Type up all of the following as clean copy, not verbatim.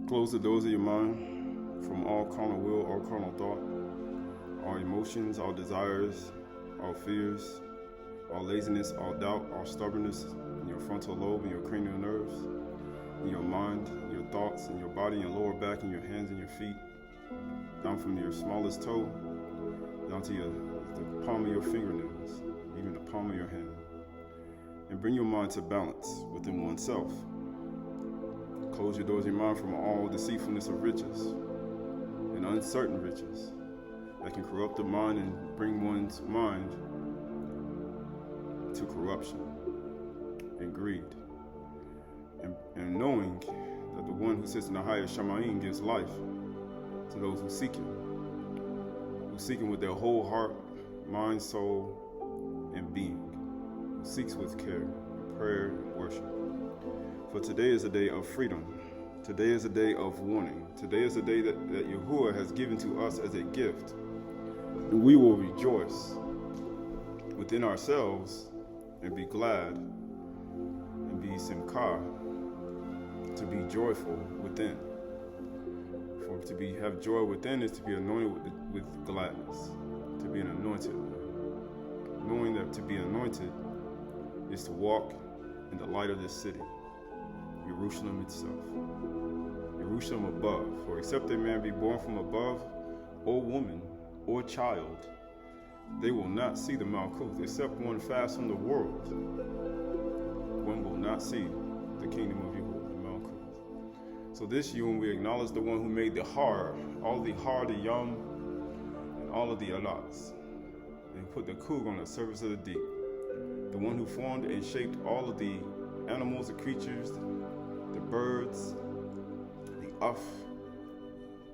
Close the doors of your mind from all carnal will, all carnal thought, all emotions, all desires, all fears, all laziness, all doubt, all stubbornness in your frontal lobe and your cranial nerves, in your mind, your thoughts, in your body, your lower back, in your hands and your feet, down from your smallest toe, down to the palm of your fingernails, even the palm of your hand. And bring your mind to balance within oneself. Close your doors of your mind from all deceitfulness of riches and uncertain riches that can corrupt the mind and bring one's mind to corruption and greed. And knowing that the one who sits in the highest Shamy'n gives life to those who seek him with their whole heart, mind, soul, and being, who seeks with care, prayer, and worship. For today is a day of freedom. Today is a day of warning. Today is a day that Yahuwah has given to us as a gift. And we will rejoice within ourselves and be glad and be simcha, to be joyful within. For to have joy within is to be anointed with gladness, to be an anointed. Knowing that to be anointed is to walk in the light of this city, Jerusalem itself, Jerusalem above. For except a man be born from above, or woman, or child, they will not see the Malkuth. Except one fast from the world, one will not see the kingdom of Yahuwah, the Malkuth. So this Yom, we acknowledge the one who made the Har, all the Har, the Yom, and all of the Alats, and put the Kug on the surface of the deep. The one who formed and shaped all of the animals, the creatures, the birds, the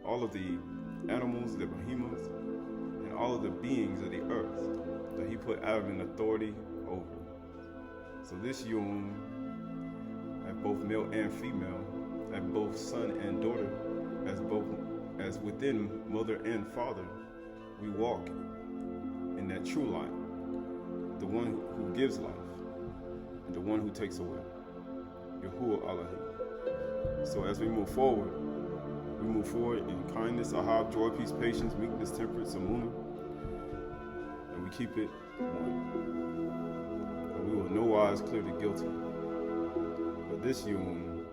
all of the animals, the behemoths, and all of the beings of the earth that he put Adam in authority over. So this Yom, at both male and female, at both son and daughter, as within mother and father, we walk in that true light, the one who gives life and the one who takes away, Yahuwah Elohim. So as we move forward in kindness, ahab, joy, peace, patience, meekness, temperance, amunah, and we keep it one. And we will no wise clear the guilty. But this Yom,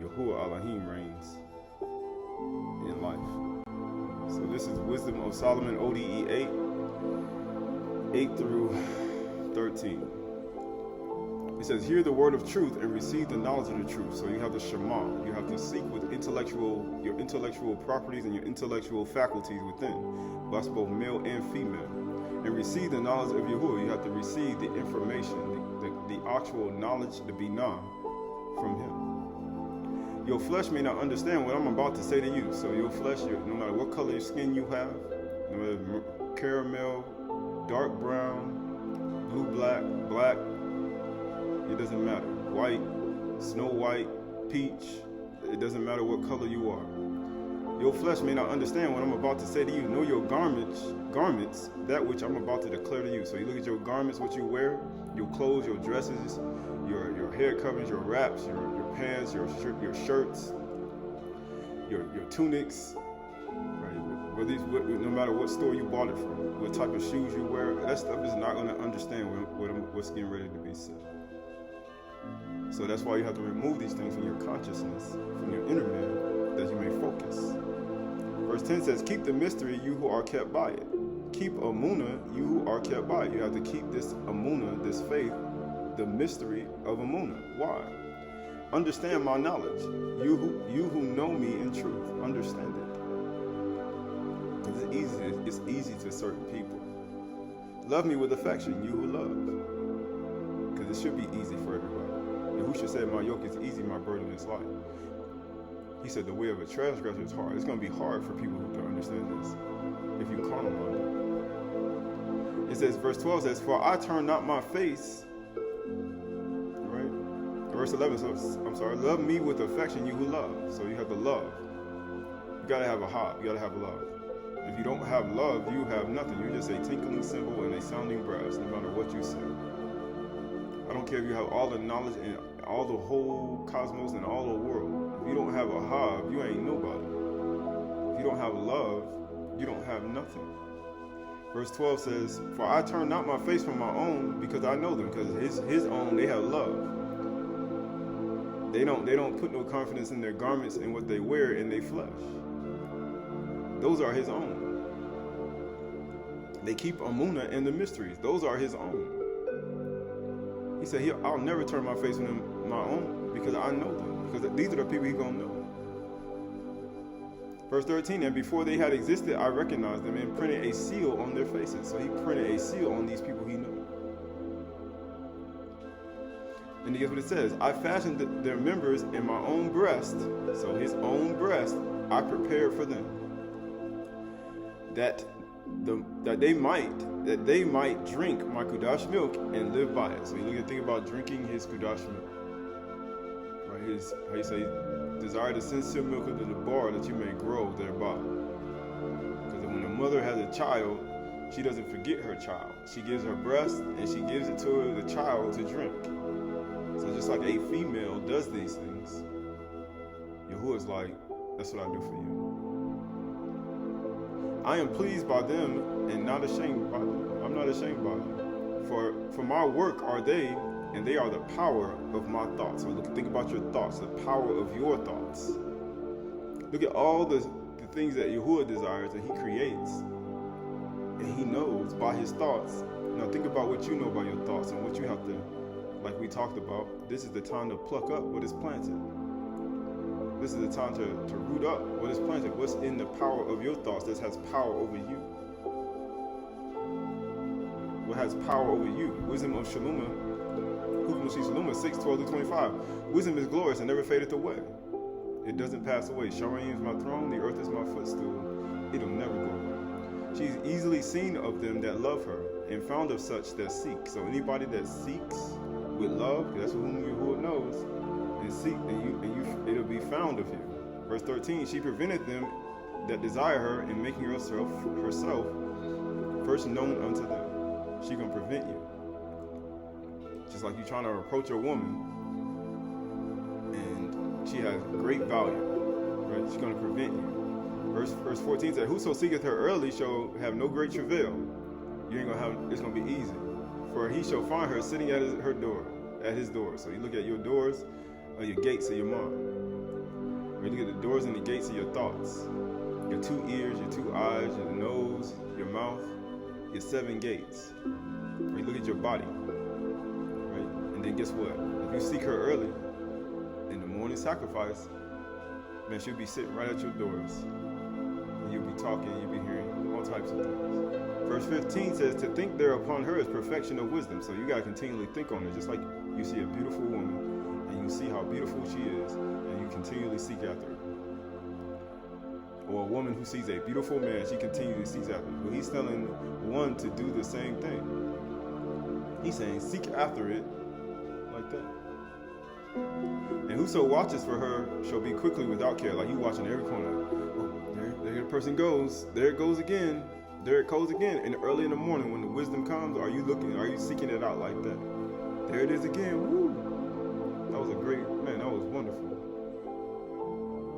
Yahuwah Elohim reigns in life. So this is Wisdom of Solomon, ODE 8 through 13. It says, hear the word of truth and receive the knowledge of the truth. So you have the Shema. You have to seek with your intellectual properties and your intellectual faculties within. That's both male and female. And receive the knowledge of Yahuwah. You have to receive the information, the actual knowledge, the binah, from him. Your flesh may not understand what I'm about to say to you. So your flesh, no matter what color your skin you have, no matter caramel, dark brown, blue, black, it doesn't matter. White, snow white, peach, it doesn't matter what color you are. Your flesh may not understand what I'm about to say to you. Know your garments, that which I'm about to declare to you. So you look at your garments, what you wear, your clothes, your dresses, your hair coverings, your wraps, your pants, your shirts, your tunics, right? No matter what store you bought it from, what type of shoes you wear, that stuff is not going to understand what's getting ready to be said. So that's why you have to remove these things from your consciousness, from your inner man, that you may focus. Verse 10 says, keep the mystery, you who are kept by it. Keep Amunah, you who are kept by it. You have to keep this Amunah, this faith, the mystery of Amunah. Why? Understand my knowledge. You who know me in truth, understand it. Because it's easy to certain people. Love me with affection, you who love. Because it should be easy for everybody. Yahushua said, my yoke is easy, my burden is light. He said, the way of a transgressor is hard. It's going to be hard for people who don't understand this, if you carnal minded. It says, verse 12 says, for I turn not my face, right? Verse 11 says, love me with affection, you who love. So you have the love. You got to have a heart. You got to have love. If you don't have love, you have nothing. You're just a tinkling cymbal and a sounding brass, no matter what you say. I don't don't care if you have all the knowledge and all the whole cosmos and all the world. If you don't have a Hav, you ain't nobody. If you don't have love, you don't have nothing. Verse 12 says, "For I turn not my face from my own, because I know them." Because his own, they have love. They don't put no confidence in their garments and what they wear in their flesh. Those are his own. They keep Amunah and the mysteries. Those are his own. He said, I'll never turn my face from my own, because I know them. Because these are the people he's going to know. Verse 13, "And before they had existed, I recognized them and printed a seal on their faces." So he printed a seal on these people he knew. And guess what it says? "I fashioned their members in my own breast." So his own breast, I prepared for them, that they might drink my Kudash milk and live by it. So you look at think about drinking his Kudash milk. Right? His, how you say, desire the sincere milk of the bar, that you may grow thereby. Because when a mother has a child, she doesn't forget her child. She gives her breast and she gives it to the child to drink. So just like a female does these things, Yahuwah's like, that's what I do for you. "I am pleased by them and not ashamed by them." I'm not ashamed by them. For my work are they, and they are the power of my thoughts. So think about your thoughts, the power of your thoughts. Look at all the things that Yahuwah desires and he creates. And he knows by his thoughts. Now think about what you know by your thoughts and what you have to, like we talked about, this is the time to pluck up what is planted. This is the time to root up what is planted. What's in the power of your thoughts that has power over you? What has power over you? Wisdom of Shalomah, 6:12-25. "Wisdom is glorious and never fadeth away. It doesn't pass away. Shamy'n is my throne, the earth is my footstool. It'll never go away. She is easily seen of them that love her, and found of such that seek." So anybody that seeks with love, that's whom Yahuwah knows, and seek, and you, it'll be found of you. Verse 13, "She prevented them that desire her, in making herself first known unto them." She gonna prevent you. Just like you trying to approach a woman, and she has great value, right? She's gonna prevent you. Verse 14 says, "Whoso seeketh her early shall have no great travail." You ain't gonna have. It's gonna be easy. "For he shall find her sitting at his door." So you look at your doors, or your gates of your mind. Or you look at the doors and the gates of your thoughts. Your 2 ears, your 2 eyes, your nose, your mouth, your 7 gates. Or you look at your body. Right? And then guess what? If you seek her early, in the morning sacrifice, man, she'll be sitting right at your doors. And you'll be talking, you'll be hearing all types of things. Verse 15 says, "To think thereupon her is perfection of wisdom." So you got to continually think on it. Just like you see a beautiful woman, and you see how beautiful she is, and you continually seek after her. Or a woman who sees a beautiful man, she continually seeks after him. But he's telling one to do the same thing. He's saying, seek after it like that. "And whoso watches for her shall be quickly without care." Like you watching every corner. Oh, there the person goes. There it goes again. There it goes again. And early in the morning when the wisdom comes, are you seeking it out like that? There it is again. Woo! That was a great, man, that was wonderful.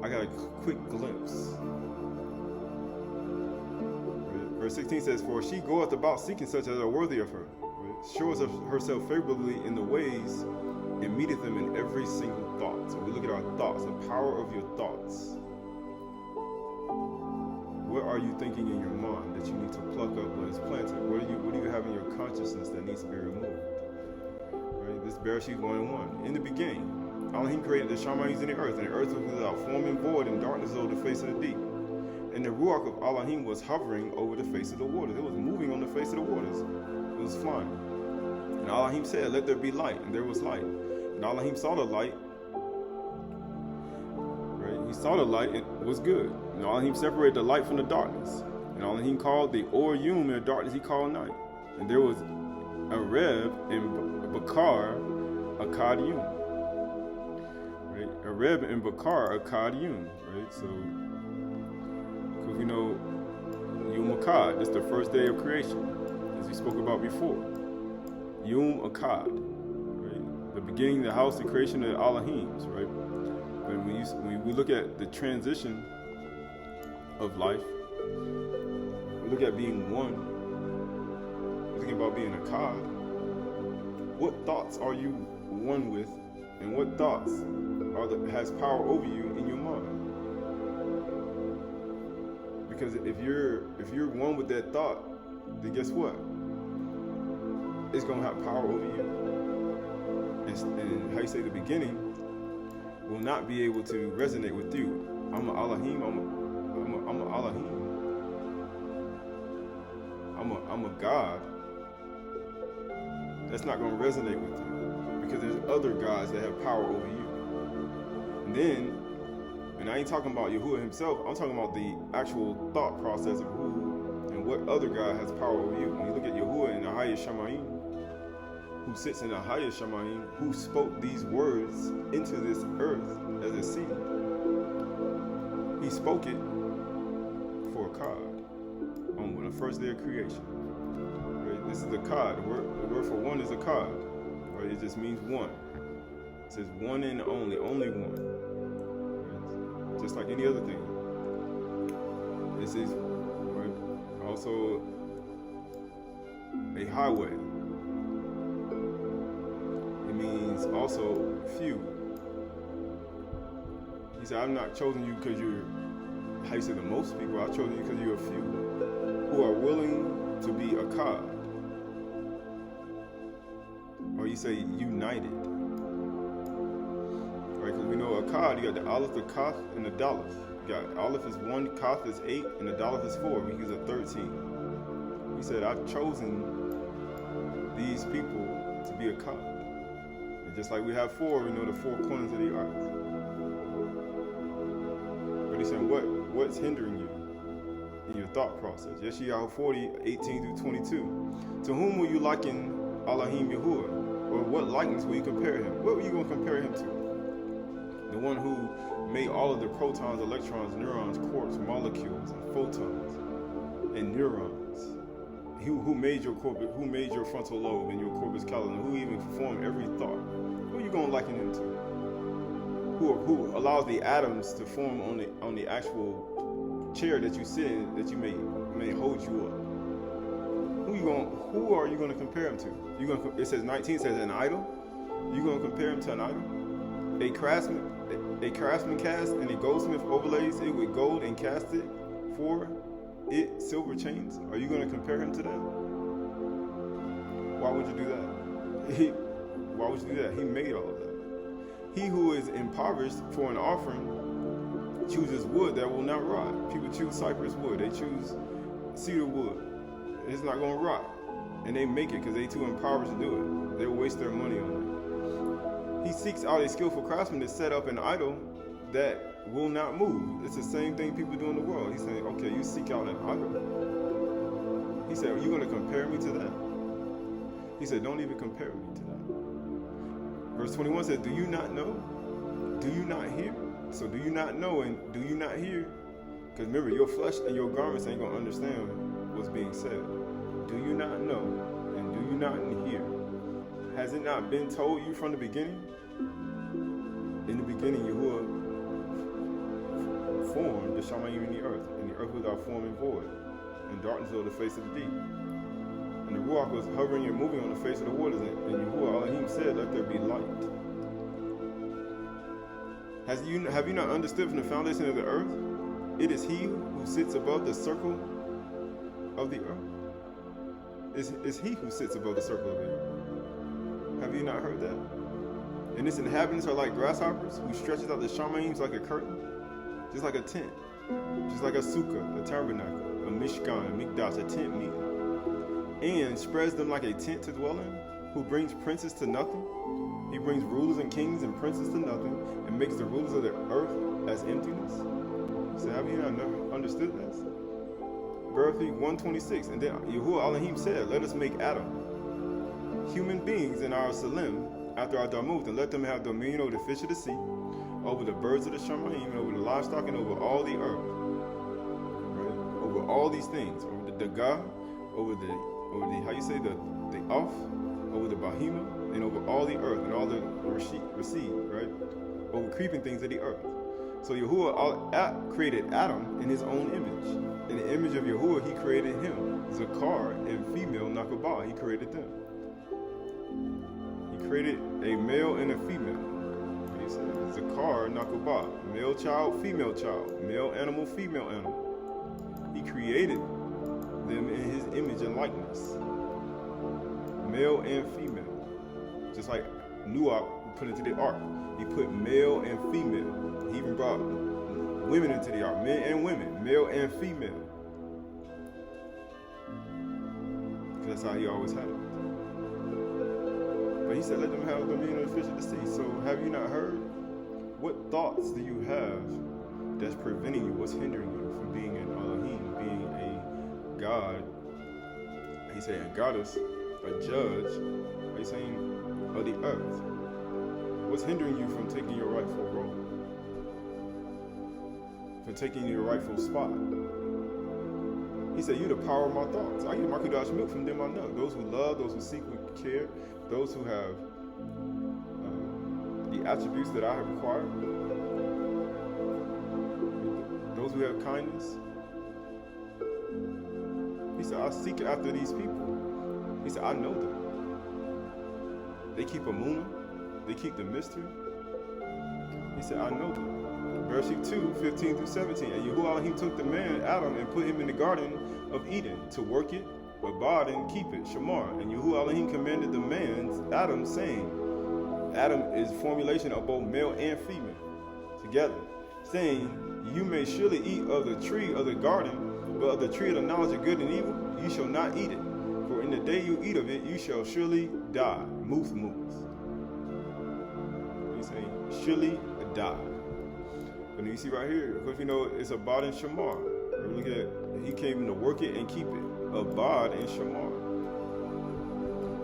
I got a quick glimpse. Verse 16 says, "For she goeth about seeking such as are worthy of her, shows herself favorably in the ways, and meeteth them in every single thought." So we look at our thoughts, the power of your thoughts. What are you thinking in your mind that you need to pluck up what is planted? What do you have in your consciousness that needs to be removed? Right? This Bereshit 1:1. "In the beginning, Elohim created the Shamy's in the earth was without form and void, and darkness over the face of the deep. And the Ruach of Elohim was hovering over the face of the waters." It was moving on the face of the waters. It was flying. "And Elohim said, let there be light, and there was light. And Elohim saw the light." Right? He saw the light, and it was good. "And Elohim separated the light from the darkness. And Elohim called the Or-Yum, and the darkness he called night. And there was a Reb and Bakar, a Kadiyum." Right? A Reb and Bakar, a Kadiyum. Right? So, because we know Yom Akkad, it's the first day of creation, as we spoke about before. Yom Akkad. Right? the beginning, the house, the creation of the Elohims, right? But when we look at the transition of life, we look at being one, we're thinking about being a Qahalath. What thoughts are you one with, and what thoughts has power over you in your mind? Because if you're one with that thought, then guess what? It's gonna have power over you. And how you say the beginning will not be able to resonate with you. I'm an Elohim. I'm an Elohim. I'm a God. That's not gonna resonate with you because there's other gods that have power over you. And then. And I ain't talking about Yahuwah himself, I'm talking about the actual thought process of who and what other God has power over you. When you look at Yahuwah in the highest Shamy'n, who sits in the highest Shamy'n, who spoke these words into this earth as a seed, he spoke it for a Qahalath on the first day of creation. Right? This is the Qahalath. The word for one is a Qahalath. Right? It just means one. It says one and only one. Just like any other thing. This is also a highway. It means also few. He said, I've not chosen you because you're, how you say the most people, I've chosen you because you're a few who are willing to be a Qahalath. Or you say united. Right, because we know a Qahalath, you got the Aleph, the Kaf, and the Daleth. You got Aleph is 1, Kaf is 8, and the Daleth is 4. He's a 13. He said, I've chosen these people to be a Qahalath. And just like we have 4, we know the 4 corners of the earth. But he said, what's hindering you in your thought process? Yeshayahu 40, 18 through 22. To whom will you liken Elohim Yahuwah? Or what likeness will you compare him? What are you going to compare him to? The one who made all of the protons, electrons, neurons, quarks, molecules, and photons, and neurons. Who made your corpus, who made your frontal lobe and your corpus callosum, who even performed every thought. Who are you going to liken him to? Who allows the atoms to form on the actual chair that you sit in, that you may hold you up? Who are you going to compare him to? It says 19 says an idol. You going to compare him to an idol? A craftsman cast and a goldsmith overlays it with gold and cast it for it silver chains. Are you going to compare him to that? Why would you do that? Why would you do that? He made all of that. He who is impoverished for an offering chooses wood that will not rot. People choose cypress wood. They choose cedar wood. It's not going to rot. And they make it because they too impoverished to do it. They'll waste their money on it. He seeks out a skillful craftsman to set up an idol that will not move. It's the same thing people do in the world. He's saying, okay, you seek out an idol. He said, are you going to compare me to that? He said, don't even compare me to that. Verse 21 says, do you not know? Do you not hear? So do you not know and do you not hear? Because remember, your flesh and your garments ain't going to understand what's being said. Do you not know and do you not hear? Has it not been told you from the beginning? In the beginning, Yahuwah formed the Shamy'n in the earth without form and void, and darkness over the face of the deep. And the Ruach was hovering and moving on the face of the waters, and Yahuwah Elohim said, let there be light. Have you not understood from the foundation of the earth? It is he who sits above the circle of the earth. It's he who sits above the circle of the earth. Have you not heard that? And its inhabitants are like grasshoppers, who stretches out the Shamyns like a curtain, just like a tent, just like a sukkah, a tabernacle, a mishkan, a mikdash, a tent meeting, and spreads them like a tent to dwell in, who brings princes to nothing. He brings rulers and kings and princes to nothing, and makes the rulers of the earth as emptiness. So have you not understood this? Bereshit 1:26, and then Yahuwah Elohim said, let us make Adam, human beings in our Salim, after our Damuth, and let them have dominion over the fish of the sea, over the birds of the Shamy'n, and over the livestock, and over all the earth. Right? Over all these things, over the Dagah, over the how you say the Off, over the Bahima, and over all the earth and all the receive, right? Over creeping things of the earth. So Yahuwah created Adam in his own image. In the image of Yahuwah, he created him. Zakar and female Nakabah, he created them. He created a male and a female. He said, Zakar, Nakabah, male child, male animal, female animal. He created them in his image and likeness. Male and female. Just like Noah put into the ark. He put male and female. He even brought women into the ark, men and women, male and female. Because that's how he always had it. But he said, let them have dominion of the fish of the sea. So have you not heard? What thoughts do you have that's preventing you? What's hindering you from being an Elohim, being a God? He's saying a goddess, a judge, he's saying of the earth. What's hindering you from taking your rightful role? From taking your rightful spot? He said, you the power of my thoughts. I get my Kudash milk from them I know. Those who love, those who seek with care, those who have the attributes that I have required, those who have kindness. He said, I seek after these people. He said, I know them. They keep a moon. They keep the mystery. He said, I know them. Verse 2, 15 through 17. And Yahuwah, he took the man, Adam, and put him in the garden of Eden to work it, abide, and keep it, Shamar. And Yahuwah, he commanded the man, Adam, saying, Adam is formulation of both male and female together, saying, you may surely eat of the tree of the garden, but of the tree of the knowledge of good and evil, you shall not eat it. For in the day you eat of it, you shall surely die. Moose. He's saying, surely die. And you see right here, because we know it's Abad and Shamar. Look at it. He came to work it and keep it. Abad and Shamar.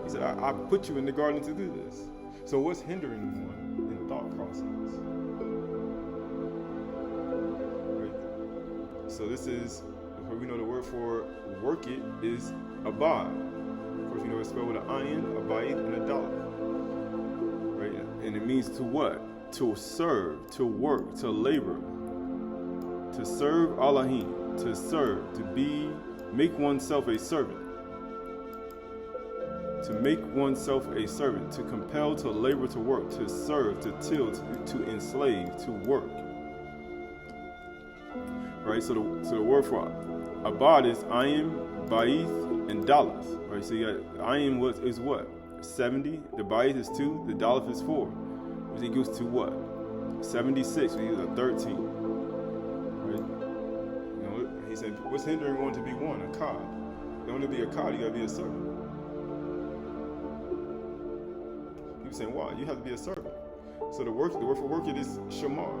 He said, I put you in the garden to do this. So what's hindering one in thought process? Right? So this is, we know the word for work it is Abad. Of course, we know it's spelled with an ayin, a bayith, and a daleth. Right? And it means to what? To serve, to work, to labor, to serve Elohim, to serve, to make oneself a servant, to compel, to labor, to work, to serve, to till, to enslave, to work. Right. So the word for Abad is ayim, bayith, and daleth. Right. So you got ayim is what? 70. The bayith is 2. The daleth is 4. Which equals to what? 76, which is a 13. Right? You know, he said, what's hindering one to be one? A Qad. In order to be a Qad, you gotta be a servant. People saying, why? You have to be a servant. So the word for work it is Shamar.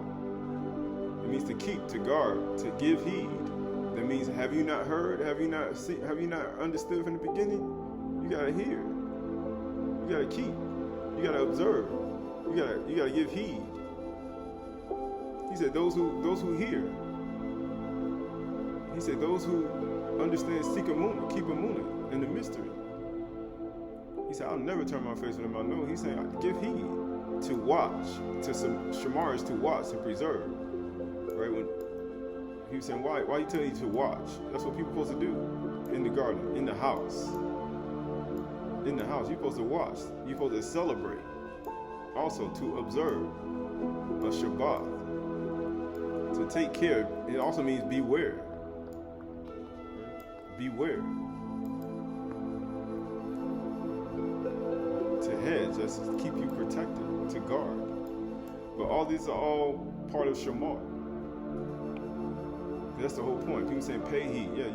It means to keep, to guard, to give heed. That means, have you not heard? Have you not seen? Have you not understood from the beginning? You gotta hear. You gotta keep. You gotta observe. You gotta give heed. He said those who hear. He said those who understand seek a moon, keep a moon in the mystery. He said I'll never turn my face from them I know. He's saying give heed, to watch, to some Shamar is to watch and preserve. Right? When he was saying why he tell you to watch? That's what people are supposed to do in the garden, in the house. In the house, you're supposed to watch. You're supposed to celebrate. Also to observe a Shabbat, to take care. It also means beware. Beware. To hedge, that's to keep you protected, to guard. But all these are all part of Shamar. That's the whole point. People saying pay heed. Yeah,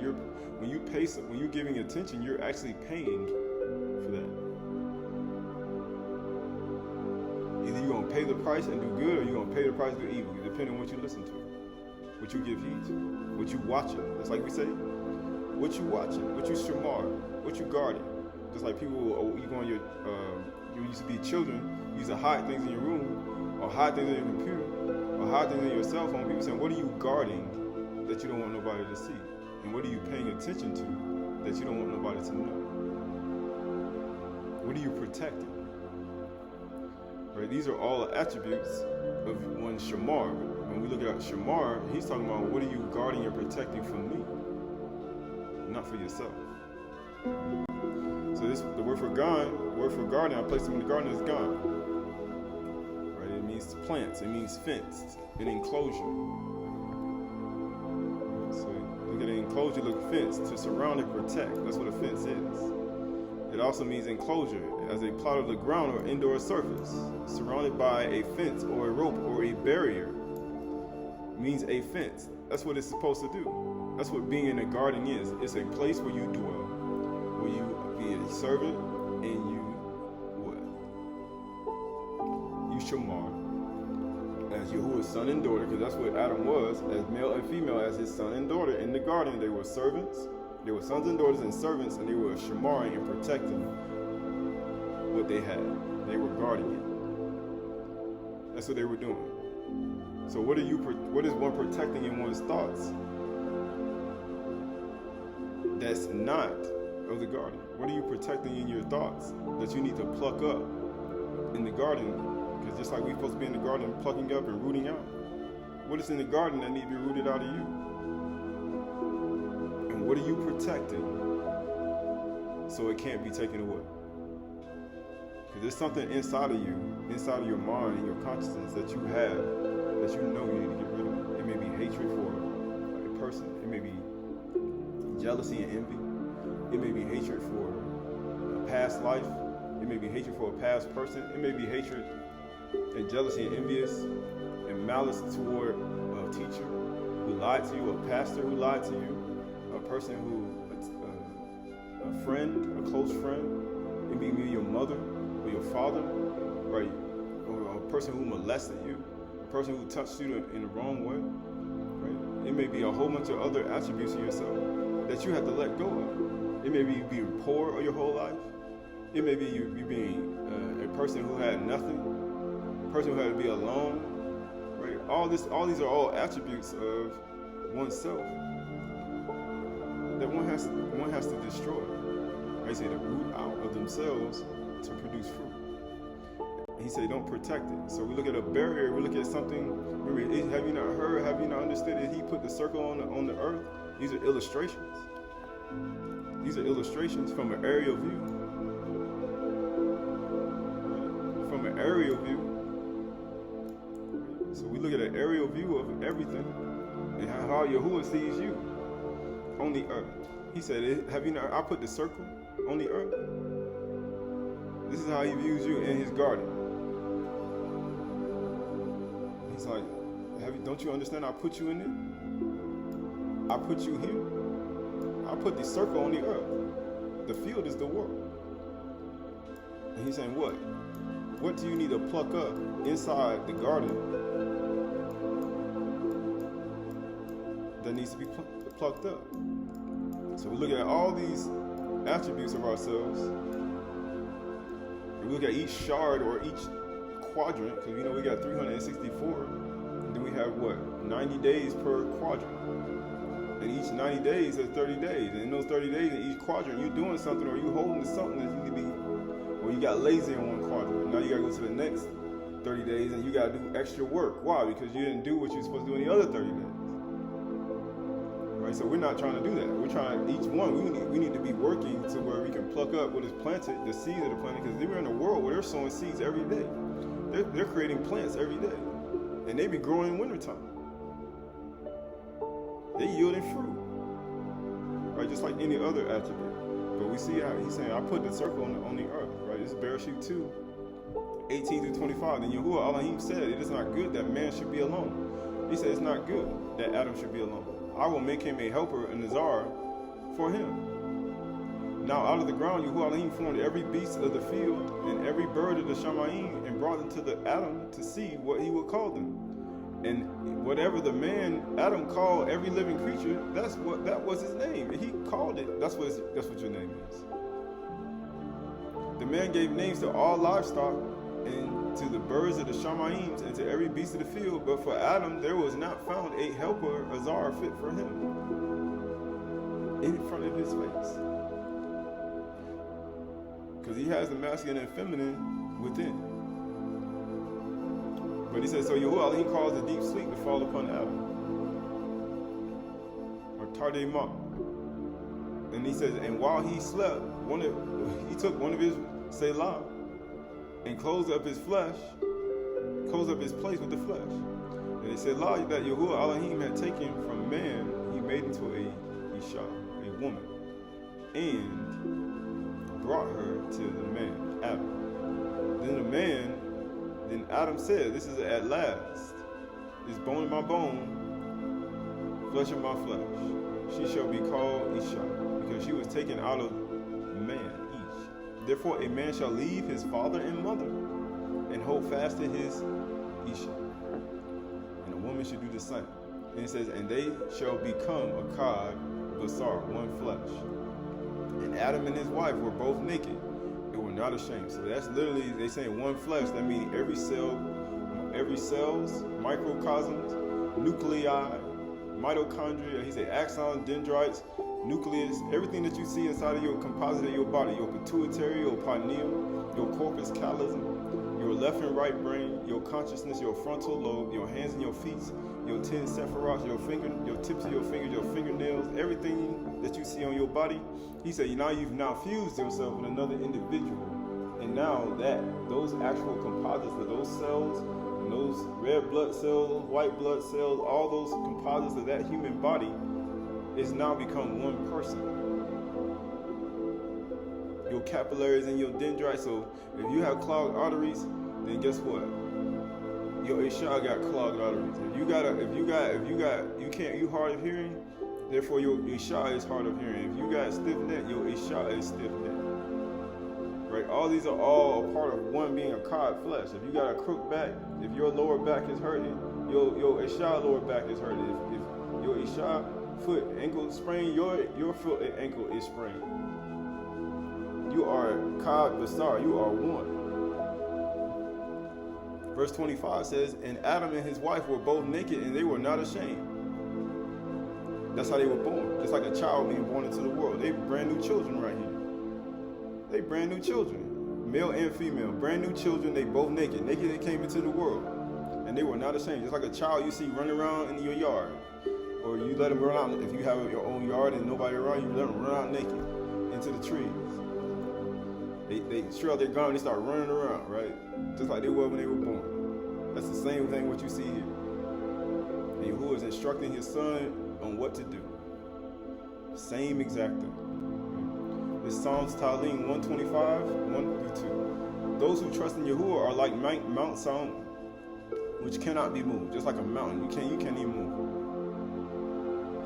when you're giving attention, you're actually paying for that. Either you're going to pay the price and do good, or you're going to pay the price and do evil, depending on what you listen to, what you give heed to, what you watching. That's like we say, what you watching, what you shamar, what you guarding. Just like people, you go on you used to be children, you used to hide things in your room, or hide things in your computer, or hide things in your cell phone. People saying, what are you guarding that you don't want nobody to see? And what are you paying attention to that you don't want nobody to know? What are you protecting? Right? These are all attributes of one Shamar. When we look at Shamar, he's talking about what are you guarding and protecting from me, not for yourself. So the word for garden, I placed him in the garden is gone. Right? It means plants, it means fenced, an enclosure. So look at an enclosure, look fenced, to surround and protect. That's what a fence is. It also means enclosure, as a plot of the ground or indoor surface, surrounded by a fence or a rope or a barrier. Means a fence. That's what it's supposed to do. That's what being in a garden is. It's a place where you dwell, where you be a servant and you what? You shamar as Yahuwah's son and daughter, because that's what Adam was, as male and female, as his son and daughter in the garden. They were servants. They were sons and daughters and servants, and they were shamaring and protecting what they had. They were guarding it. That's what they were doing. So what is one protecting in one's thoughts that's not of the garden? What are you protecting in your thoughts that you need to pluck up in the garden? Because just like we're supposed to be in the garden plucking up and rooting out, what is in the garden that needs to be rooted out of you? And what are you protecting so it can't be taken away? Because there's something inside of you, inside of your mind and your consciousness that you have that you know you need to get rid of. It may be hatred for a person. It may be jealousy and envy. It may be hatred for a past life. It may be hatred for a past person. It may be hatred and jealousy and envious and malice toward a teacher who lied to you, a pastor who lied to you, a person who, a friend, a close friend. It may be your mother or your father, right? Or a person who molested you. Person who touched you in the wrong way, right? It may be a whole bunch of other attributes of yourself that you have to let go of. It may be being poor all your whole life. It may be you being a person who had nothing, a person who had to be alone, right? All these are all attributes of oneself that one has to destroy. I say to root out of themselves to produce fruit. He said, don't protect it. So we look at a barrier, we look at something. Remember, have you not heard, have you not understood that he put the circle on the earth? These are illustrations. These are illustrations from an aerial view. From an aerial view. So we look at an aerial view of everything and how Yahuwah sees you on the earth. He said, have you not, I put the circle on the earth. This is how he views you in his garden. He's like, don't you understand? I put you in there. I put you here. I put the circle on the earth. The field is the world. And he's saying, what? What do you need to pluck up inside the garden that needs to be plucked up? So we look at all these attributes of ourselves. We look at each shard or each quadrant, because we know we got 364, and then we have what, 90 days per quadrant, and each 90 days is 30 days, and in those 30 days in each quadrant you're doing something, or you holding to something that you need to be, or you got lazy in one quadrant, now you got to go to the next 30 days and you got to do extra work. Why? Because you didn't do what you're supposed to do in the other 30 days. Right? So we're not trying to do that. We're trying, each one, we need to be working to where we can pluck up what is planted, the seeds of the plant, because we're in a world where they're sowing seeds every day. They're creating plants every day. And they be growing in wintertime. They yielding fruit. Right? Just like any other attribute. But we see how he's saying, I put the circle on the earth. Right? This is Bereshit 2, 18 through 25. And Yahuwah Elohim said, it is not good that man should be alone. He said, it's not good that Adam should be alone. I will make him a helper, a Nazar, for him. Now out of the ground Yahuwah Elohim formed every beast of the field and every bird of the Shamayim and brought them to the Adam to see what he would call them. And whatever the man Adam called every living creature, that was his name. And he called it. That's what your name is. The man gave names to all livestock and to the birds of the Shamayim and to every beast of the field. But for Adam there was not found a helper, a Zar, fit for him in front of his face. Because he has the masculine and feminine within. But he says, so Yahuwah, he caused a deep sleep to fall upon Adam. Or Tardema. And he says, and while he slept, he took one of his selah and closed up his flesh, closed up his place with the flesh. And he said, La, that Yahuwah Elohim had taken from man, he made into a Isha, a woman, and brought her to the man, Adam. Then Adam said, this is at last, this bone of my bone, flesh of my flesh. She shall be called Isha, because she was taken out of man, Ish. Therefore a man shall leave his father and mother, and hold fast to his Isha. And a woman should do the same. And it says, and they shall become a Kad, Basar, one flesh. And Adam and his wife were both naked, and were not ashamed. So that's literally, they say one flesh, that means every cells, microcosms, nuclei, mitochondria, he said axons, dendrites, nucleus, everything that you see inside of your composite of your body, your pituitary, your pineal, your corpus callosum, your left and right brain, your consciousness, your frontal lobe, your hands and your feet, your 10 sephiroth, your tips of your fingers, your fingernails, everything that you see on your body. He said, now you've now fused yourself with another individual. And now those actual composites of those cells, and those red blood cells, white blood cells, all those composites of that human body is now become one person. Your capillaries and your dendrites. So if you have clogged arteries, then guess what? Your Isha got clogged arteries. You hard of hearing, therefore your Isha is hard of hearing. If you got stiff neck, your Isha is stiff neck. Right? All these are all a part of one being a Kad flesh. If you got a crook back, if your lower back is hurting, your Isha lower back is hurting. If your Isha foot ankle sprain, your foot and ankle is sprained. You are Kad Basar, you are one. Verse 25 says, and Adam and his wife were both naked and they were not ashamed. That's how they were born. Just like a child being born into the world. They brand new children right here. They brand new children. Male and female. Brand new children, they both naked. Naked they came into the world. And they were not ashamed. Just like a child you see running around in your yard. Or you let them run out. If you have your own yard and nobody around, you let them run out naked into the trees. They straight out their garment, they start running around, right? Just like they were when they were born. That's the same thing what you see here. And Yahuwah is instructing his son on what to do. Same exact thing. This Psalms Talim 125, 1-2. Those who trust in Yahuwah are like Mount Sion, which cannot be moved. Just like a mountain, you can't even move.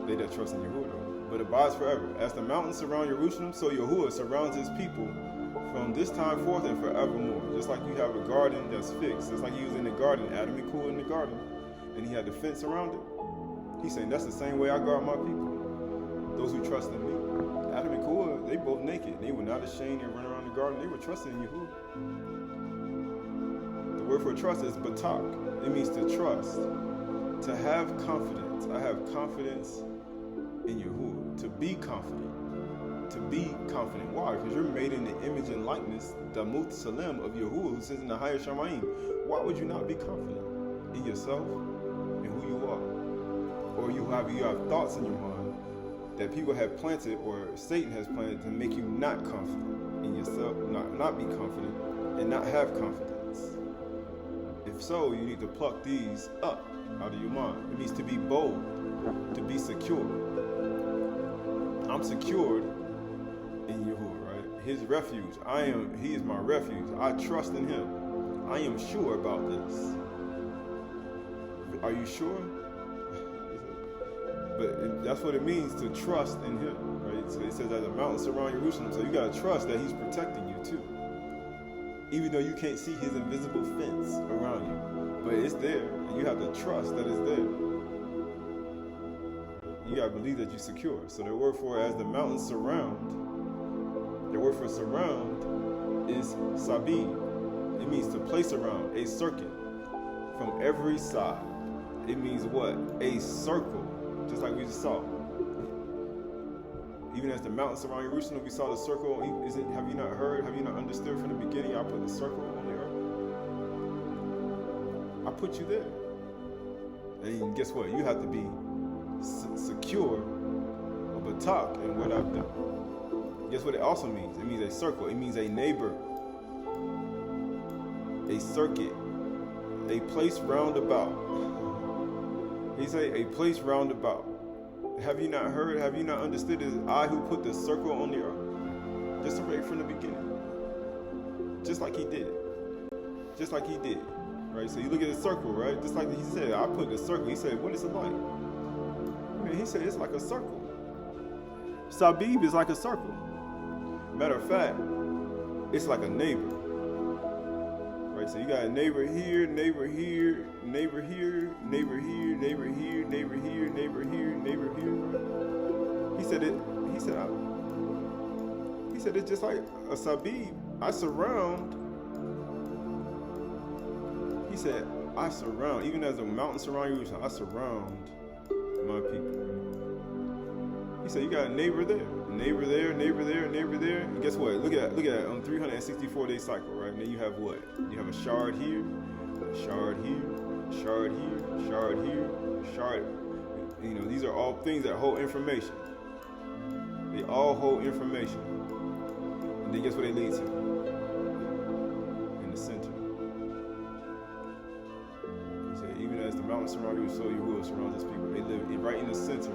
They that trust in Yahuwah though, but abides forever. As the mountains surround Jerusalem, so Yahuwah surrounds his people from this time forth and forevermore. Just like you have a garden that's fixed. Just like he was in the garden, Adam and Cool in the garden, and he had the fence around it. He's saying that's the same way I guard my people. Those who trust in me. Adam and Cool, they both naked. They were not ashamed to run around the garden. They were trusting in Yahuwah. The word for trust is batak. It means to trust. To have confidence. I have confidence in Yahuwah. To be confident. To be confident. Why? Because you're made in the image and likeness, Damut Salem of Yahuwah, who sits in the higher Shamayim. Why would you not be confident in yourself and who you are? Or you have thoughts in your mind that people have planted, or Satan has planted, to make you not confident in yourself, not be confident, and not have confidence. If so, you need to pluck these up out of your mind. It means to be bold, to be secure. I'm secured in Yahuwah, right? His refuge. He is my refuge. I trust in him. I am sure about this. Are you sure? But that's what it means to trust in him, right? So it says that the mountains surround Jerusalem, so you got to trust that he's protecting you too. Even though you can't see his invisible fence around you. But it's there, and you have to trust that it's there. You got to believe that you're secure. So the word for as the mountains surround, the word for surround is sabin. It means to place around, a circuit from every side. It means what? A circle. Just like we just saw. Even as the mountains surround Jerusalem, we saw the circle. Have you not heard? Have you not understood from the beginning? I put the circle on the earth. I put you there. And guess what? You have to be secure of Batak and what I've done. Guess what it also means? It means a circle. It means a neighbor, a circuit, a place round about. He say a place round about. Have you not heard? Have you not understood? It is I who put the circle on the earth. Just right from the beginning. Just like he did. Just like he did. Right? So you look at the circle, right? Just like he said, I put the circle. He said, what is it like? Man, he said it's like a circle. Sabib is like a circle. Matter of fact, it's like a neighbor. Right? So you got a neighbor here, neighbor here, neighbor here, neighbor here, neighbor here, neighbor here, neighbor here, neighbor here. He said it's just like a sabib. I surround. He said, I surround, even as the mountains surround you, I surround my people. He said, you got a neighbor there, neighbor there, neighbor there, neighbor there. And guess what? Look at that on 364-day cycle, right? And then you have what? You have a shard here, a shard here, shard here, shard here, shard. You know, these are all things that hold information. They all hold information. And then guess what they lead to? In the center. He said, even as the mountains surround you, so you will surround this people. They live right in the center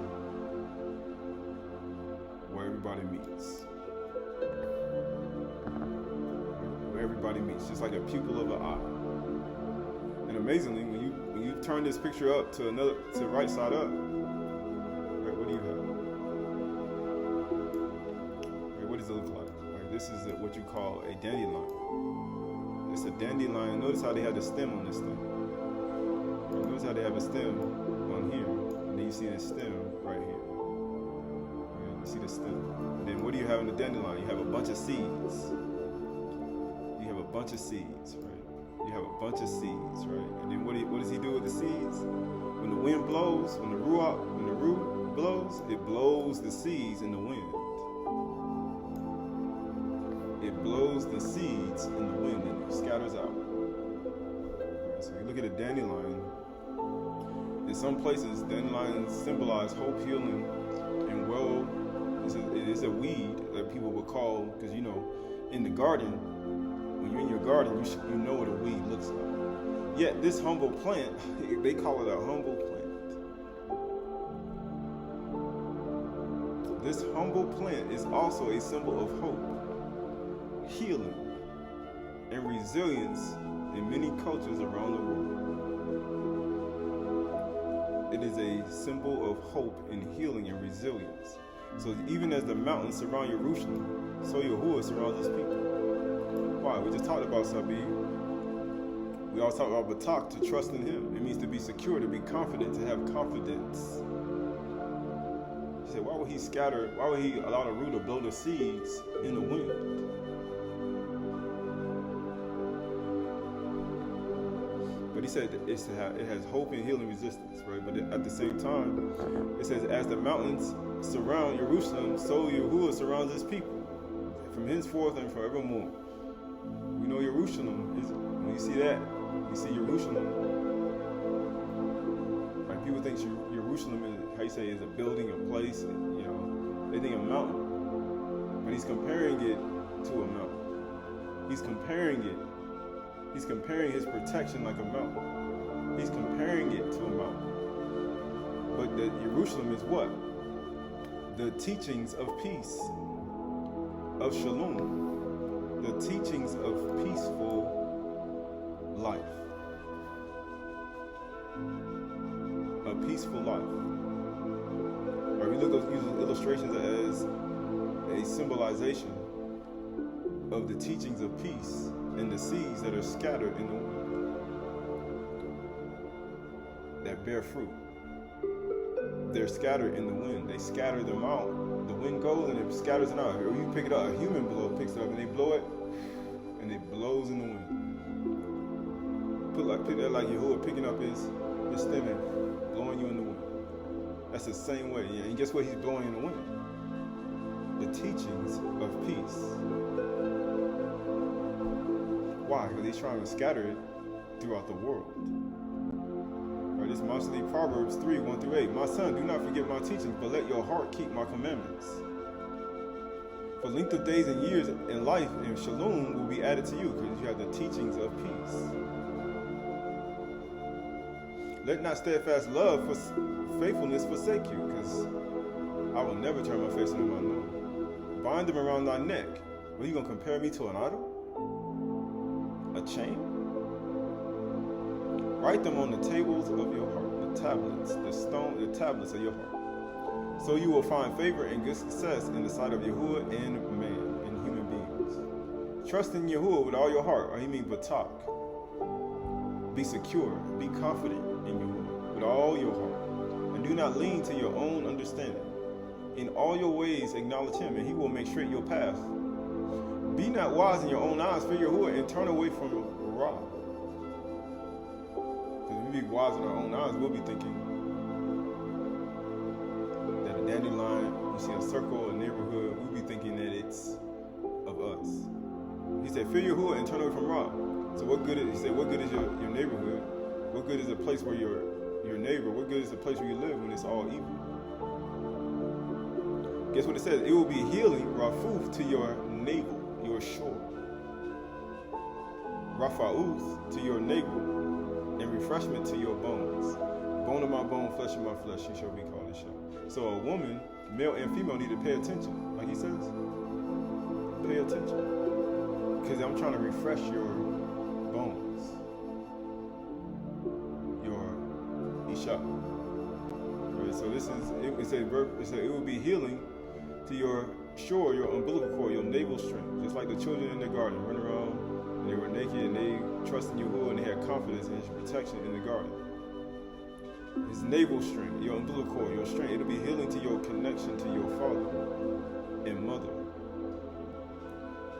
where everybody meets. Where everybody meets, just like a pupil of an eye. And amazingly, when you turn this picture up to the right side up, right, what do you have? Right, what does it look like? Right, this is what you call a dandelion. It's a dandelion. Notice how they have the stem on this thing. Right, notice how they have a stem on here, and then you see the stem right here. You see the stem. And then what do you have in the dandelion? You have a bunch of seeds. You have a bunch of seeds, right? You have a bunch of seeds, right? And then what does he do with the seeds? When the wind blows, when the root blows, it blows the seeds in the wind. It blows the seeds in the wind and it scatters out. Right, so you look at a dandelion. In some places, dandelions symbolize hope, healing, and well. It is a weed that people would call, because you know, in the garden, when you're in your garden, you know what a weed looks like. Yet this humble plant, they call it a humble plant. This humble plant is also a symbol of hope, healing, and resilience in many cultures around the world. It is a symbol of hope and healing and resilience. So even as the mountains surround Jerusalem, so Yahuwah surrounds his people. Why? We just talked about Sabib. We also talked about Batak, to trust in him. It means to be secure, to be confident, to have confidence. He said, why would he allow the root to blow the seeds in the wind? But he said it has hope and healing resistance, right? But at the same time, it says, as the mountains surround Jerusalem, so Yahuwah surrounds his people, from henceforth and forevermore. We know Jerusalem is, when you see that, you see Jerusalem. Right? People think Jerusalem is, how you say, is a building, a place, and, you know, they think a mountain. But he's comparing it to a mountain. He's comparing his protection like a mountain. He's comparing it to a mountain. But the Jerusalem is what? The teachings of peace, of shalom, the teachings of peaceful life, a peaceful life. Or we look at those illustrations as a symbolization of the teachings of peace and the seeds that are scattered in the wind, that bear fruit. They're scattered in the wind. They scatter them out. The wind goes and it scatters them out. Or you pick it up, a human picks it up and they blow it, and it blows in the wind. Pick that like Yahuwah picking up his stem and blowing you in the wind. That's the same way. Yeah, and guess what he's blowing in the wind? The teachings of peace. Why? Because he's trying to scatter it throughout the world. This is mostly Proverbs 3, 1-8. My son, do not forget my teachings, but let your heart keep my commandments. For length of days and years in life and shalom will be added to you, because you have the teachings of peace. Let not steadfast love for faithfulness forsake you, because I will never turn my face on them unknown. Bind them around thy neck. Are you going to compare me to an idol? A chain? Write them on the tables of your heart, the tablets, the tablets of your heart. So you will find favor and good success in the sight of Yahuwah and man and human beings. Trust in Yahuwah with all your heart, or he means batak. Be secure, be confident in Yahuwah with all your heart, and do not lean to your own understanding. In all your ways acknowledge him, and he will make straight your path. Be not wise in your own eyes, fear Yahuwah, and turn away from Ra. Because if we be wise in our own eyes, we'll be thinking that a dandelion, you see a circle, a neighborhood, we'll be thinking that it's of us. He said, fear Yahuwah and turn away from Ra. So what good is, he said, what good is your neighborhood? What good is a place where your neighbor? What good is the place where you live when it's all evil? Guess what it says? It will be healing, Rafuf, to your navel, your shore. Rafa'uth, to your navel, and refreshment to your bones. Bone of my bone, flesh of my flesh, she shall be called a Shem. So a woman, male and female, need to pay attention. Like he says, pay attention. Because I'm trying to refresh your bones. Your Isha. Right, so this is, it said it will be healing to your shore, your umbilical cord, your navel string. Just like the children in the garden run around and they were naked and they trusted Yahuwah and they had confidence in his protection in the garden. His navel string, your umbilical cord, your string, it'll be healing to your connection to your father and mother.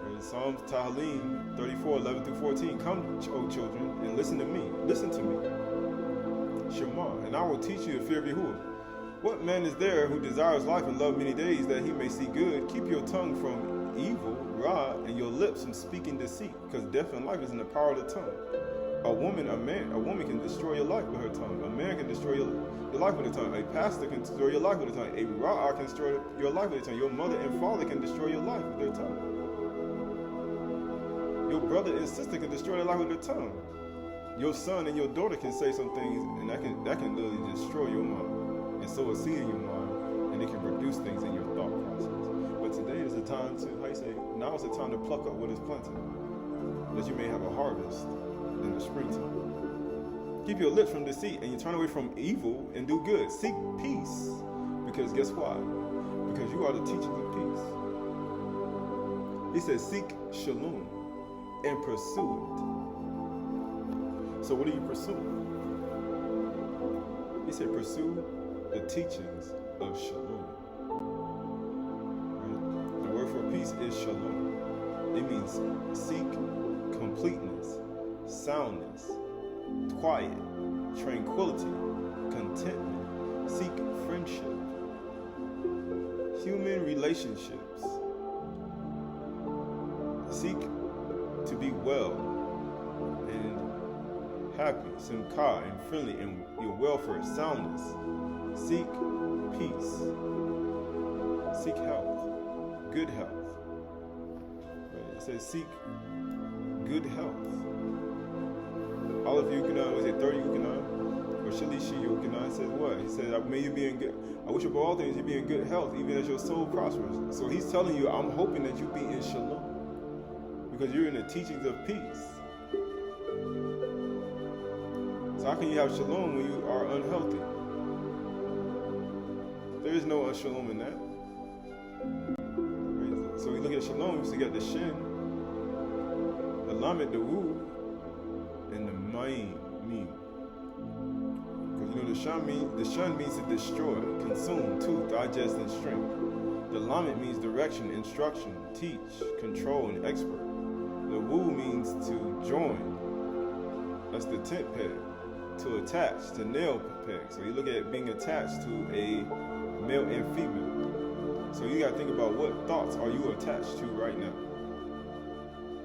Right, Psalms Tahalim 34:11-14. Come, O children, and listen to me. Listen to me. Shema, and I will teach you the fear of Yahuwah. What man is there who desires life and love many days that he may see good? Keep your tongue from evil, Ra, and your lips from speaking deceit, because death and life is in the power of the tongue. A woman can destroy your life with her tongue. A man can destroy your life with her tongue. A pastor can destroy your life with her tongue. A Ra can destroy your life with her tongue. Your mother and father can destroy your life with their tongue. Your brother and sister can destroy their life with their tongue. Your son and your daughter can say some things, and that can literally destroy your mind and sow a seed in your mind, and it can produce things in your thought process. But today is the time to, now is the time to pluck up what is planted, that you may have a harvest in the springtime. Keep your lips from deceit, and you turn away from evil and do good. Seek peace, because guess why? Because you are the teachers of peace. He says, seek shalom and pursue it. So what are you pursuing? He said, pursue the teachings of shalom. Right? The word for peace is shalom. It means seek completeness, soundness, quiet, tranquility, contentment. Seek friendship, human relationships. Seek to be well and happy, simcha, and friendly, and your welfare, soundness. Seek peace. Seek health, good health. Right? It says seek good health. All of you Yukanan, was it 30 Yukanan? Or Shalishi Yukanan says what? He says, may you be in good, I wish above all things you be in good health, even as your soul prospers. So he's telling you, I'm hoping that you be in shalom, because you're in the teachings of peace. So how can you have shalom when you are unhealthy? There is no shalom in that. So we look at shalom, so you got the shin, the lamed, the woo, and the ma'in, mean. Because the shun means to destroy, consume, to digest, and strength. The lamed means direction, instruction, teach, control, and expert. The woo means to join. That's the tent peg. To attach, to nail peg. So you look at being attached to a male and female. So you got to think about what thoughts are you attached to right now.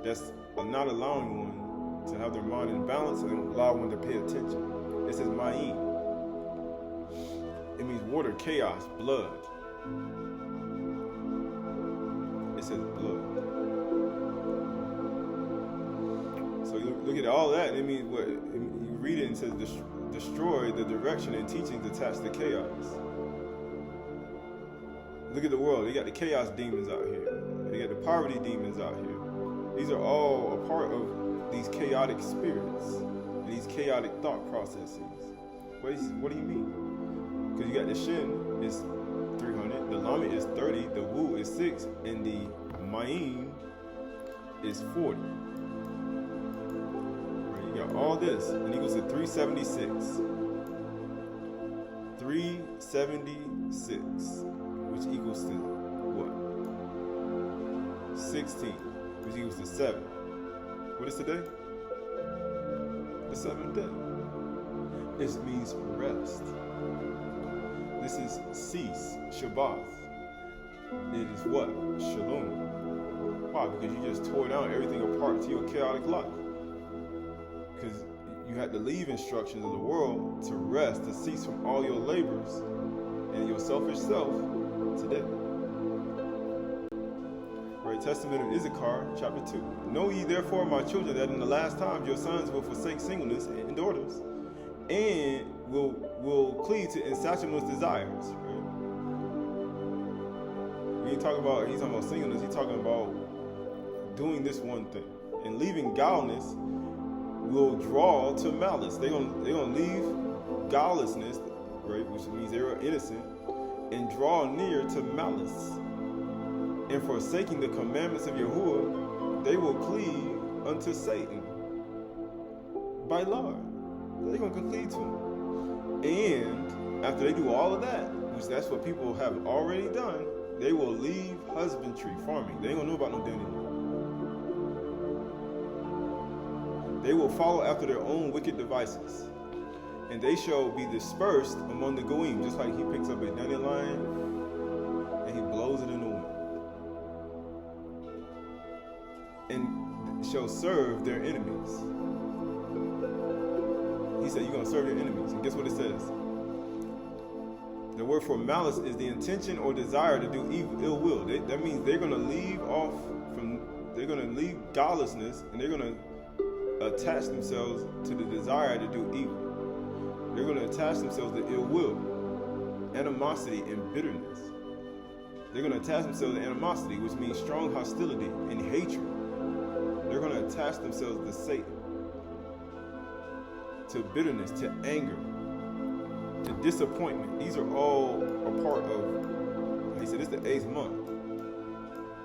That's not allowing one to have their mind in balance and allow one to pay attention. It says ma'in. It means water, chaos, blood. It says blood. So you look at all that, it means what? You read it and it says destroy the direction and teachings attached to chaos. Look at the world. They got the chaos demons out here. They got the poverty demons out here. These are all a part of these chaotic spirits and these chaotic thought processes. What do you mean? Because you got the Shin is 300, the Lamed is 30, the Wu is 6, and the Ma'in is 40. Right, you got all this, and equals to 376. 376, which equals to what? 16, which equals to 7. What is today? The 7th day. This means rest. This is cease, Shabbat. It is what? Shalom. Why? Because you just tore down everything apart to your chaotic life. Because you had to leave instructions of the world to rest, to cease from all your labors and your selfish self today. Right, Testament of Issachar, chapter 2. Know ye therefore, my children, that in the last times your sons will forsake singleness and daughters, and will cleave to insatiable desires. Right? He's talking about singleness. He's talking about doing this one thing, and leaving godliness will draw to malice. They're gonna leave godlessness, right, which means they are innocent, and draw near to malice. And forsaking the commandments of Yahuwah, they will cleave unto Satan by Lord. They're going to cleave to him. And after they do all of that, which that's what people have already done, they will leave husbandry, farming. They ain't going to know about no day anymore. They will follow after their own wicked devices. And they shall be dispersed among the goyim, just like he picks up a dandelion and he blows it in the wind. And shall serve their enemies. He said, you're going to serve your enemies. And guess what it says? The word for malice is the intention or desire to do ill will. That means they're going to leave they're going to leave godlessness, and they're going to attach themselves to the desire to do evil. They're going to attach themselves to ill will, animosity, and bitterness. They're going to attach themselves to animosity, which means strong hostility and hatred. They're going to attach themselves to Satan, to bitterness, to anger, to disappointment. These are all a part of, he said, it's the 8th month.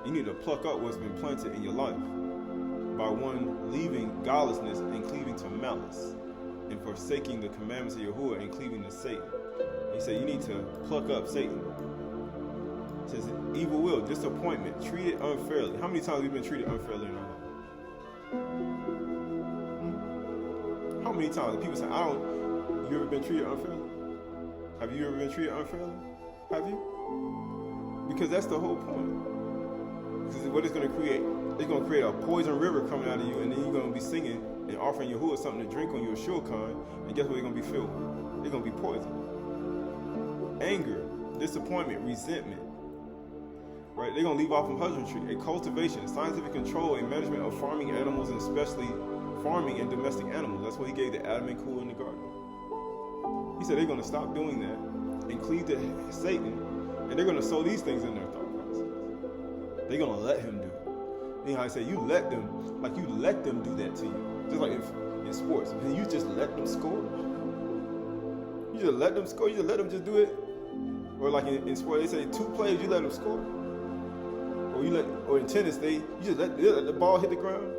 You need to pluck up what's been planted in your life by one leaving godlessness and cleaving to malice, and forsaking the commandments of Yahuwah and cleaving to Satan. He said you need to pluck up Satan. It says evil will, disappointment, treated unfairly. How many times have we been treated unfairly in our life? How many times? People say, you ever been treated unfairly? Have you ever been treated unfairly? Have you? Because that's the whole point. This is what it's going to create. It's going to create a poison river coming out of you, and then you're going to be singing and offering Yahuwah something to drink on your shulchan, and guess what you're going to be filled with? It's going to be poison. Anger, disappointment, resentment. Right? They're going to leave off from husbandry, a cultivation, scientific control, and management of farming animals, and especially farming and domestic animals. That's what he gave to Adam and Kuh in the garden. He said they're going to stop doing that and cleave to Satan, and they're going to sow these things in their thought process. They're going to let him do it. You know how I say, you let them do that to you. Just like in sports, man, you just let them score. You just let them score. You just let them just do it. Or like in sports, they say 2 plays, you let them score. Or in tennis, you just let the ball hit the ground.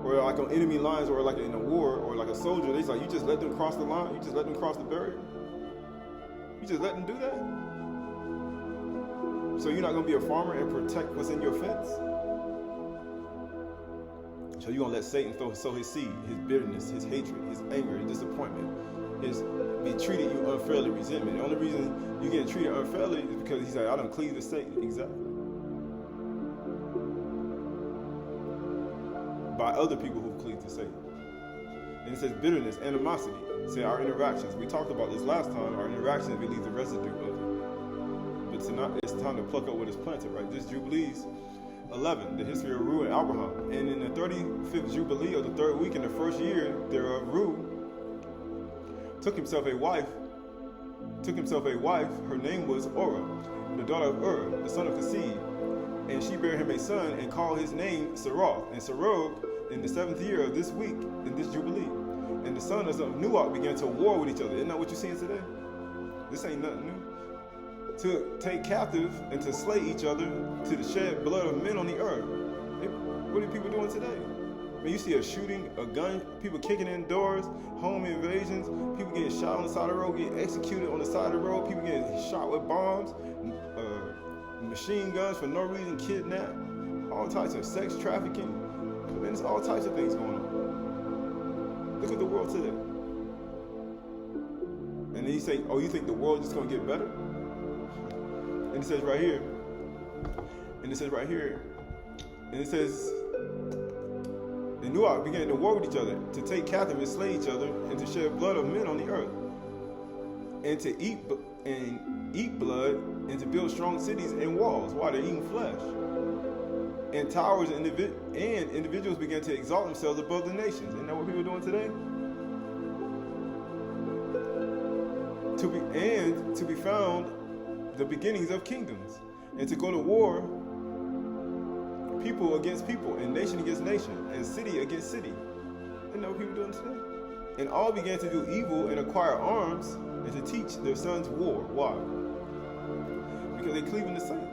Or like on enemy lines, or like in a war, or like a soldier, they say you just let them cross the line. You just let them cross the barrier. You just let them do that. So you're not going to be a farmer and protect what's in your fence? So you're going to let Satan sow his seed, his bitterness, his hatred, his anger, his disappointment, his be treated you unfairly, resentment. The only reason you're getting treated unfairly is because he said, I don't cleave to Satan. Exactly. By other people who cleave to Satan. And it says bitterness, animosity. Say our interactions. We talked about this last time. Our interactions, we leave the residue of it. But tonight, it's time to pluck up what is planted, right? This Jubilees 11, the history of Ru and Abraham. And in the 35th Jubilee of the third week in the first year thereof, Ru took himself a wife. Her name was Orah, the daughter of Ur, the son of Kasib. And she bare him a son and called his name Saroth. And Saroth in the 7th year of this week, in this Jubilee. And the sons of Nuach began to war with each other. Isn't that what you're seeing today? This ain't nothing new. To take captive and to slay each other, to the shed blood of men on the earth. What are people doing today? Man, you see a shooting, a gun, people kicking in doors, home invasions, people getting shot on the side of the road, getting executed on the side of the road, people getting shot with bombs, machine guns for no reason, kidnapped, all types of sex trafficking. Man, there's all types of things going on. Look at the world today. And then you say, oh, you think the world is going to get better? And it says right here, and Nuach began to war with each other, to take captive and slay each other, and to shed blood of men on the earth, and to eat blood, and to build strong cities and walls. Why? They're eating flesh. And towers and individuals began to exalt themselves above the nations. Isn't that what people are doing today? To be found the beginnings of kingdoms, and to go to war, people against people, and nation against nation, and city against city. Isn't that what people are doing today? And all began to do evil and acquire arms, and to teach their sons war. Why? Because they cleave in the same.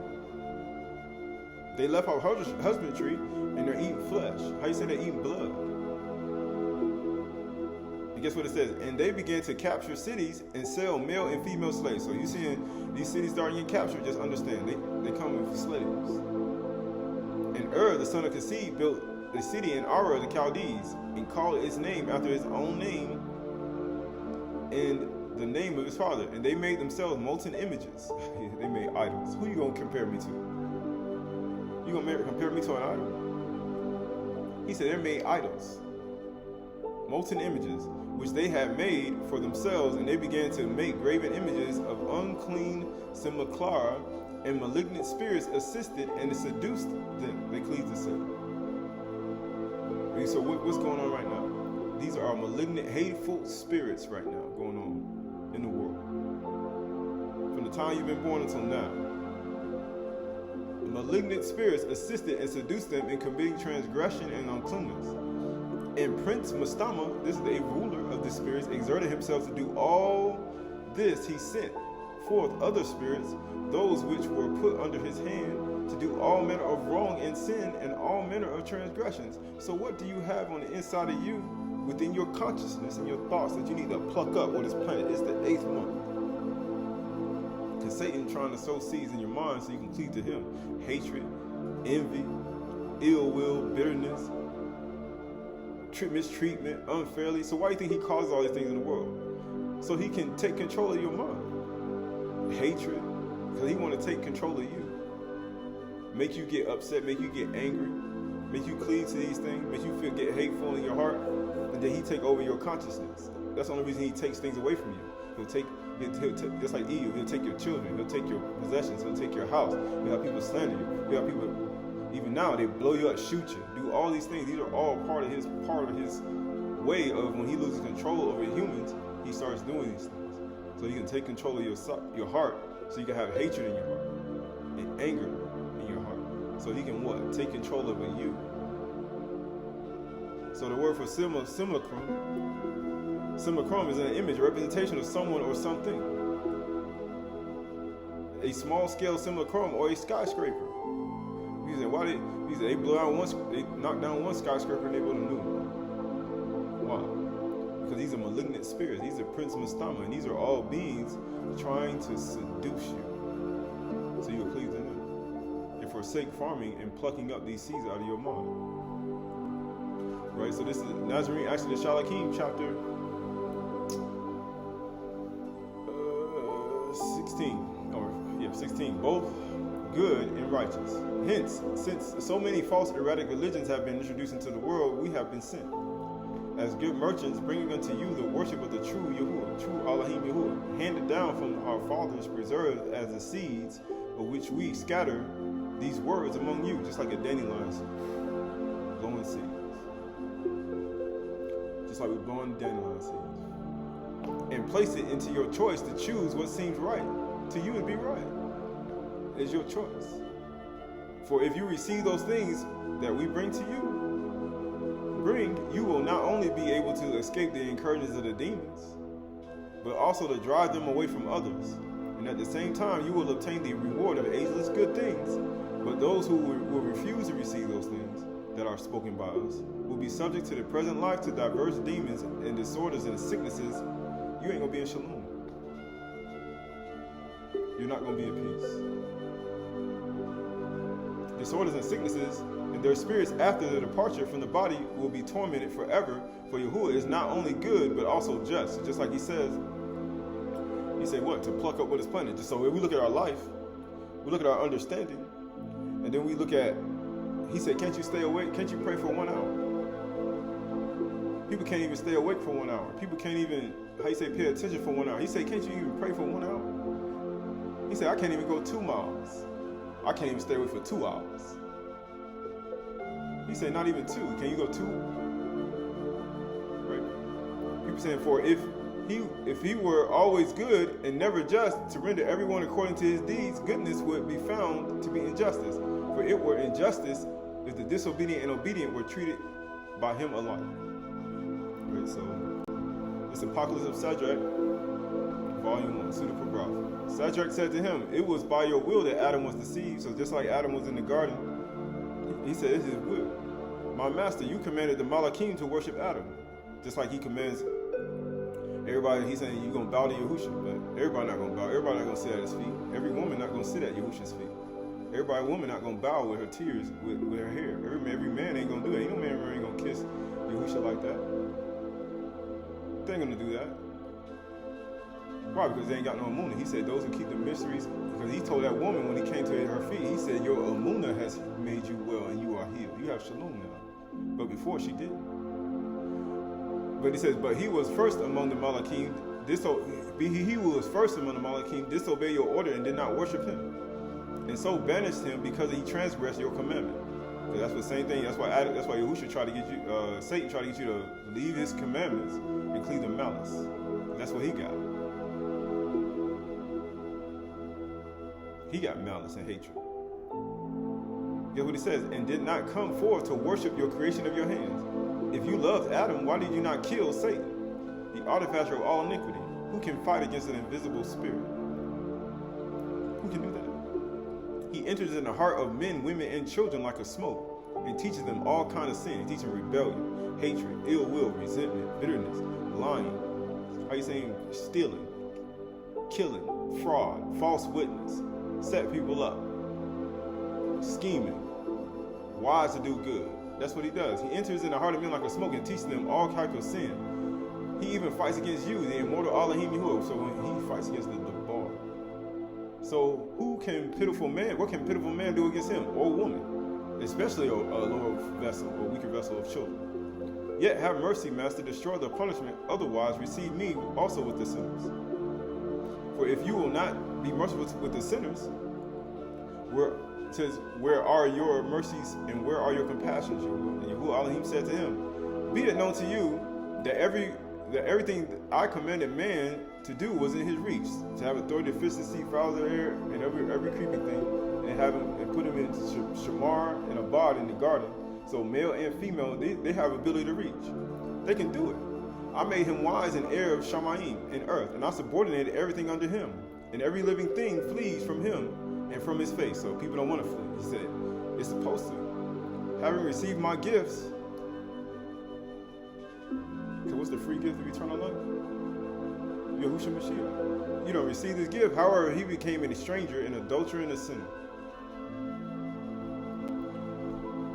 They left out husbandry, and they're eating flesh. How you say they're eating blood? And guess what it says? And they began to capture cities and sell male and female slaves. So you seeing these cities starting to get captured, just understand, they come with slaves. And Ur, the son of Kasib, built a city in Ara of the Chaldees, and called its name after his own name and the name of his father. And they made themselves molten images. They made idols. Who you going to compare me to? You going to compare me to an idol? He said they made idols, molten images, which they had made for themselves, and they began to make graven images of unclean simulacra, and malignant spirits assisted and seduced them. They cleaved to sin. So what's going on right now? These are malignant, hateful spirits right now going on in the world. From the time you've been born until now. Malignant spirits assisted and seduced them in committing transgression and uncleanness. And Prince Mastama, this is a ruler of the spirits, exerted himself to do all this. He sent forth other spirits, those which were put under his hand, to do all manner of wrong and sin and all manner of transgressions. So what do you have on the inside of you, within your consciousness and your thoughts, that you need to pluck up what is planted? It's the 8th month. Because Satan trying to sow seeds in your mind so you can cleave to him. Hatred, envy, ill will, bitterness, mistreatment, unfairly. So why do you think he causes all these things in the world? So he can take control of your mind. Hatred, because he want to take control of you. Make you get upset, make you get angry, make you cleave to these things, make you get hateful in your heart, and then he take over your consciousness. That's the only reason he takes things away from you. He'll take, just like Eve, he'll take your children, he'll take your possessions, he'll take your house. You'll have people slander you. You'll have people, even now, they blow you up, shoot you, do all these things. These are all part of his way of when he loses control over humans, he starts doing these things. So you can take control of your heart, so you can have hatred in your heart and anger in your heart. So he can what? Take control over you. So the word for simulacrum is an image, a representation of someone or something. A small scale simulacrum or a skyscraper. He said, why they knocked down one skyscraper and they built a new one. Why? Because these are malignant spirits. These are Prince Mastama, and these are all beings trying to seduce you, so you'll cleave to them and forsake farming and plucking up these seeds out of your mind. Right. So this is Nazarene, actually, the Shalakim chapter 16, both good and righteous. Hence, since so many false erratic religions have been introduced into the world, we have been sent. as good merchants, bringing unto you the worship of the true Yahuwah, true Elohim Yahuwah, handed down from our fathers, preserved as the seeds of which we scatter these words among you, just like a dandelion seed, blowing seeds. Just like we're blowing dandelion seeds. And place it into your choice to choose what seems right to you and be right. It's your choice. For if you receive those things that we bring to you, you will not only be able to escape the incursions of the demons, but also to drive them away from others. And at the same time, you will obtain the reward of ageless good things. But those who will refuse to receive those things that are spoken by us will be subject to the present life to diverse demons and disorders and sicknesses. You ain't gonna be in shalom. You're not gonna be at peace. Disorders and sicknesses and their spirits after their departure from the body will be tormented forever. For Yahuwah is not only good but also just. Just like he says, he said what? To pluck up what is planted. So if we look at our life, we look at our understanding, and then we look at, he said, can't you stay awake? Can't you pray for 1 hour? People can't even stay awake for 1 hour. People can't even, pay attention for 1 hour. He said, can't you even pray for 1 hour? He said, I can't even go 2 miles. I can't even stay awake for 2 hours. He said, not even 2. Can you go 2? Right? People saying, for if he were always good and never just, to render everyone according to his deeds, goodness would be found to be injustice. For it were injustice if the disobedient and obedient were treated by him alike. Right, so it's Apocalypse of Shadrach, Volume 1, Pseudo Prophet. Shadrach said to him, it was by your will that Adam was deceived. So just like Adam was in the garden, he said, it's his will. My master, you commanded the Malachim to worship Adam. Just like he commands everybody, he's saying you're going to bow to Yahusha, but everybody not going to bow. Everybody not going to sit at his feet. Every woman not going to sit at Yahusha's feet. Every woman not going to bow with her tears, with her hair. Every man ain't going to do that. Ain't no man ain't going to kiss Yahusha like that. They ain't going to do that. Why? Because they ain't got no emunah. He said those who keep the mysteries, because he told that woman when he came to her feet, he said your emunah has made you well and you are healed. You have shalom now. But before she didn't. But he says, but he was first among the Malachim, he who was first among the Malachim disobeyed your order and did not worship him. And so banished him because he transgressed your commandment. So that's the same thing. That's why Yahusha tried to get you, Satan tried to get you to leave his commandments and cleave them malice. That's what he got. He got malice and hatred. Guess what he says? And did not come forth to worship your creation of your hands. If you loved Adam, why did you not kill Satan, the artificer of all iniquity? Who can fight against an invisible spirit? Who can do that? He enters in the heart of men, women, and children like a smoke, and teaches them all kinds of sin. He teaches them rebellion, hatred, ill will, resentment, bitterness, lying. How you saying? Stealing, killing, fraud, false witness, set people up, scheming, wise to do good. That's what he does. He enters in the heart of men like a smoke and teaches them all kinds of sin. He even fights against you, the immortal Elohim Yahuwah. So when he fights against the bar. So what can pitiful man do against him or woman? Especially a lower vessel, a weaker vessel of children. Yet have mercy, master, destroy the punishment. Otherwise receive me also with the sinners. For if you will not be merciful with the sinners, where are your mercies and where are your compassions? And Yahuwah Elohim said to him, be it known to you that everything that I commanded man to do was in his reach, to have authority to fish the sea, fowls of the air, and every creeping thing, and put him in shamar and abad in the garden. So male and female, they have ability to reach. They can do it. I made him wise and heir of Shamayim and earth, and I subordinated everything under him, and every living thing flees from him and from his face. So people don't want to flee. He said, it's supposed to. Having received my gifts, because what's the free gift of eternal life? Yahushua Mashiach. You don't receive this gift. However, he became a stranger, an adulterer, and a sinner.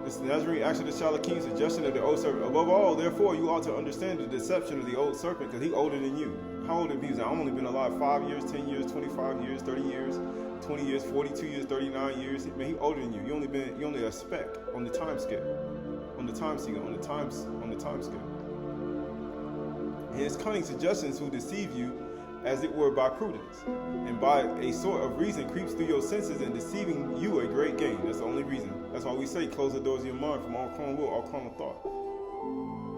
This Nazarene action of Shalakim, suggestion of the old serpent. Above all, therefore, you ought to understand the deception of the old serpent, because he's older than you. How old is he? I've only been alive 5 years, 10 years, 25 years, 30 years, 20 years, 42 years, 39 years. Man, he's older than you. You only a speck on the time scale, on the time scale. his cunning suggestions who deceive you as it were by prudence, and by a sort of reason creeps through your senses and deceiving you a great gain. That's the only reason. That's why we say close the doors of your mind from all carnal will, all carnal thought,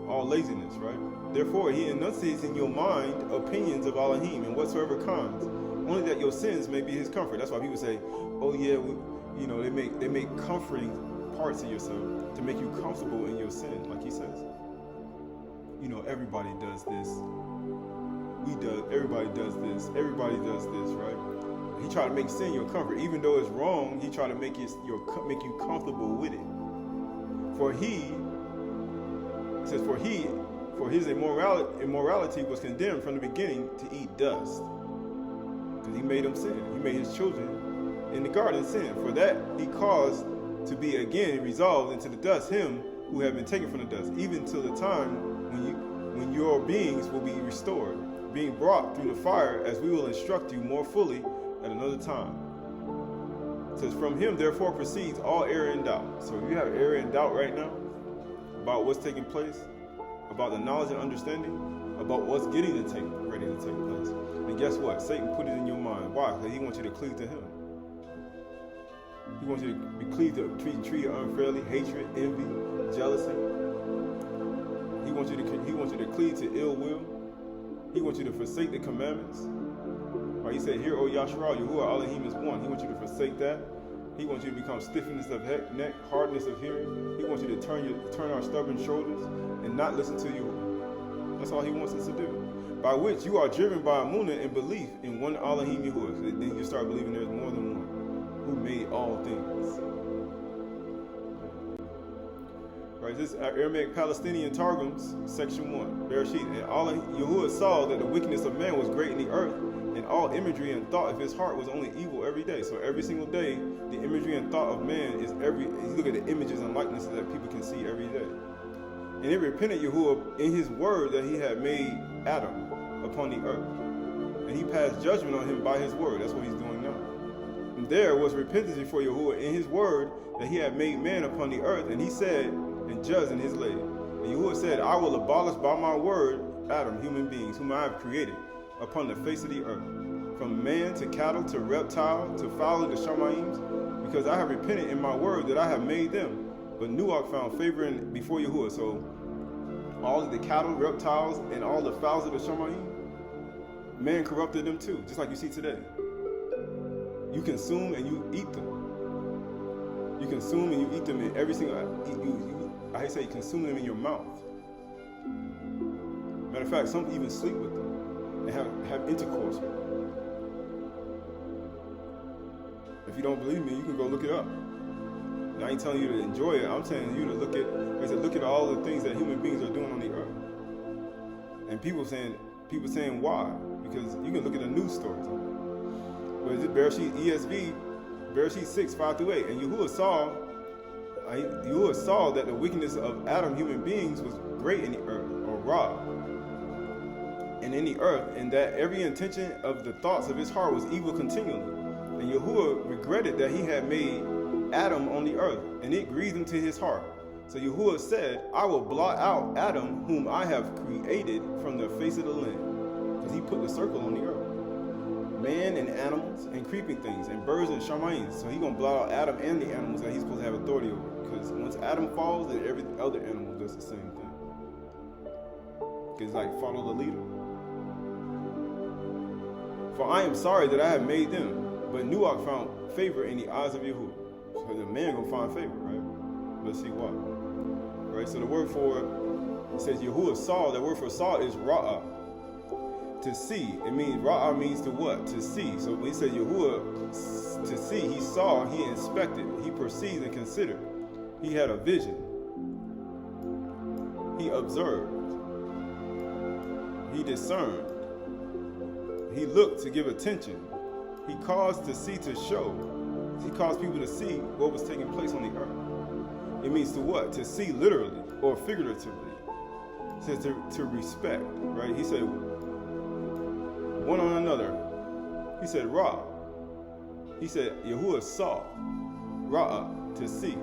all laziness, right? Therefore he enunciates in your mind opinions of Elohim and whatsoever kinds, only that your sins may be his comfort. That's why people say, oh yeah, they make comforting parts of yourself to make you comfortable in your sin, like he says. Everybody does this. Everybody does this. Everybody does this, right? He tried to make sin your comfort, even though it's wrong. He tried to make you comfortable with it. For his immorality was condemned from the beginning to eat dust, because he made them sin. He made his children in the garden sin. For that he caused to be again resolved into the dust him who had been taken from the dust, even till the time when your beings will be restored, being brought through the fire, as we will instruct you more fully at another time. It says, from him therefore proceeds all error and doubt. So if you have error and doubt right now about what's taking place, about the knowledge and understanding, about what's ready to take place, and guess what? Satan put it in your mind. Why? Because he wants you to cleave to him. He wants you to be cleaved to, treated unfairly, hatred, envy, jealousy. He wants you to cleave to ill will. He wants you to forsake the commandments. Right? He said, "Hear, O Yahshua, Yahuwah Elohim is one." He wants you to forsake that. He wants you to become stiffness of neck, hardness of hearing. He wants you to turn our stubborn shoulders and not listen to you. That's all he wants us to do. By which you are driven by amunah and belief in one Elohim Yahuwah. Then you start believing there's more than one who made all things. Right, this is Aramaic Palestinian Targums, section 1, Bereshit. And Yahuwah saw that the wickedness of man was great in the earth, and all imagery and thought of his heart was only evil every day. So every single day, the imagery and thought of man is you look at the images and likenesses that people can see every day. And it repented Yahuwah in his word that he had made Adam upon the earth. And he passed judgment on him by his word. That's what he's doing now. And there was repentance before Yahuwah in his word that he had made man upon the earth. And he said, and judged in his lay. And Yahuwah said, I will abolish by my word Adam, human beings, whom I have created upon the face of the earth, from man to cattle to reptile to fowl to Shamayim, because I have repented in my word that I have made them. But Nuach found favor before Yahuwah. So all of the cattle, reptiles, and all the fowls of the Shamayim, man corrupted them too, just like you see today. You consume and you eat them. You consume and you eat them in every single. I say consume them in your mouth. Matter of fact, some even sleep with them and have intercourse with them. If you don't believe me, you can go look it up. And I ain't telling you to enjoy it. I'm telling you to look at all the things that human beings are doing on the earth. And people saying why? Because you can look at the news stories. But is it Bereshit ESV, Bereshit 6:5-8, and Yahuwah saw that the wickedness of Adam, human beings, was great in the earth, or Ra, and in the earth, and that every intention of the thoughts of his heart was evil continually. And Yahuwah regretted that he had made Adam on the earth, and it grieved him to his heart. So Yahuwah said, I will blot out Adam, whom I have created from the face of the land. Because he put the circle on the earth. Man and animals and creeping things and birds and shamayim. So he's going to blot out Adam and the animals that he's supposed to have authority over. Because once Adam falls, then every other animal does the same thing. Because it's like follow the leader. For I am sorry that I have made them. But Nuach found favor in the eyes of Yahuwah. So the man going to find favor, right? Let's see why. Right, so the word for, it says Yahuwah saw, the word for saw is ra'ah. To see, it means, ra'ah means to what? To see. So when he said Yahuwah, to see, he saw, he inspected, he perceived and considered. He had a vision. He observed. He discerned. He looked to give attention. He caused to see to show. He caused people to see what was taking place on the earth. It means to what? To see literally or figuratively. It says to respect, right? He said one on another. He said Ra. He said Yahuwah saw. Ra'ah, to see.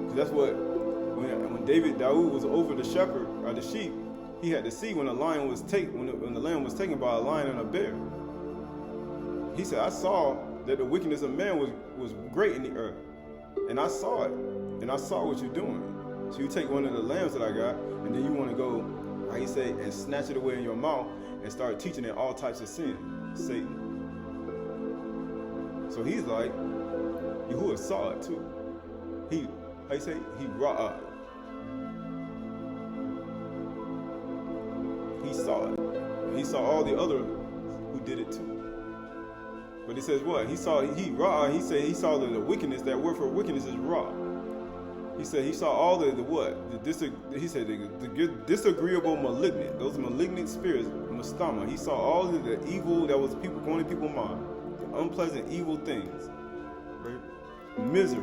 Because that's what, when David was over the shepherd, or the sheep, he had to see when the lion was when the lamb was taken by a lion and a bear. He said, I saw that the wickedness of man was great in the earth. And I saw it. And I saw what you're doing. So you take one of the lambs that I got, and then you want to go, how he say, and snatch it away in your mouth and start teaching it all types of sin. Satan. So he's like, Yahuwah saw it too. He ra'ah. He saw it. He saw all the other who did it too. But it says what? He saw the wickedness. That word for wickedness is ra. He said he saw all the disagreeable malignant, those malignant spirits, mustama. He saw all of the evil that was going in people's mind, the unpleasant evil things, right? Misery.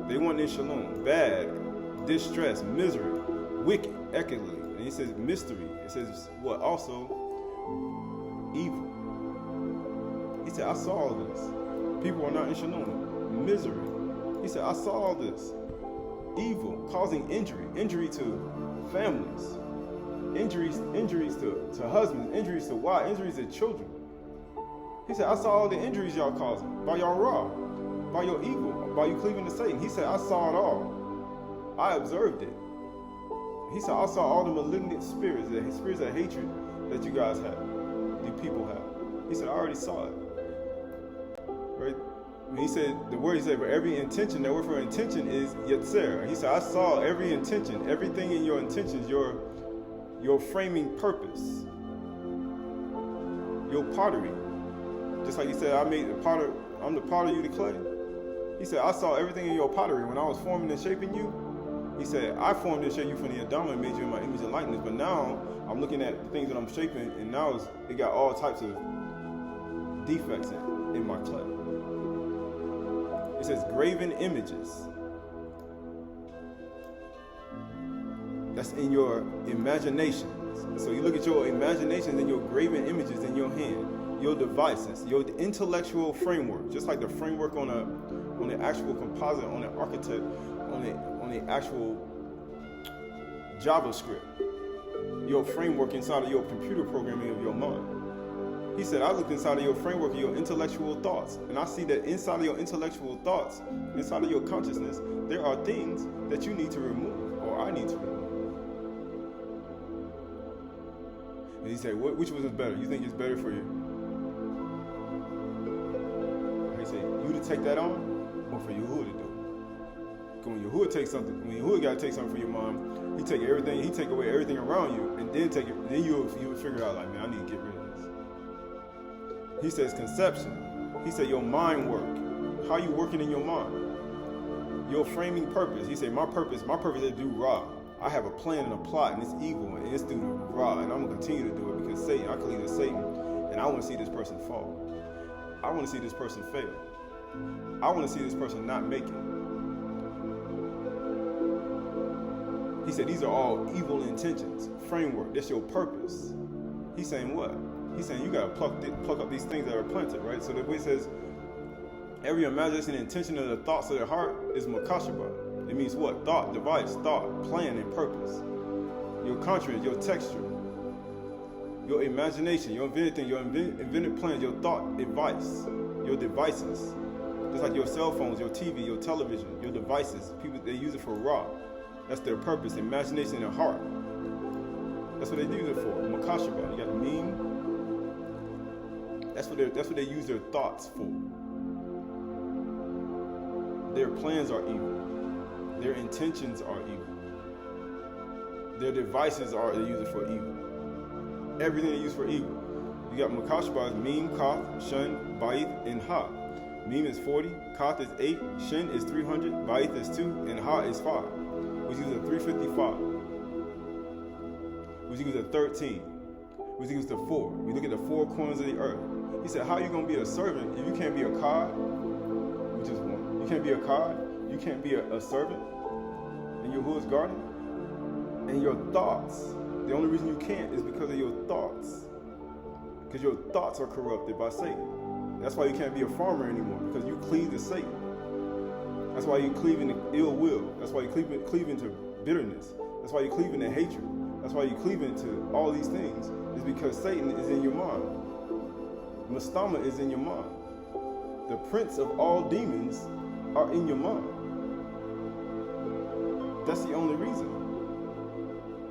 They want in shalom. Bad, distress, misery, wicked, echolly. And he says mystery. It says what? Also evil. He said, I saw all this. People are not in shalom. Misery. He said, I saw all this. Evil, causing injury to families, injuries to husbands, injuries to wives, injuries to children. He said, I saw all the injuries y'all causing by y'all raw, by your evil, by you cleaving to Satan. He said, I saw it all. I observed it. He said, I saw all the malignant spirits, the spirits of hatred that you guys have, you people have. He said, I already saw it. Right? He said, the word he said for every intention, that word for intention is yetzer. He said, I saw every intention, everything in your intentions, your framing purpose, your pottery. Just like he said, I'm the potter, you the clay. He said, I saw everything in your pottery when I was forming and shaping you. He said, I formed and shaped you from the Adama and made you in my image and likeness. But now I'm looking at the things that I'm shaping, and now it got all types of defects in my clay. It says graven images. That's in your imaginations. So you look at your imaginations and your graven images in your hand, your devices, your intellectual framework, just like the framework on the actual composite, on the architect, on the actual JavaScript, your framework inside of your computer programming of your mind. He said, I looked inside of your framework of your intellectual thoughts, and I see that inside of your intellectual thoughts, inside of your consciousness, there are things that you need to remove, or I need to remove. And he said, which one is better? You think it's better for you? He said, you to take that on, or for Yahuwah to do it? When Yahuwah takes something, when Yahuwah got to take something from your mom, he take away everything around you, and then you'll figure out, like, man, I need to get rid of this. He says conception. He said your mind work. How you working in your mind? Your framing purpose. He said my purpose is to do Ra. I have a plan and a plot, and it's evil, and it's through Ra, and I'm gonna continue to do it because Satan, I cleave to Satan, and I want to see this person fall. I want to see this person fail. I want to see this person not make it. He said these are all evil intentions. Framework. That's your purpose. He's saying what? He's saying you gotta pluck up these things that are planted, right? So the way it says, every imagination and intention of the thoughts of their heart is makashaba. It means what? Thought, device, thought, plan, and purpose. Your content, your texture, your imagination, your invented thing, your invented plans, your thought, advice, your devices. Just like your cell phones, your TV, your television, your devices. People, they use it for raw. That's their purpose, imagination, and heart. That's what they use it for. Makashaba. You got a meme. That's what they use their thoughts for. Their plans are evil. Their intentions are evil. Their devices are they use it for evil. Everything they use for evil. You got Makashba is Meme, Koth, Shun, Ba'ith, and Ha. Meme is 40, Koth is 8, Shin is 300, Ba'ith is 2, and Ha is 5. Which equals a 355. Which equals a 13. Which equals to 4. We look at the 4 corners of the earth. He said, how are you going to be a servant if you can't be a cod? Which is 1. You can't be a cod. You can't be a servant in Yahuwah's garden. And your thoughts, the only reason you can't is because of your thoughts. Because your thoughts are corrupted by Satan. That's why you can't be a farmer anymore, because you cleave to Satan. That's why you cleave into ill will. That's why you cleave into bitterness. That's why you cleave into hatred. That's why you cleave into all these things, is because Satan is in your mind. Mastama is in your mind. The prince of all demons are in your mind. That's the only reason.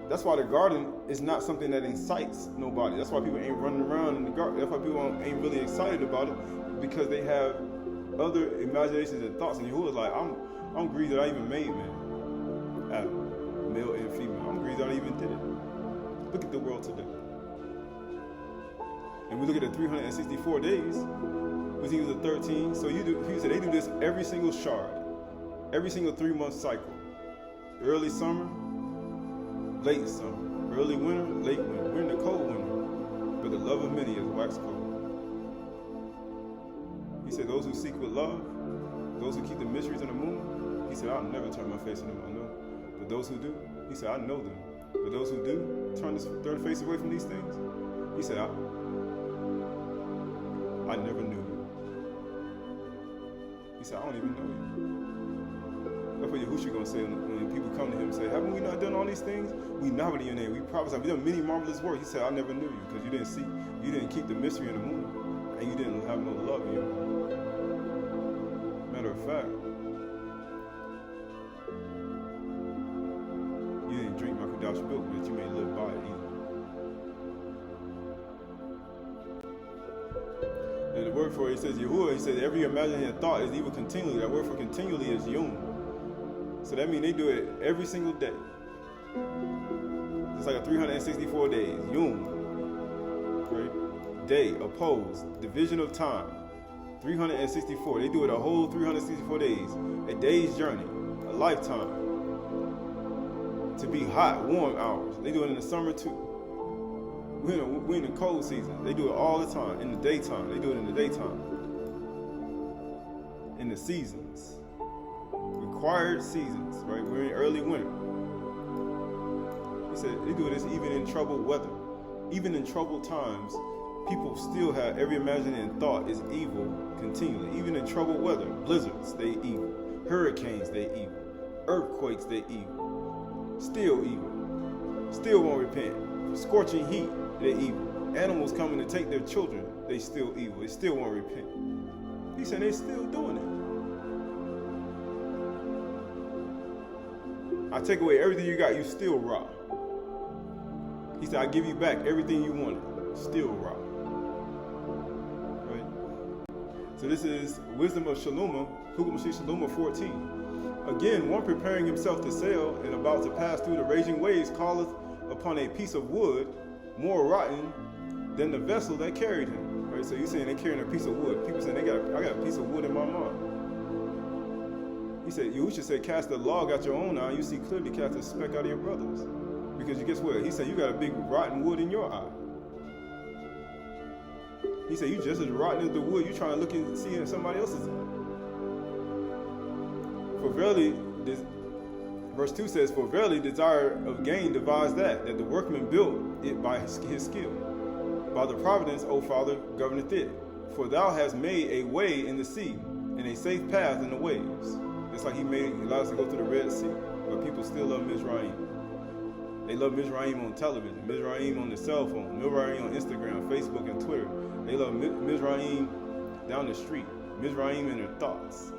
That's why the garden is not something that incites nobody. That's why people ain't running around in the garden. That's why people ain't really excited about it, because they have other imaginations and thoughts. And Yahuwah's like, I'm grieved that I even made man, Adam, male and female. I'm grieved that I even did it. Look at the world today. And we look at the 364 days, which equals the 13. So he said they do this every single shard, every single 3-month cycle. Early summer, late summer. Early winter, late winter. We're in the cold winter, but the love of many is wax cold. He said those who seek with love, those who keep the mysteries of the moon, he said, I'll never turn my face on them, I know. But those who do, he said, I know them. But those who do turn their face away from these things, he said, I never knew you. He said, I don't even know you. That's what Yahushua going to say when people come to him and say, haven't we not done all these things? We nodded in your name. We prophesied. We done many marvelous works. He said, I never knew you, because you didn't see, you didn't keep the mystery in the moon, and you didn't have no love in your heart. Matter of fact, you didn't drink my Qahalath milk that you may live by it either. And the word for it, says Yahuwah, he says, every imagination thought is evil continually. That word for continually is yom. So that means they do it every single day. It's like a 364 days. Yom. Right? Day, opposed, division of time. 364. They do it a whole 364 days. A day's journey. A lifetime. To be hot, warm hours. They do it in the summer too. We're in the cold season. They do it all the time. In the daytime. They do it in the daytime. In the seasons. Required seasons, right? We're in early winter. He said they do this even in troubled weather. Even in troubled times, people still have every imagining thought is evil continually. Even in troubled weather, blizzards, they evil. Hurricanes, they evil. Earthquakes, they evil. Still evil. Still won't repent. Scorching heat, they evil. Animals coming to take their children, they still evil. They still won't repent. He said they're still doing it. I take away everything you got, you still rob. He said, I give you back everything you wanted, still rob. Right? So this is Wisdom of Shaloma, Hukum Shaloma 14. Again, one preparing himself to sail and about to pass through the raging waves calleth upon a piece of wood more rotten than the vessel that carried him. Right? So you're saying they're carrying a piece of wood. People saying I got a piece of wood in my mind. He said, Yahushua said, cast a log out your own eye, you see clearly, cast a speck out of your brother's. Because you guess what? He said, you got a big rotten wood in your eye. He said, you just as rotten as the wood, you trying to look and see in somebody else's eye. For verily, verse 2 says, for verily desire of gain devised that the workman built it by his skill. By the providence, O Father, governeth it. For thou hast made a way in the sea, and a safe path in the waves. It's like he allowed us to go through the Red Sea, but people still love Mizraim. They love Mizraim on television, Mizraim on the cell phone, Mizraim on Instagram, Facebook, and Twitter. They love Mizraim down the street, Mizraim in their thoughts.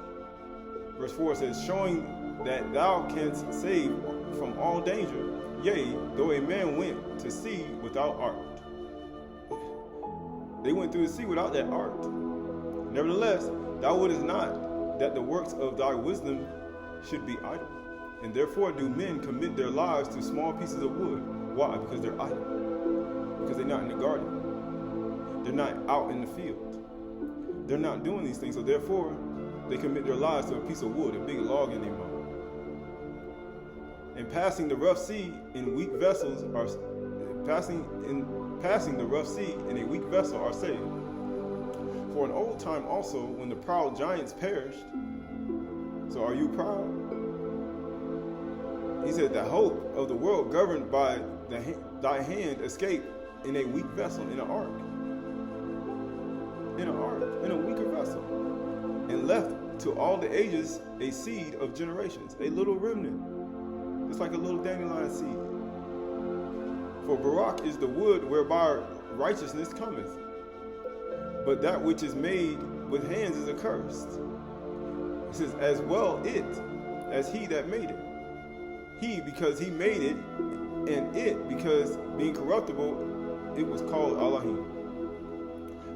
Verse 4 says, showing that thou canst save from all danger, yea, though a man went to sea without art. They went through the sea without that art. Nevertheless, thou wouldest not that the works of thy wisdom should be idle. And therefore do men commit their lives to small pieces of wood. Why? Because they're idle. Because they're not in the garden. They're not out in the field. They're not doing these things. So therefore, they commit their lives to a piece of wood, a big log in their mouth. And passing the rough sea in weak vessels are passing the rough sea in a weak vessel are saved. For in old time also, when the proud giants perished, so are you proud? He said, the hope of the world governed by thy hand escaped in a weak vessel, in an ark. In a weaker vessel. And left to all the ages a seed of generations, a little remnant. It's like a little dandelion seed. For Barak is the wood whereby righteousness cometh, but that which is made with hands is accursed. It says, as well it as he that made it. He, because he made it, and it, because being corruptible, it was called Elohim.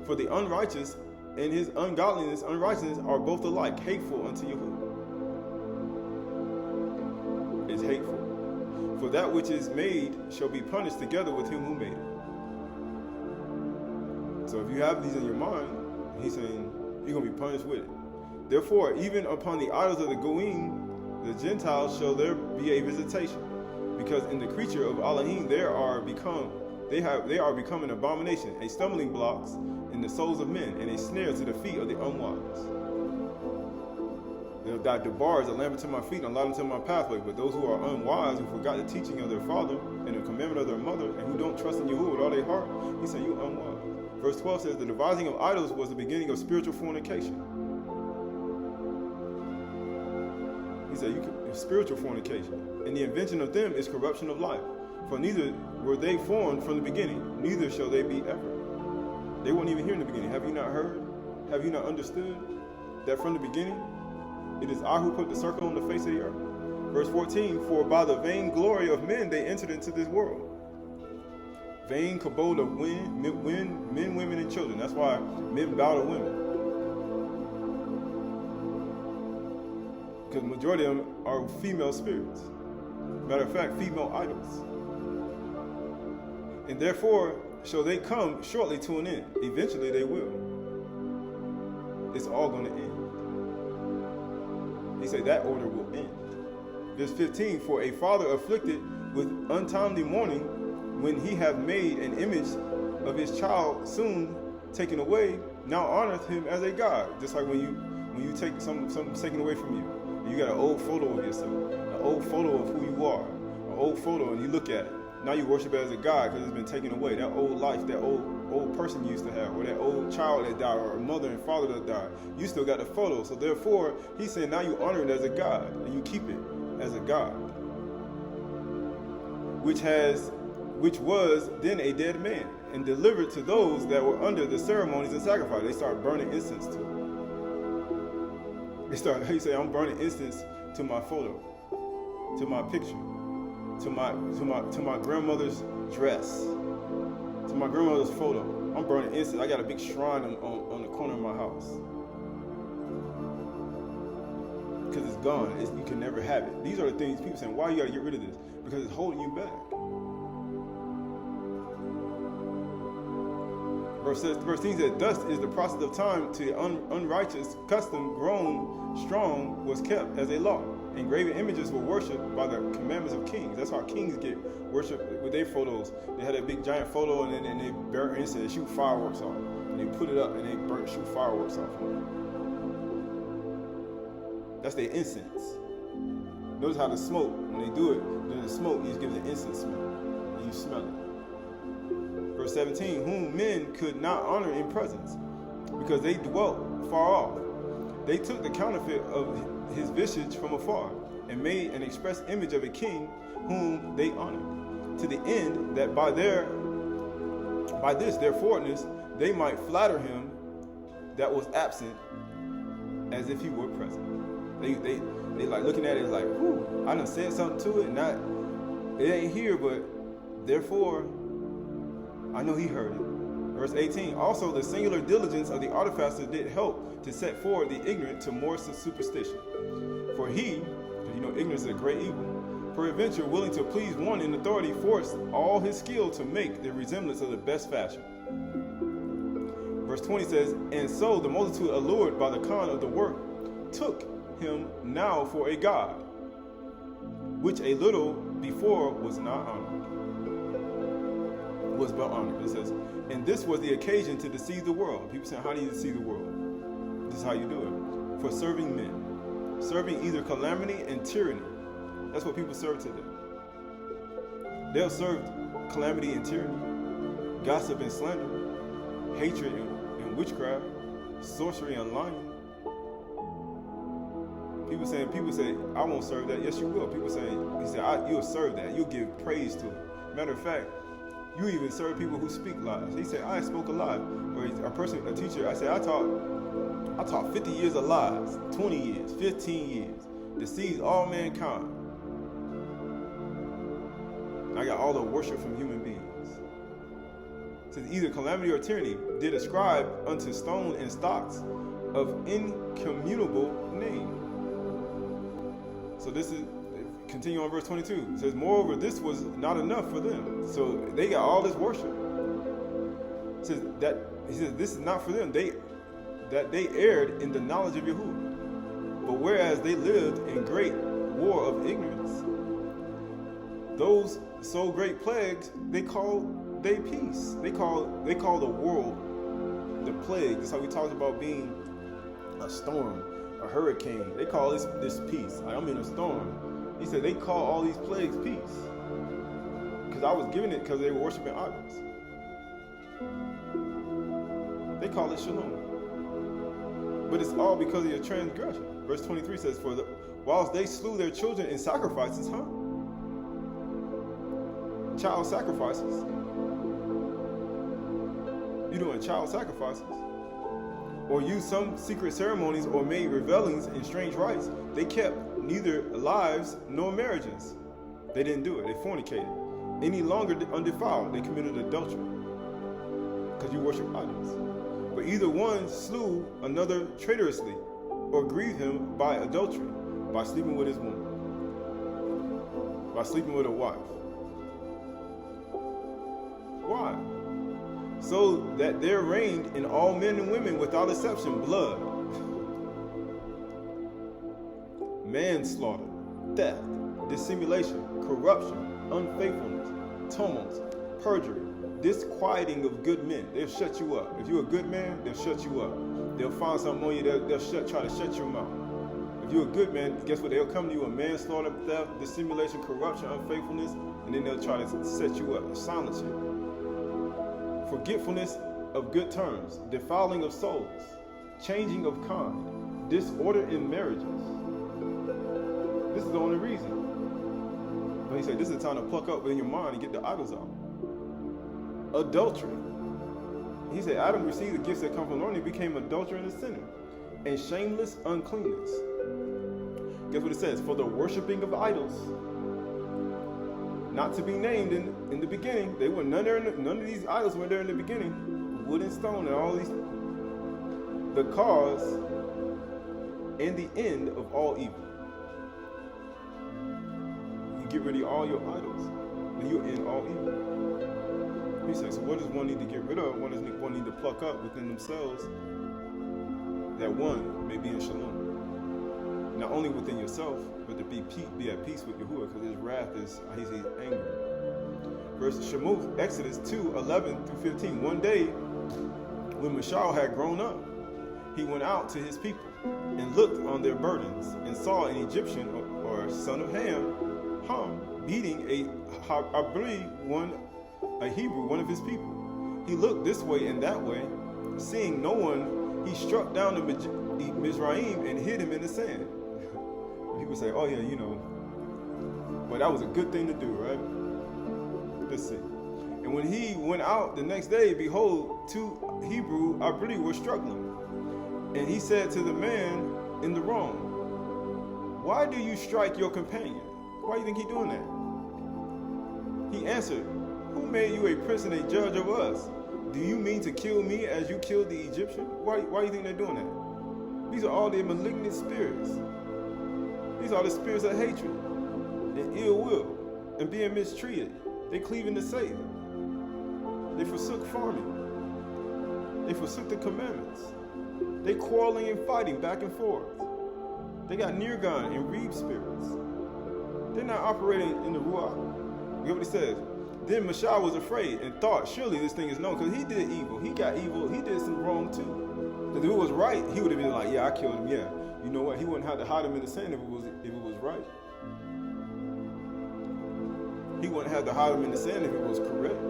For the unrighteous and his unrighteousness are both alike hateful unto Yahuwah. It's hateful. For that which is made shall be punished together with him who made it. So if you have these in your mind, he's saying you're going to be punished with it. Therefore, even upon the idols of the Goyim, the Gentiles, shall there be a visitation, because in the creature of Elohim they are become an abomination, a stumbling blocks in the souls of men, and a snare to the feet of the unwise. That the bar is a lamp unto my feet and a light unto my pathway. But those who are unwise, who forgot the teaching of their father and the commandment of their mother, and who don't trust in Yahuwah with all their heart, he said, you unwise. Verse 12 says, the devising of idols was the beginning of spiritual fornication. He said, spiritual fornication. And the invention of them is corruption of life. For neither were they formed from the beginning, neither shall they be ever. They weren't even here in the beginning. Have you not heard? Have you not understood that from the beginning, it is I who put the circle on the face of the earth? Verse 14, for by the vain glory of men they entered into this world. Vain cabal of men, women, and children. That's why men bow to women. Because the majority of them are female spirits. Matter of fact, female idols. And therefore shall they come shortly to an end. Eventually they will. It's all going to end. He said that order will end. Verse 15, for a father afflicted with untimely mourning, when he have made an image of his child soon taken away, now honoreth him as a god. Just like when you take something taken away from you. You got an old photo of yourself, an old photo of who you are, an old photo, and you look at it. Now you worship it as a god because it's been taken away. That old life, that old person you used to have, or that old child that died, or a mother and father that died. You still got the photo. So therefore, he's saying now you honor it as a god, and you keep it as a god, which was then a dead man, and delivered to those that were under the ceremonies and sacrifice. They start burning incense to it. He said, I'm burning incense to my photo, to my picture, to my grandmother's dress, to my grandmother's photo. I'm burning incense. I got a big shrine on the corner of my house. Because it's gone. You can never have it. These are the things people saying, why you got to get rid of this? Because it's holding you back. Verse 13 says, thus is the process of time to the unrighteous custom grown strong was kept as a law. And graven images were worshipped by the commandments of kings. That's how kings get worshipped with their photos. They had a big giant photo and then they burn incense, they shoot fireworks off. And they put it up and they shoot fireworks off. That's their incense. Notice how the smoke, when they do it, the smoke just gives an incense smell. And you smell it. Verse 17, whom men could not honor in presence, because they dwelt far off. They took the counterfeit of his visage from afar, and made an express image of a king whom they honored, to the end that by this their forwardness they might flatter him that was absent as if he were present. They like looking at it like, whew, I done said something to it, it ain't here, but therefore I know he heard it. Verse 18, also the singular diligence of the artificer did help to set forward the ignorant to more superstition. For he, ignorance is a great evil, peradventure willing to please one in authority, forced all his skill to make the resemblance of the best fashion. Verse 20 says, and so the multitude allured by the con of the work took him now for a god, which a little before was not honored. Was but honored. It says, and this was the occasion to deceive the world. People say, how do you deceive the world? This is how you do it. For serving men. Serving either calamity and tyranny. That's what people serve today. They'll serve calamity and tyranny, gossip and slander, hatred and witchcraft, sorcery and lying. People say, I won't serve that. Yes, you will. People say, you'll serve that. You'll give praise to it. Matter of fact, You even serve people who speak lies. He said, I spoke a lie. Or a teacher, I said, I taught 50 years of lies, 20 years, 15 years, deceived all mankind. I got all the worship from human beings. It says, either calamity or tyranny did ascribe unto stone and stocks of incommunicable name. So this is, continue on verse 22. It says, moreover, this was not enough for them. So they got all this worship. It says that, he says, this is not for them. That they erred in the knowledge of Yahuwah. But whereas they lived in great war of ignorance, those so great plagues, they call they peace. They call the world the plague. That's how we talked about being a storm, a hurricane. They call this peace. Like, I'm in a storm. He said they call all these plagues peace. Because I was giving it because they were worshiping idols. They call it shalom. But it's all because of your transgression. Verse 23 says, whilst they slew their children in sacrifices, child sacrifices. You doing child sacrifices? Or used some secret ceremonies or made revelings in strange rites. They kept neither lives nor marriages. They didn't do it. They fornicated. Any longer undefiled. They committed adultery. Because you worship idols. But either one slew another traitorously, or grieved him by adultery, by sleeping with his woman, by sleeping with a wife. Why? So that there reigned in all men and women without exception blood, manslaughter, theft, dissimulation, corruption, unfaithfulness, tumults, perjury, disquieting of good men. They'll shut you up. If you're a good man, they'll shut you up. They'll find something on you, they'll try to shut your mouth. If you're a good man, guess what? They'll come to you with manslaughter, theft, dissimulation, corruption, unfaithfulness, and then they'll try to set you up, silence you. Forgetfulness of good terms, defiling of souls, changing of kind, disorder in marriages. This is the only reason. But he said, this is the time to pluck up in your mind and get the idols out. Adultery. He said, Adam received the gifts that come from learning, became adulterer and a sinner, and shameless uncleanness. Guess what it says? For the worshiping of idols, not to be named in the beginning. They were none of these idols were there in the beginning. Wood and stone and all these. The cause and the end of all evil. You get rid of all your idols, and you end all evil. He says, so what does one need to get rid of? One need to pluck up within themselves, that one may be in shalom. Not only within yourself, but to be at peace with Yahuwah, because his wrath is, he's angry. Verse Shamy'ny, Exodus 2:11-15. One day, when Mashal had grown up, he went out to his people and looked on their burdens and saw an Egyptian or son of Ham, beating a Hebrew, one of his people. He looked this way and that way, seeing no one, he struck down the Mizraim and hid him in the sand. People say, oh yeah, you know, but that was a good thing to do, right? Let's see. And when he went out the next day, behold, two Hebrew Abri were struggling. And he said to the man in the wrong, why do you strike your companion? Why do you think he's doing that? He answered, who made you a prince and a judge over us? Do you mean to kill me as you killed the Egyptian? Why do you think they're doing that? These are all the malignant spirits. These are the spirits of hatred and ill will and being mistreated. They cleaving to Satan. They forsook farming. They forsook the commandments. They quarreling and fighting back and forth. They got Nirgan and Reeb spirits. They're not operating in the Ruach. You know what he says? Then Mashal was afraid and thought, surely this thing is known, because he did evil. He got evil. He did some wrong too. Because if it was right, he would have been like, yeah, I killed him. Yeah. You know what? He wouldn't have to hide him in the sand if it was right. He wouldn't have to hide him in the sand if it was correct.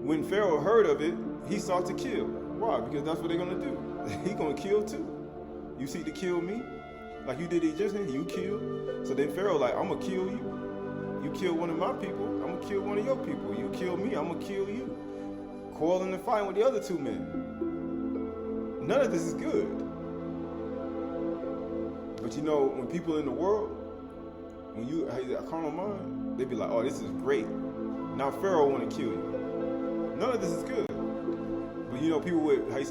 When Pharaoh heard of it, he sought to kill. Why? Because that's what they're going to do. He's going to kill too. You seek to kill me? Like you did the Egyptian, you kill. So then Pharaoh like, I'm going to kill you. kill one of my people, I'm gonna kill one of your people. You kill me, I'm gonna kill you. Quarreling and fighting with the other two men. None of this is good. But you know, when people in the world, when you have a carnal mind, they be like, oh, this is great. Now Pharaoh want to kill you. None of this is good. But you know, people with, how you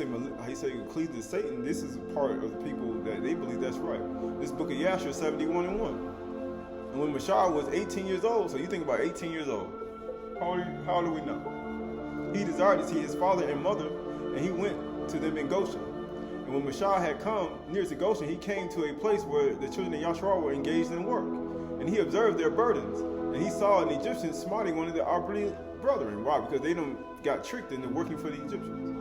say cleave to Satan, this is a part of the people that they believe that's right. This book of Yashar 71:1. And when Mashah was 18 years old, so you think about 18 years old, how do we know? He desired to see his father and mother, and he went to them in Goshen. And when Mashah had come near to Goshen, he came to a place where the children of Yashar were engaged in work. And he observed their burdens, and he saw an Egyptian smiting one of the Abri brethren. Why? Because they got tricked into working for the Egyptians.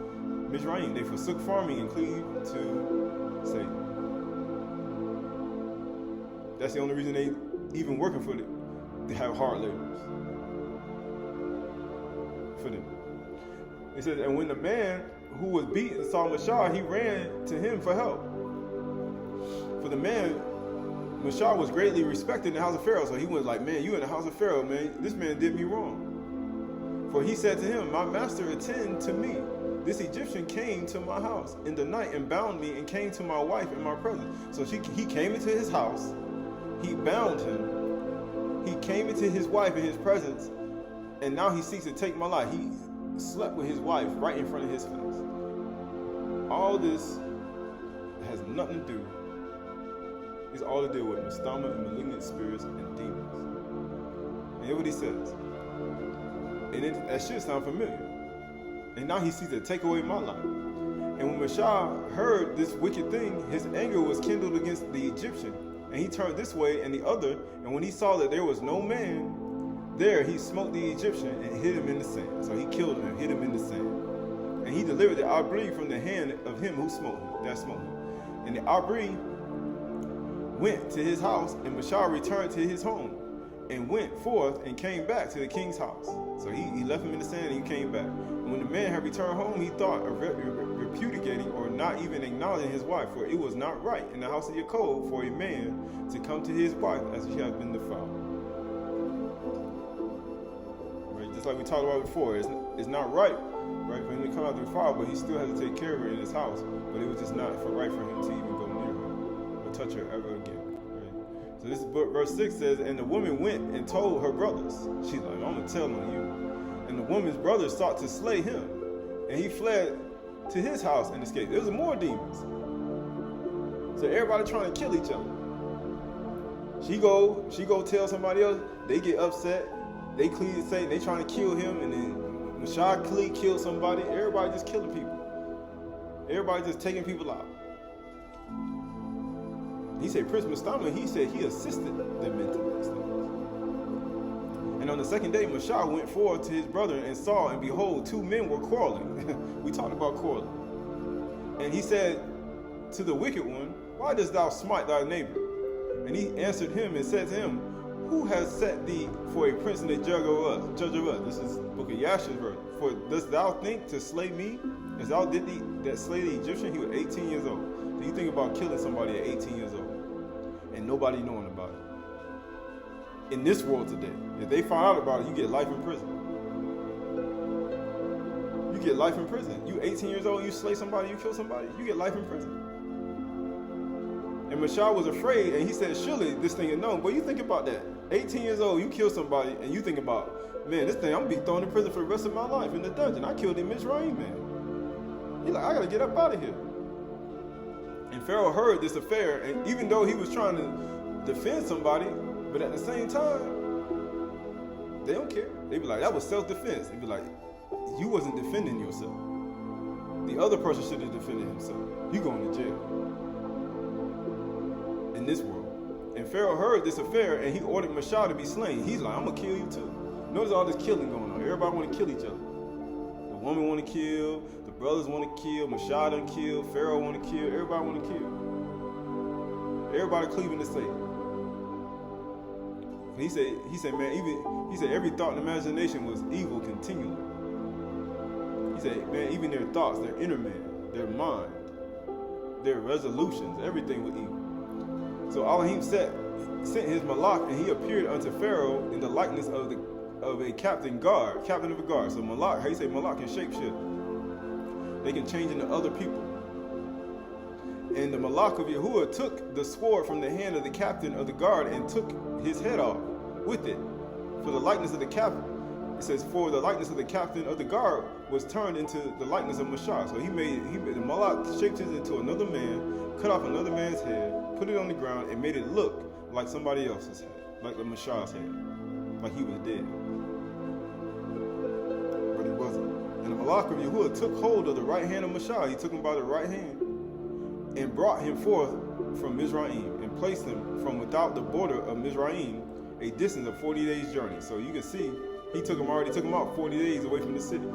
Mizraim, they forsook farming and cleaved to Satan. That's the only reason they even working for it. They have hard labors for them. It says, and when the man who was beaten saw Mashah, he ran to him for help. For the man, Mashah was greatly respected in the house of Pharaoh. So he was like, man, you in the house of Pharaoh, man. This man did me wrong. For he said to him, my master, attend to me. This Egyptian came to my house in the night and bound me and came to my wife in my presence. So he came into his house. He bound him. He came into his wife in his presence. And now he seeks to take my life. He slept with his wife right in front of his face. All this has nothing to do. It's all to do with Mastama and malignant spirits and demons. And hear what he says. And that should sound familiar. And now he seeks to take away my life. And when Mashah heard this wicked thing, his anger was kindled against the Egyptian. And he turned this way and the other. And when he saw that there was no man there, he smote the Egyptian and hid him in the sand. So he killed him and hid him in the sand. And he delivered the Abri from the hand of him who smote him. That smote him. And the Abri went to his house, and Mashah returned to his home, and went forth and came back to the king's house. So he left him in the sand and he came back. And when the man had returned home, he thought of repudiating or not even acknowledging his wife, for it was not right in the house of Yaakov for a man to come to his wife as she has been defiled. Right? Just like we talked about before, it's not right for him to come out defiled, but he still has to take care of her in his house. But it was just not right for him to even go near her or touch her ever again. So this book, verse 6 says, and the woman went and told her brothers. She's like, I'm going to tell on you. And the woman's brothers sought to slay him. And he fled to his house and escaped. There was more demons. So everybody trying to kill each other. She go tell somebody else. They get upset. They cleave to Satan. They trying to kill him. And then Mashah killed somebody. Everybody just killing people. Everybody just taking people out. He said, Prince Mastama, he said he assisted them into these things. And on the second day, Mashah went forth to his brother and saw, and behold, two men were quarreling. We talked about quarreling. And he said to the wicked one, why dost thou smite thy neighbor? And he answered him and said to him, who has set thee for a prince and a judge of us? This is the book of Yashar's verse. For dost thou think to slay me, as thou did that slay the Egyptian? He was 18 years old. So you think about killing somebody at 18 years old. And nobody knowing about it. In this world today, if they find out about it, you get life in prison. You get life in prison. You 18 years old, you slay somebody, you kill somebody, you get life in prison. And Mashah was afraid, and he said, surely this thing is known. But you think about that. 18 years old, you kill somebody, and you think about, man, this thing, I'm going to be thrown in prison for the rest of my life in the dungeon. I killed him in Mizraim, man. He's like, I got to get up out of here. And Pharaoh heard this affair, and even though he was trying to defend somebody, but at the same time, they don't care. They be like, that was self-defense. They be like, you wasn't defending yourself. The other person should have defended himself. You going to jail. In this world. And Pharaoh heard this affair, and he ordered Mashah to be slain. He's like, I'm going to kill you too. Notice all this killing going on. Everybody want to kill each other. The woman want to kill. The brothers want to kill. Mashah done kill. Pharaoh want to kill. Everybody want to kill. Everybody cleaving to Satan. He said, man, he said every thought and imagination was evil continually. He said, man, even their thoughts, their inner man, their mind, their resolutions, everything was evil. So Elohim set sent his malach, and he appeared unto Pharaoh in the likeness of a captain of a guard. So malach, how you say malach can shapeshift. They can change into other people. And the malach of Yahuwah took the sword from the hand of the captain of the guard and took his head off with it. For the likeness of the captain, it says, for the likeness of the captain of the guard was turned into the likeness of Mashah. So he made the malach shaped it into another man, cut off another man's head, put it on the ground, and made it look like somebody else's head, like the Mashah's head, like he was dead. But he wasn't. And the malach of Yahuwah took hold of the right hand of Mashah. He took him by the right hand and brought him forth from Mizraim and placed him from without the border of Mizraim, a distance of 40 days' journey. So you can see, he took him out 40 days away from the city.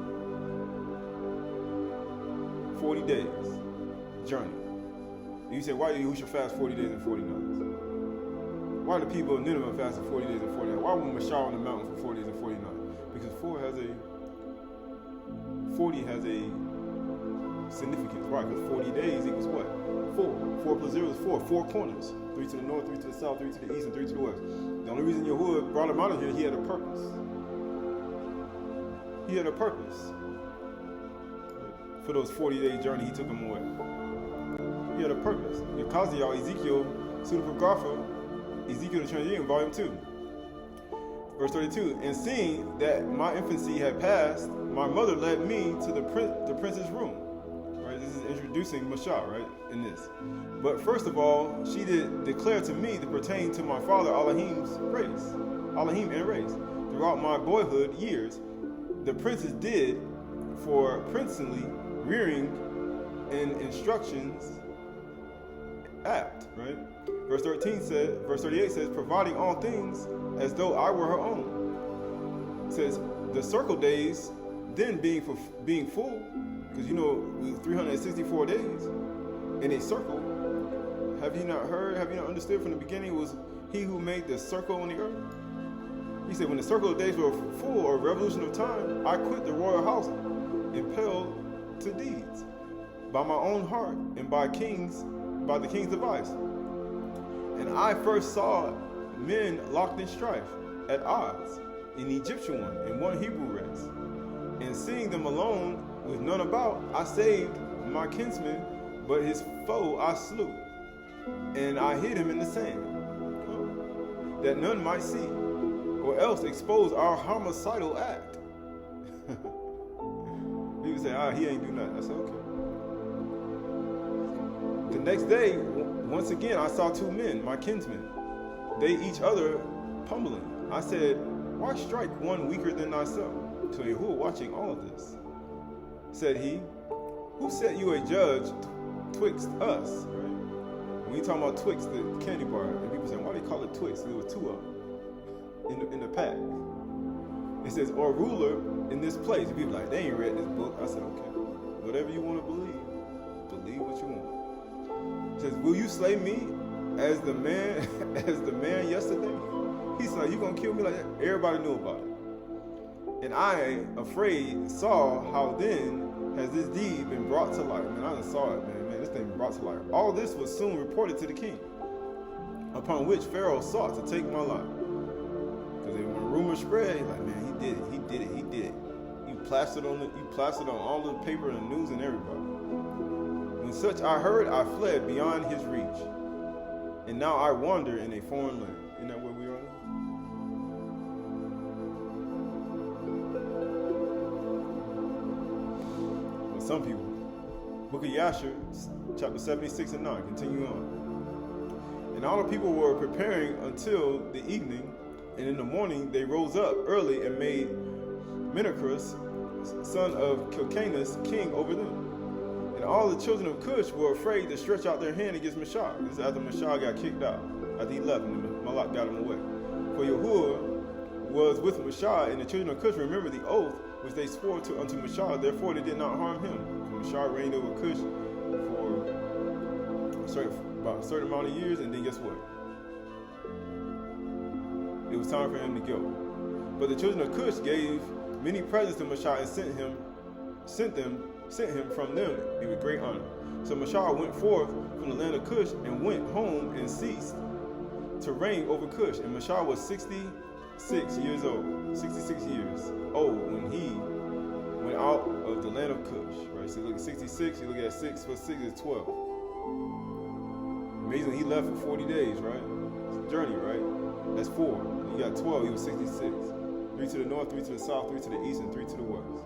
40 days journey. And you say, why do Yahushua fast 40 days and 40 nights? Why do people of Nineveh fast 40 days and 40 nights? Why would Mashah on the mountain for 40 days and 40 nights? Because 40 has a significance, right? Because 40 days equals what? 4. 4 plus 0 is 4. 4 corners. 3 to the north, 3 to the south, 3 to the east, and 3 to the west. The only reason Yahuwah brought him out of here, he had a purpose. He had a purpose. For those 40-day journey, he took him away. He had a purpose. Yakaziel, Ezekiel, Pseudepigrapha, Ezekiel the Trinity, volume 2. Verse 32, and seeing that my infancy had passed, my mother led me to the prince's room. Right, this is introducing Mashah, right, in this. But first of all, she did declare to me that pertained to my father Elohim and race. Throughout my boyhood years, the princes did for princely rearing and instructions apt, right? Verse 38 says, providing all things as though I were her own. It says, the circle days then being full, because 364 days in a circle. Have you not understood from the beginning it was he who made the circle on the earth? He said, when the circle of days were full, or revolution of time, I quit the royal house, impelled to deeds, by my own heart and by the king's device. And I first saw men locked in strife, at odds, an Egyptian one and one Hebrew race. And seeing them alone with none about, I saved my kinsman, but his foe I slew. And I hid him in the sand, that none might see, or else expose our homicidal act. People say, he ain't do nothing. I said, okay. The next day, once again, I saw 2 men, my kinsmen, they each other pummeling. I said, why strike one weaker than thyself? To Yahuwah watching all of this. Said he, who set you a judge twixt us? Right? When you talking about Twix, the candy bar, and people say, why do they call it Twix? There was 2 of them in the pack. It says, or ruler in this place. People like, they ain't read this book. I said, okay, whatever you want to believe what you want. It says, will you slay me as the man yesterday? He said, you gonna kill me like that? Everybody knew about it. And I, afraid, saw how then has this deed been brought to light. Man, I done saw it, man. This thing been brought to light. All this was soon reported to the king, upon which Pharaoh sought to take my life. Because when rumors spread, he's like, man, he did it. You plastered on all the paper and the news and everybody. When such I heard, I fled beyond his reach. And now I wander in a foreign land. Isn't that where we are now? Well, some people. Book of Yasher, chapter 76 and 9. Continue on. And all the people were preparing until the evening, and in the morning they rose up early and made Menacrus, son of Kilcanus, king over them. And all the children of Cush were afraid to stretch out their hand against Mashah. This is after Mashah got kicked out, after he left, and Malach got him away. For Yahuwah was with Mashah, and the children of Cush remembered the oath which they swore unto Mashah. Therefore they did not harm him. Mashah reigned over Cush for about a certain amount of years, and then guess what? It was time for him to go. But the children of Cush gave many presents to Mashah and sent him from them with great honor. So Mashah went forth from the land of Cush and went home and ceased to reign over Cush. And Mashah was 66 years old. 66 years old when he went out of the land of Cush. Right? So you look at 66, you look at 6 plus 6 is 12. Amazing, he left for 40 days, right? It's a journey, right? That's 4. You got 12, he was 66. 3 to the north, 3 to the south, 3 to the east, and 3 to the west.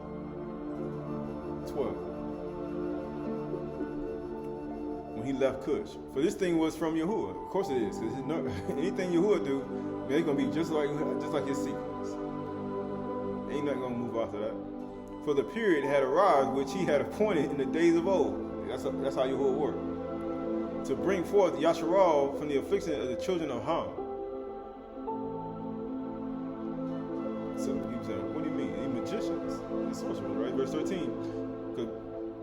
12. When he left Cush. For this thing was from Yahuwah. Of course it is. Because anything Yahuwah do, they're going to be just like his sequence. Ain't nothing going to move after that. For the period had arrived which he had appointed in the days of old. That's how Yahuwah worked. To bring forth Yasharal from the affliction of the children of Ham. So he was saying, what do you mean? The magicians, the sorcerers, right? Verse 13.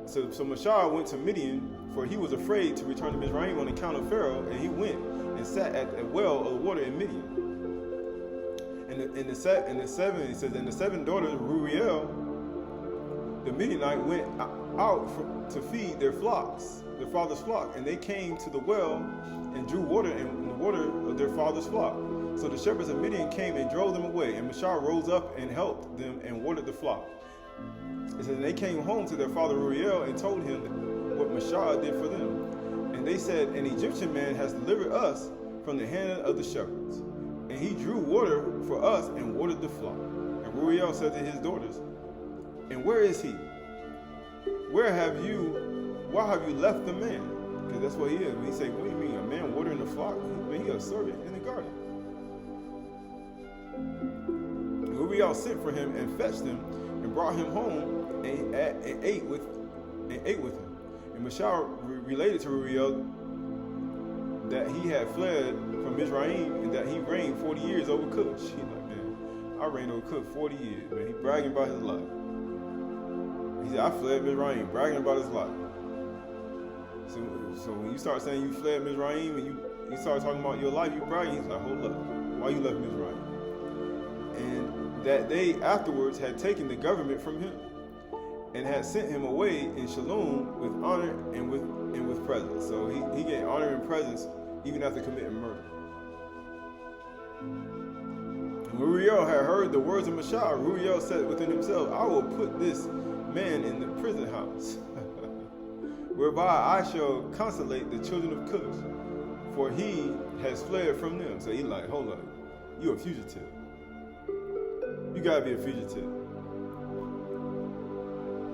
So Mashah went to Midian, for he was afraid to return to Mizraim on account of Pharaoh, and he went and sat at a well of water in Midian. And the seven daughters of Ruel, the Midianite, went out to feed their flocks, their father's flock, and they came to the well and drew water in the water of their father's flock. So the shepherds of Midian came and drove them away, and Mashah rose up and helped them and watered the flock. It says, and they came home to their father Ruel and told him what Mashah did for them. And they said, an Egyptian man has delivered us from the hand of the shepherds. And he drew water for us and watered the flock. And Ruel said to his daughters, and where is he? Why have you left the man? Because that's what he is. When he say, what do you mean, a man watering the flock? He a servant in the garden. Ruel sent for him and fetched him and brought him home and ate with him. And Mashah related to Ruel that he had fled from Mizraim and that he reigned 40 years over Cush. He's like, man, I reigned over Cush 40 years, man. He bragging about his life. He said, I fled Mizraim, bragging about his life. So when you start saying you fled Mizraim and you start talking about your life, you bragging, he's like, hold up, why you left Mizraim? And that they afterwards had taken the government from him and had sent him away in Shalom with honor and with presence. So he gained honor and presence even after committing murder. And when Ruel had heard the words of Mashah, Ruel said within himself, I will put this man in the prison house, whereby I shall consolate the children of Cush, for he has fled from them. So he like, hold up, you a fugitive. You gotta be a fugitive.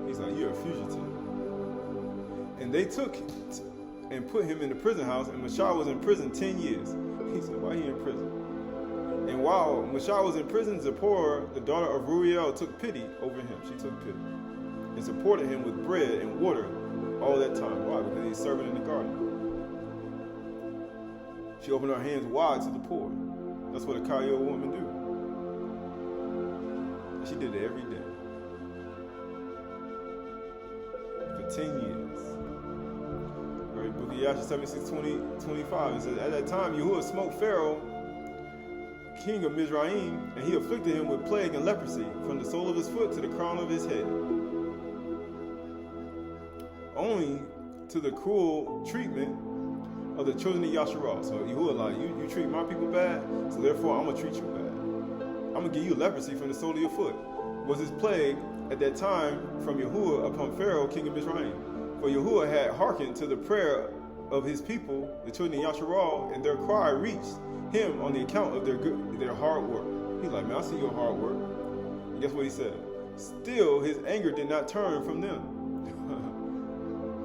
He's like, you're a fugitive. And they took and put him in the prison house, and Mashah was in prison 10 years. He said, why he in prison? And while Mashah was in prison, Zipporah, the daughter of Ruel, took pity over him. She took pity and supported him with bread and water all that time. Why? Because he's serving in the garden. She opened her hands wide to the poor. That's what a Kayol woman do. She did it every day. For 10 years. Right? Book of Yasha 76:25. It says, at that time, Yahuwah smote Pharaoh, king of Mizraim, and he afflicted him with plague and leprosy from the sole of his foot to the crown of his head. Only to the cruel treatment of the children of Yasharal. So Yahuwah like, you treat my people bad, so therefore I'm going to treat you bad. I'm going to give you leprosy from the sole of your foot. Was his plague at that time from Yahuwah upon Pharaoh, king of Mizraim. For Yahuwah had hearkened to the prayer of his people, the children of Yasharal, and their cry reached him on the account of their hard work. He's like, man, I see your hard work. And guess what he said? Still, his anger did not turn from them.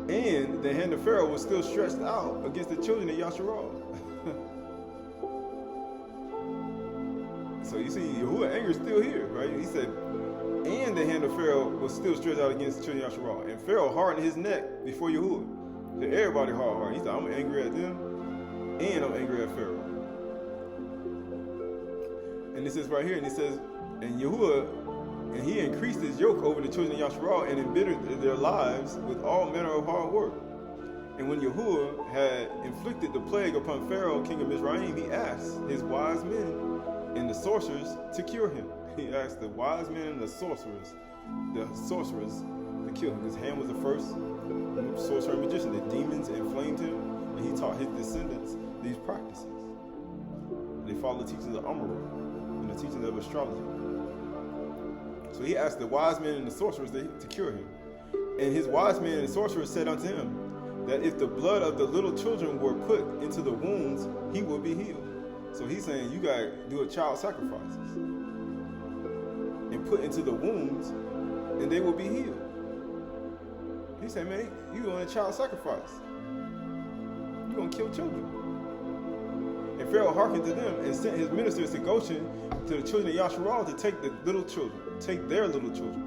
And the hand of Pharaoh was still stretched out against the children of Yasharal. So you see, Yahuwah's anger is still here, right? He said, and the hand of Pharaoh was still stretched out against the children of Yasharal. And Pharaoh hardened his neck before Yahuwah. So everybody hard. He said, I'm angry at them, and I'm angry at Pharaoh. And it says right here, and it says, and Yahuwah, and he increased his yoke over the children of Yasharal and embittered their lives with all manner of hard work. And when Yahuwah had inflicted the plague upon Pharaoh, king of Mizraim, he asked his wise men and the sorcerers to cure him. He asked the wise men and the sorcerers to kill him. His hand was the first sorcerer and magician. The demons inflamed him, and he taught his descendants these practices. They follow the teachings of Amorah and the teachings of astrology. So he asked the wise men and the sorcerers to cure him. And his wise men and the sorcerers said unto him that if the blood of the little children were put into the wounds, he would be healed. So he's saying you got to do a child sacrifices and put into the wounds, and they will be healed. He said, man, you doing a child sacrifice. You're going to kill children. And Pharaoh hearkened to them and sent his ministers to Goshen to the children of Yasharal to take the little children, take their little children.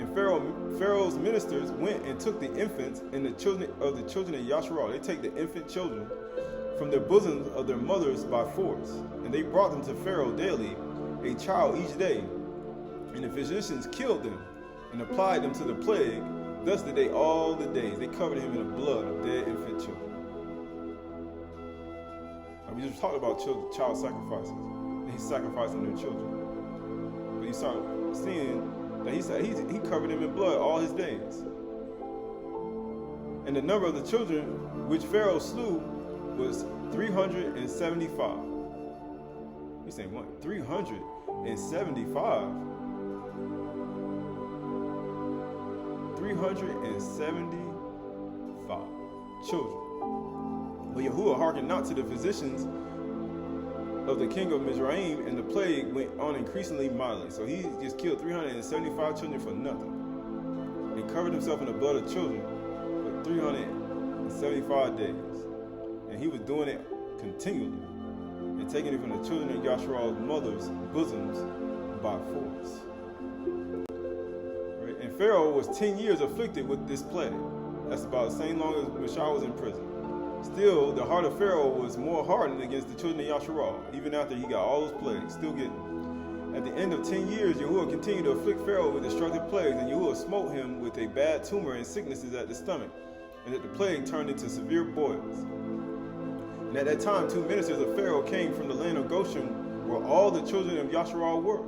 And Pharaoh's ministers went and took the infants and the children of Yasharal. They take the infant children from the bosoms of their mothers by force. And they brought them to Pharaoh daily, a child each day. And the physicians killed them and applied them to the plague. Thus did they all the days. They covered him in the blood of dead infant children. We just talked about child sacrifices. And he's sacrificing their children. But you start seeing that he said he covered him in blood all his days. And the number of the children which Pharaoh slew was 375. He's saying what? 375? 375 children. But Yahuwah hearkened not to the physicians of the king of Mizraim, and the plague went on increasingly mightily. So he just killed 375 children for nothing, and covered himself in the blood of children for 375 days. And he was doing it continually, and taking it from the children of Yasharal's mother's bosoms by force. Right? And Pharaoh was 10 years afflicted with this plague. That's about the same long as Mashah was in prison. Still, the heart of Pharaoh was more hardened against the children of Yasharal, even after he got all those plagues, still getting them. At the end of 10 years, Yahuwah continued to afflict Pharaoh with destructive plagues, and Yahuwah smote him with a bad tumor and sicknesses at the stomach, and that the plague turned into severe boils. And at that time, 2 ministers of Pharaoh came from the land of Goshen, where all the children of Yasharal were,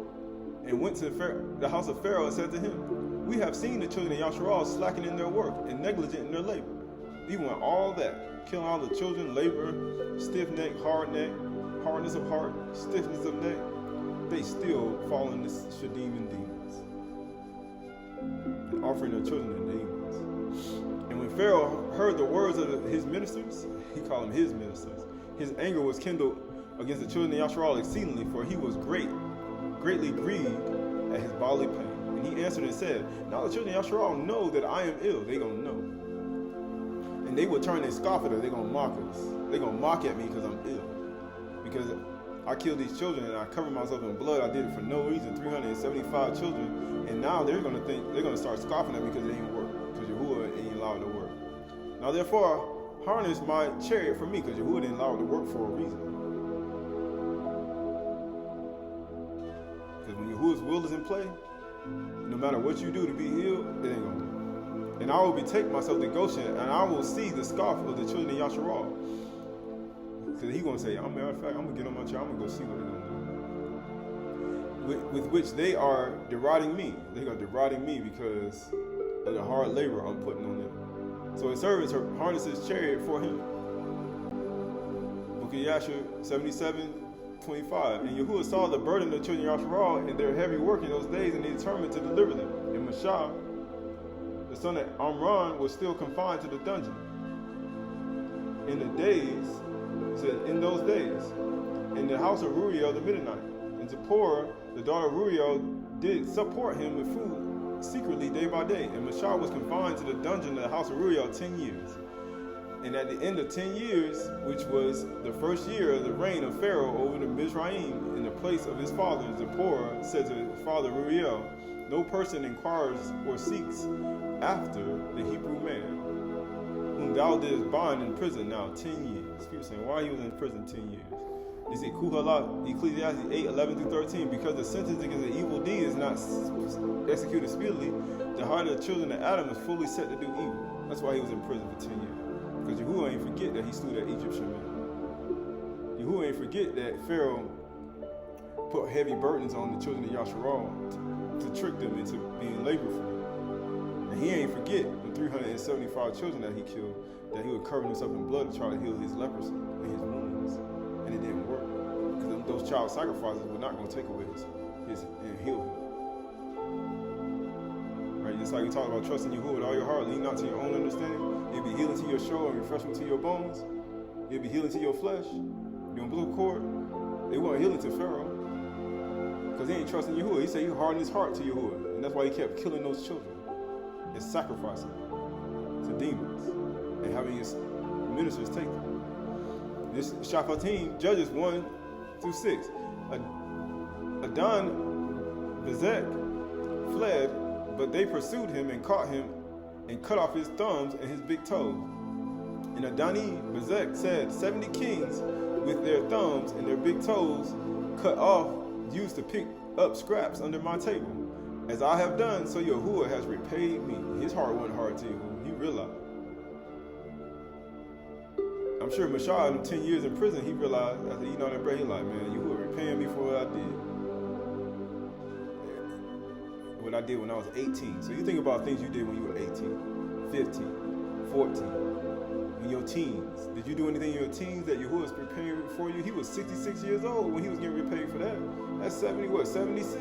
and went to the house of Pharaoh and said to him, we have seen the children of Yasharal slacking in their work and negligent in their labor. Even with all that, killing all the children, labor, stiff neck, hardness of heart, stiffness of neck, they still fall in the Shadim and demons, and offering their children to demons. And when Pharaoh heard the words of his ministers, he called them his ministers, his anger was kindled against the children of Yasharal exceedingly, for he was greatly grieved at his bodily pain. And he answered and said, now the children of Yasharal know that I am ill. They gonna know. And they will turn and scoff at us. They're going to mock us. They're going to mock at me because I'm ill. Because I killed these children and I covered myself in blood. I did it for no reason. 375 children. And now they're going to start scoffing at me because it ain't work. Because Yahuwah ain't allowed it to work. Now therefore, harness my chariot for me, because Yahuwah didn't allow it to work for a reason. Because when Yahuwah's will is in play, no matter what you do to be healed, it ain't going to work. And I will betake myself to Goshen, and I will see the scoff of the children of Yasharal. Because he's going to say, matter of fact, I'm going to get on my chair, I'm going to go see what they're going to do. With which they are deriding me. They are deriding me because of the hard labor I'm putting on them. So his servants harnessed his chariot for him. Book of Yashar 77:25. And Yahuwah saw the burden of the children of Yasharal and their heavy work in those days, and he determined to deliver them. And Mashah, the son of Amram, was still confined to the dungeon. In those days, in the house of Ruriel the Midianite. And Zipporah, the daughter of Ruriel, did support him with food secretly day by day. And Mashah was confined to the dungeon of the house of Ruriel 10 years. And at the end of 10 years, which was the first year of the reign of Pharaoh over the Mizraim, in the place of his father, Zipporah said to his father Ruriel, no person inquires or seeks after the Hebrew man, whom thou didst bind in prison now 10 years. People saying, why he was in prison 10 years? You see, Qahalath, Ecclesiastes 8:11-13, because the sentence against the evil deed is not executed speedily, the heart of the children of Adam is fully set to do evil. That's why he was in prison for 10 years. Because Yahuwah ain't forget that he slew that Egyptian man. Yahuwah ain't forget that Pharaoh put heavy burdens on the children of Yasharal to trick them into being laborful. And he ain't forget the 375 children that he killed, that he would cover himself in blood to try to heal his leprosy and his wounds. And it didn't work. child sacrifices were not going to take away his and heal him. Right? Just like we talked about trusting Yahuwah with all your heart, lean not to your own understanding. It'll be healing to your soul and refreshment to your bones. It'll be healing to your flesh. Your umbilical cord. They weren't healing to Pharaoh because he ain't trusting Yahuwah. He said he hardened his heart to Yahuwah, and that's why he kept killing those children and sacrificing to demons and having his ministers take them. This Shaphatim, Judges 1-6. Adon-Bezek fled, but they pursued him and caught him and cut off his thumbs and his big toes. And Adoni-Bezek said, 70 kings with their thumbs and their big toes cut off used to pick up scraps under my table. As I have done, so Yahuwah has repaid me. His heart wasn't hard to Yahuwah. He realized. I'm sure Mashah, in 10 years in prison, he realized, after eating all that bread, he like, man, Yahuwah repaying me for what I did. What I did when I was 18. So you think about things you did when you were 18, 15, 14. In your teens, did you do anything in your teens that Yahuwah was preparing for you? He was 66 years old when he was getting repaid for that. That's 76?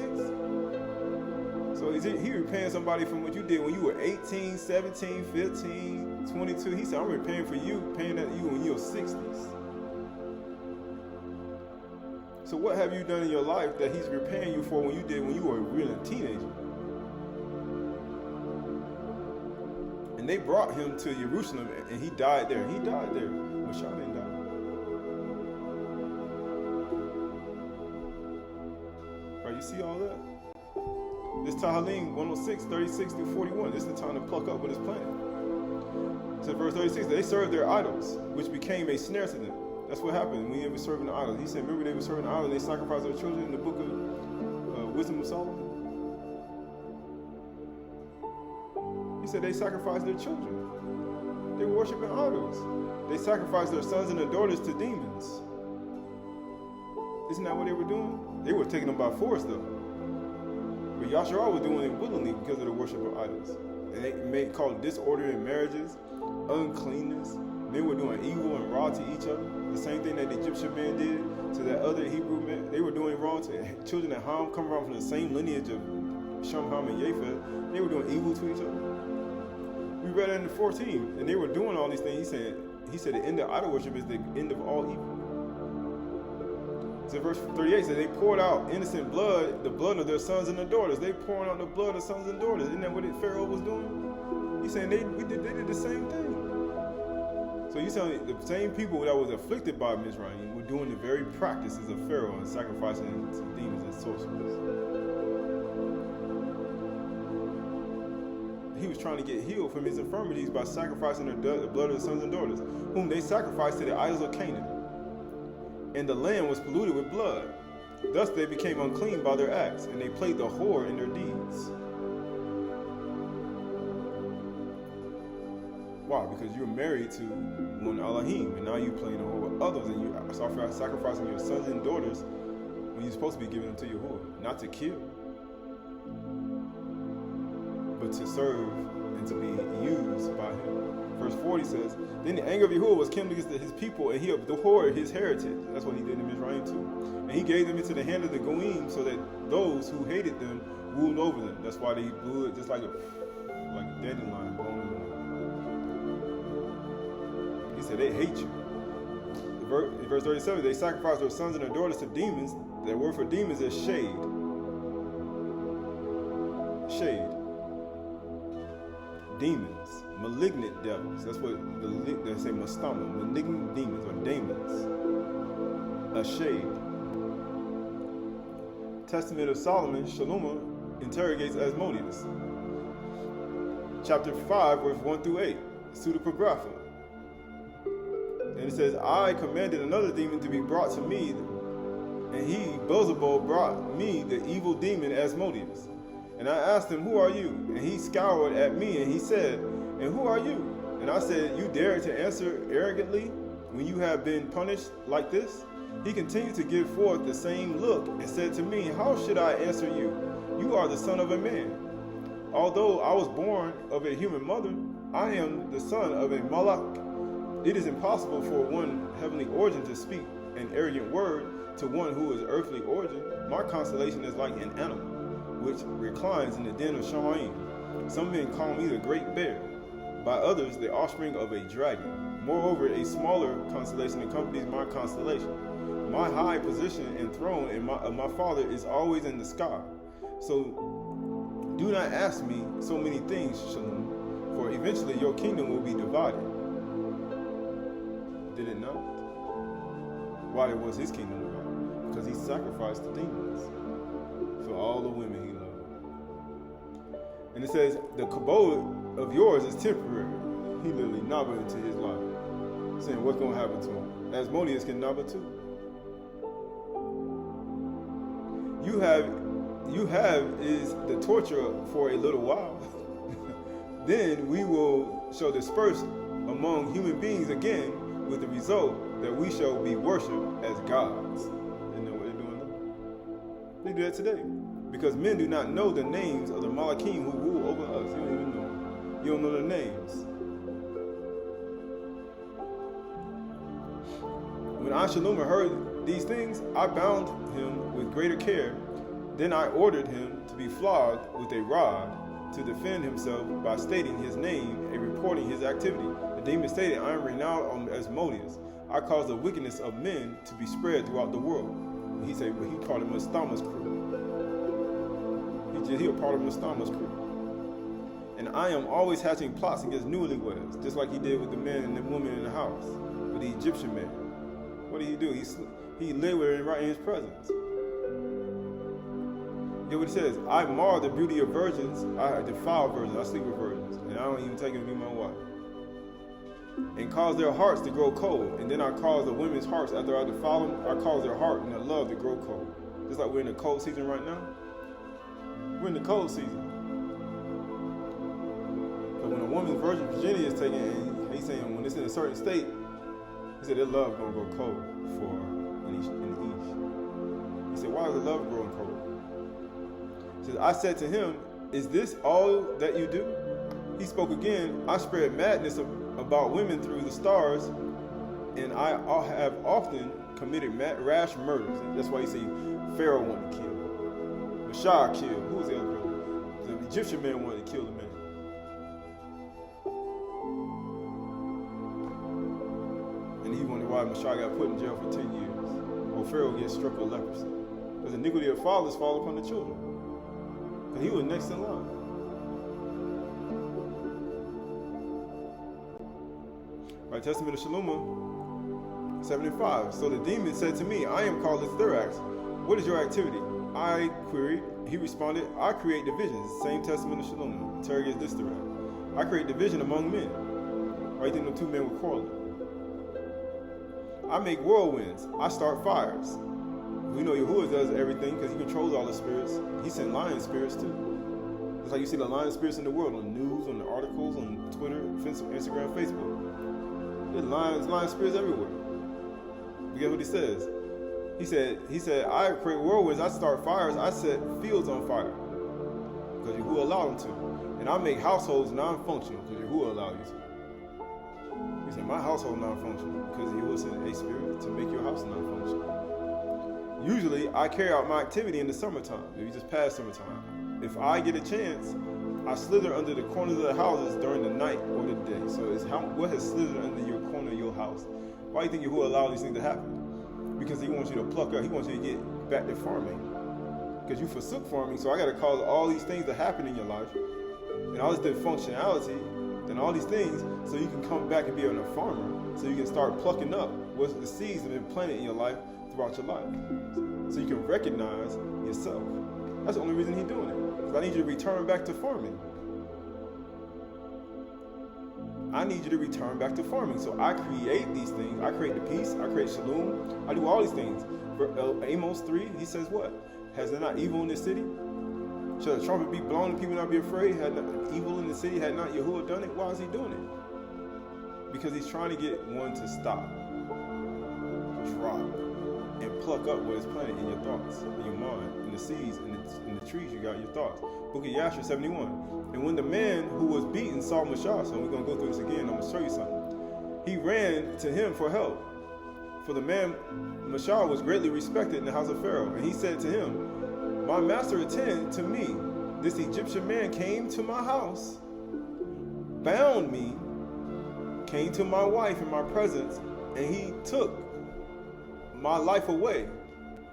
So he repaying somebody from what you did when you were 18, 17, 15, 22. He said, I'm repaying for you, paying that you in your 60s. So what have you done in your life that he's repaying you for when you did when you were really a teenager? And they brought him to Jerusalem, and he died there. He died there. Mashah didn't die. Right, you see all that? This Tehillim 106:36-41. This is the time to pluck up what is planted. So verse 36, they served their idols, which became a snare to them. That's what happened when they were serving the idols. He said, remember they were serving the idols, they sacrificed their children in the book of Wisdom of Solomon? He said they sacrificed their children. They were worshiping idols. They sacrificed their sons and their daughters to demons. Isn't that what they were doing? They were taking them by force though. But Yahshua was doing it willingly because of the worship of idols. And they called disorder in marriages, uncleanness. Men were doing evil and wrong to each other. The same thing that the Egyptian man did to that other Hebrew man. They were doing wrong to children of Ham, coming around from the same lineage of Shem, Ham, and Japheth. They were doing evil to each other. We read it in 14, and they were doing all these things. He said the end of idol worship is the end of all evil. So verse 38 says they poured out innocent blood, the blood of their sons and their daughters. They pouring out the blood of sons and daughters. Isn't that what Pharaoh was doing? He's saying they did the same thing. So you saying the same people that was afflicted by Mizraim were doing the very practices of Pharaoh and sacrificing to demons and sorcerers. He was trying to get healed from his infirmities by sacrificing the blood of the sons and daughters, whom they sacrificed to the idols of Canaan. And the land was polluted with blood. Thus they became unclean by their acts, and they played the whore in their deeds. Why? Because you're married to one Elohim, and now you're playing the whore with others, and you are sacrificing your sons and daughters when you're supposed to be giving them to Yahuwah, not to kill, but to serve and to be used by him. Verse 40 says, then the anger of Yahuwah was kindled against his people, and he abhorred his heritage. That's what he did in Mizraim too. And he gave them into the hand of the Goyim, so that those who hated them ruled over them. That's why they blew it just like a dandelion blowing in the wind. He said they hate you. Verse 37, they sacrificed their sons and their daughters to demons. That word for demons is shade. Shade. Demons, malignant devils. That's what they say, mastama, malignant demons or daemons. A shade. Testament of Solomon, Shalomah interrogates Asmodeus. Chapter 5, verse 1-8, pseudepigrapha. And it says, I commanded another demon to be brought to me, and he, Beelzebub, brought me the evil demon Asmodeus. And I asked him, who are you? And he scowled at me, and he said, and who are you? And I said, you dare to answer arrogantly when you have been punished like this? He continued to give forth the same look and said to me, how should I answer you? You are the son of a man. Although I was born of a human mother, I am the son of a Malak. It is impossible for one heavenly origin to speak an arrogant word to one who is earthly origin, my constellation is like an animal, which reclines in the den of Shamy'n. Some men call me the great bear, by others the offspring of a dragon. Moreover, a smaller constellation accompanies my constellation. My high position and throne of my father is always in the sky. So do not ask me so many things, Shalom, for eventually your kingdom will be divided. Did it not? Why was his kingdom divided? Because he sacrificed the demons for all the women he loved. And it says, the kabod of yours is temporary. He literally nodded into his life, saying what's going to happen to him. Asmodeus can nobble too. You have is the torture for a little while. Then we shall disperse among human beings again, with the result that we shall be worshipped as gods. You know what they're doing now? They do that today. Because men do not know the names of the Malachim who rule over us. You don't even know. You don't know their names. When Shalom heard these things, I bound him with greater care. Then I ordered him to be flogged with a rod to defend himself by stating his name and reporting his activity. The demon stated, I am renowned as Asmodeus. I cause the wickedness of men to be spread throughout the world. He said, he called him Mastama's crew. He was part of Mastama's crew. And I am always hatching plots against newlyweds, just like he did with the man and the woman in the house, with the Egyptian man. What did he do? He lay with her right in his presence. Hear what he says, I mar the beauty of virgins, I defile virgins, I sleep with virgins, and I don't even take them to be my wife. And cause their hearts to grow cold, and then I cause the women's hearts, after I defile them, I cause their heart and their love to grow cold. Just like we're in the cold season right now. We're in the cold season. But when a woman's virginity is taken, and he's saying when it's in a certain state, he said their love gonna go cold in the east. He said, why is the love growing cold? He says, I said to him, is this all that you do? He spoke again, I spread madness about women through the stars, and I have often committed rash murders. And that's why you see Pharaoh wanted to kill. Mashah killed. Who was the other brother? The Egyptian man wanted to kill the man. And he wondered why Mashah got put in jail for 10 years. Or Pharaoh gets struck with leprosy. Because the iniquity of fathers fall upon the children. Because he was next in line. Right, Testament of Shalom 75. So the demon said to me, I am called Thorax. What is your activity? I queried. He responded, I create divisions. Same Testament of Shalom. Interrogates this Thorax. I create division among men. Why do you think the two men were quarreling? I make whirlwinds. I start fires. We know Yahuwah does everything because he controls all the spirits. He sent lion spirits too. It's like you see the lion spirits in the world on the news, on the articles, on Twitter, Instagram, Facebook. There's lion spirits everywhere. You get what he says? He said, I create whirlwinds, I start fires, I set fields on fire. Because Yahuwah allowed him to. And I make households non-functional because Yahuwah allowed you to. He said, my household non-functional because Yahuwah sent a spirit to make your house non-functional. Usually, I carry out my activity in the summertime. If you just pass summertime. If I get a chance, I slither under the corners of the houses during the night or the day. So it's what has slithered under your corner of your house? Why do you think Yahuwah allowed these things to happen? Because he wants you to pluck up. He wants you to get back to farming. Because you forsook farming, so I got to cause all these things to happen in your life. And all this dysfunctionality, and all these things, so you can come back and be a farmer. So you can start plucking up what the seeds have been planted in your life throughout your life. So you can recognize yourself. That's the only reason he's doing it. Because I need you to return back to farming. I need you to return back to farming. So I create these things. I create the peace. I create shalom. I do all these things. Amos 3, he says what? Has there not evil in the city? Shall the trumpet be blown and people not be afraid? Had not evil in the city? Had not Yahuwah done it? Why is he doing it? Because he's trying to get one to stop, drop, and pluck up what is planted in your thoughts, in your mind, in the seeds, in the trees you got your thoughts. Book of Yashar 71. And when the man who was beaten saw Mashah, so we're going to go through this again, I'm going to show you something. He ran to him for help For the man Mashal was greatly respected in the house of Pharaoh. And he said to him, my master attend to me. This Egyptian man came to my house, bound me, came to my wife in my presence, and he took my life away.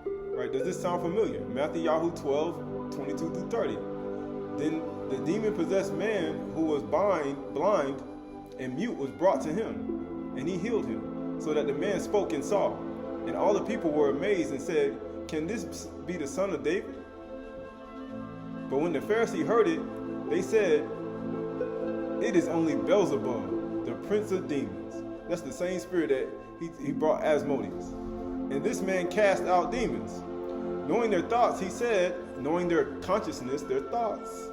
Right? Does this sound familiar? Matthew 12, 22 through 30. Then the demon-possessed man who was blind, and mute was brought to him, and he healed him, so that the man spoke and saw. And all the people were amazed and said, can this be the son of David? But when the Pharisee heard it, they said, it is only Beelzebub, the prince of demons. That's the same spirit that he brought Asmodeus. And this man cast out demons. Knowing their thoughts, he said, knowing their consciousness, their thoughts.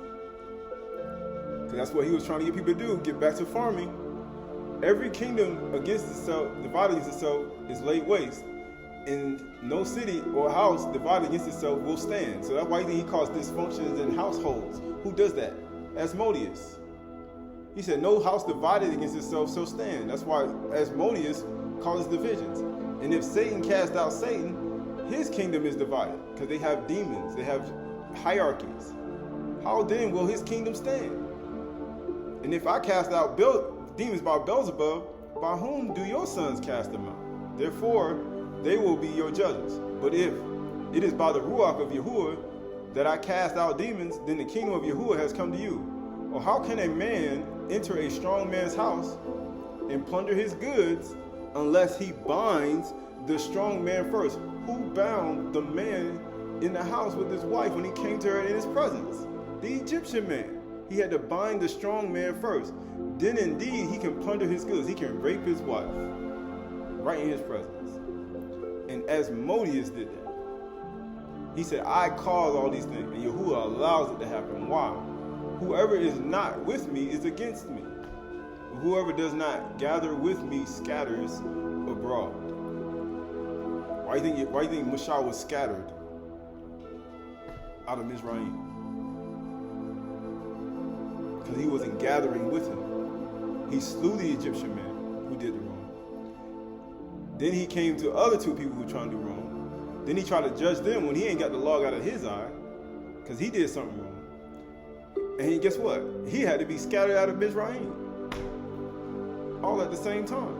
Because that's what he was trying to get people to do, get back to farming. Every kingdom against itself, divided against itself, is laid waste. And no city or house divided against itself will stand. So that's why he calls dysfunctions in households. Who does that? Asmodeus. He said, no house divided against itself shall stand. That's why Asmodeus causes divisions. And if Satan cast out Satan, his kingdom is divided. Because they have demons. They have hierarchies. How then will his kingdom stand? And if I cast out demons by Beelzebub, by whom do your sons cast them out? Therefore, they will be your judges. But if it is by the Ruach of Yahuwah that I cast out demons, then the kingdom of Yahuwah has come to you. Or how can a man enter a strong man's house and plunder his goods unless he binds the strong man first? Who bound the man in the house with his wife when he came to her in his presence? The Egyptian man. He had to bind the strong man first. Then indeed he can plunder his goods. He can rape his wife right in his presence. And Asmodeus did that. He said, I cause all these things. And Yahuwah allows it to happen. Why? Whoever is not with me is against me. Whoever does not gather with me scatters abroad. Why do you think Mashal was scattered out of Mizraim? Because he wasn't gathering with him. He slew the Egyptian man who did the wrong. Then he came to other two people who were trying to do wrong. Then he tried to judge them when he ain't got the log out of his eye, because he did something wrong. And guess what? He had to be scattered out of Mizraim. All at the same time.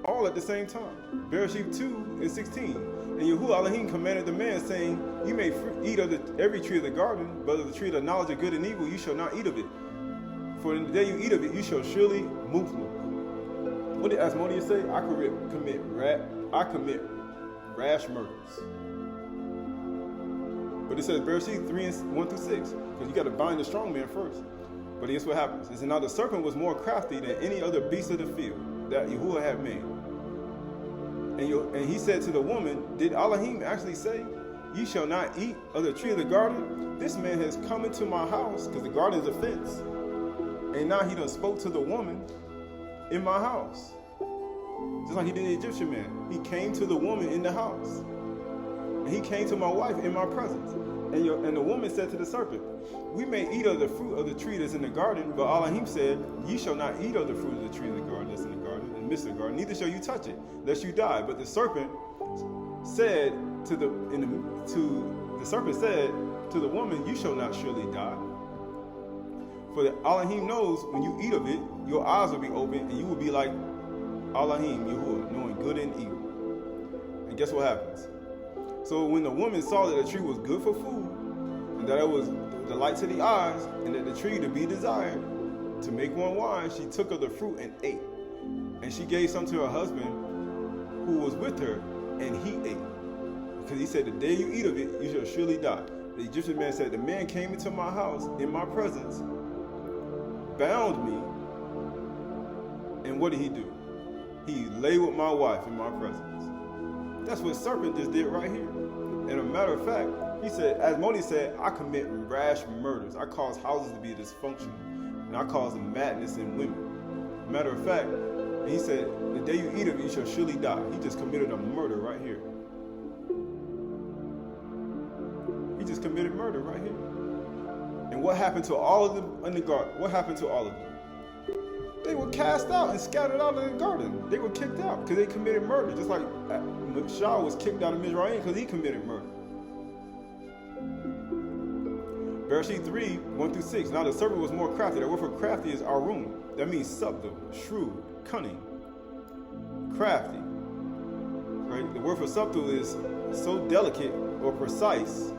All at the same time. Bereshit 2:16. And Yahuwah Elohim commanded the man, saying, you may eat of every tree of the garden, but of the tree of the knowledge of good and evil you shall not eat of it. For in the day you eat of it, you shall surely move. What did Asmodeus say? I commit rash murders. But it says Bereshit 3:1-6, because you got to bind the strong man first. But guess what happens? It says, now the serpent was more crafty than any other beast of the field that Yahuwah had made. And he said to the woman, did Elohim actually say, ye shall not eat of the tree of the garden? This man has come into my house, because the garden is a fence. And now he done spoke to the woman in my house. Just like he did the Egyptian man. He came to the woman in the house. And he came to my wife in my presence. And the woman said to the serpent, we may eat of the fruit of the tree that's in the garden, but Elohim said, ye shall not eat of the fruit of the tree of the garden that's in the garden, in the midst of the garden, neither shall you touch it, lest you die. But the serpent said to the woman, you shall not surely die. For the Elohim knows when you eat of it, your eyes will be open, and you will be like Elohim, Yahuwah, knowing good and evil. And guess what happens? So when the woman saw that the tree was good for food, and that it was the light to the eyes, and that the tree to be desired, to make one wise, she took of the fruit and ate. And she gave some to her husband who was with her, and he ate. Because he said, the day you eat of it, you shall surely die. The Egyptian man said, the man came into my house in my presence, bound me, and what did he do? He lay with my wife in my presence. That's what serpent just did right here. And a matter of fact, he said, Asmodeus said, I commit rash murders. I cause houses to be dysfunctional. And I cause madness in women. Matter of fact, he said, the day you eat of it, you shall surely die. He just committed a murder right here. He just committed murder right here. And what happened to all of them in the garden? What happened to all of them? They were cast out and scattered out of the garden. They were kicked out because they committed murder. Just like Shaul was kicked out of Mizraim because he committed murder. Bereshit 3, 1-6. Now the serpent was more crafty. That word for crafty is arum. That means subtle, shrewd, cunning, crafty. Right? The word for subtle is so delicate or precise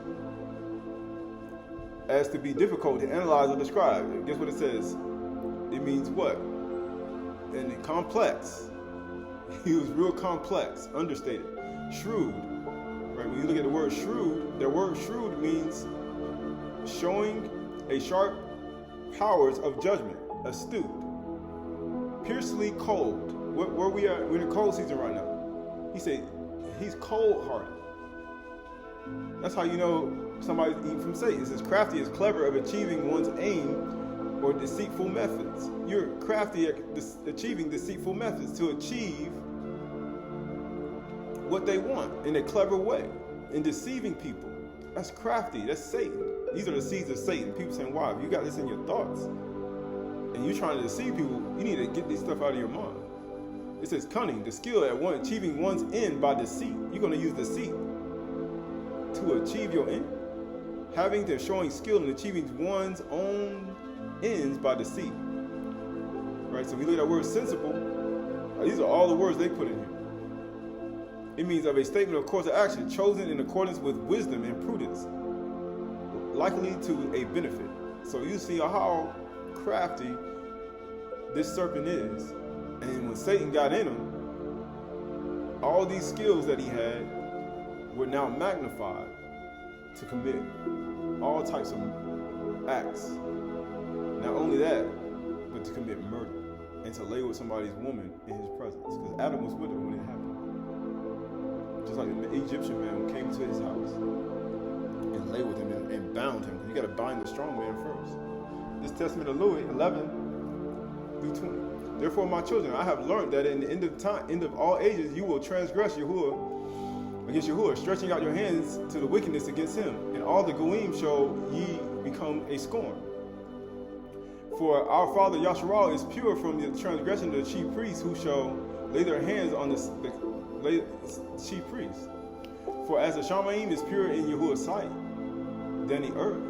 as to be difficult to analyze or describe. Guess what it says? It means what? And complex. He was real complex, understated. Shrewd. Right? When you look at the word shrewd, the word shrewd means showing a sharp powers of judgment, astute, piercingly cold. Where we are, we're in the cold season right now. He said he's cold-hearted. That's how you know somebody's eating from Satan. It says crafty is clever of achieving one's aim or deceitful methods. You're crafty at achieving deceitful methods to achieve what they want in a clever way, in deceiving people. That's crafty. That's Satan. These are the seeds of Satan. People saying, "Wow, if you got this in your thoughts and you're trying to deceive people, you need to get this stuff out of your mind." It says cunning, the skill at achieving one's end by deceit. You're going to use deceit to achieve your end. Having to showing skill in achieving one's own ends by deceit. Right? So if you look at that word sensible, these are all the words they put in here. It means of a statement of course of action chosen in accordance with wisdom and prudence, likely to a benefit. So you see how crafty this serpent is. And when Satan got in him, all these skills that he had were now magnified to commit all types of acts. Not only that, but to commit murder and to lay with somebody's woman in his presence. Because Adam was with her when it happened. Just like the Egyptian man who came to his house and lay with him and bound him. You got to bind the strong man first. This Testament of Louis 11-20. Therefore, my children, I have learned that in the end of all ages, you will transgress Yahuwah against Yahuwah, stretching out your hands to the wickedness against him. And all the goyim shall ye become a scorn. For our father Yasharal is pure from the transgression of the chief priests, who shall lay their hands on the chief priests. For as the Shamayim is pure in Yahuwah's sight, than the earth,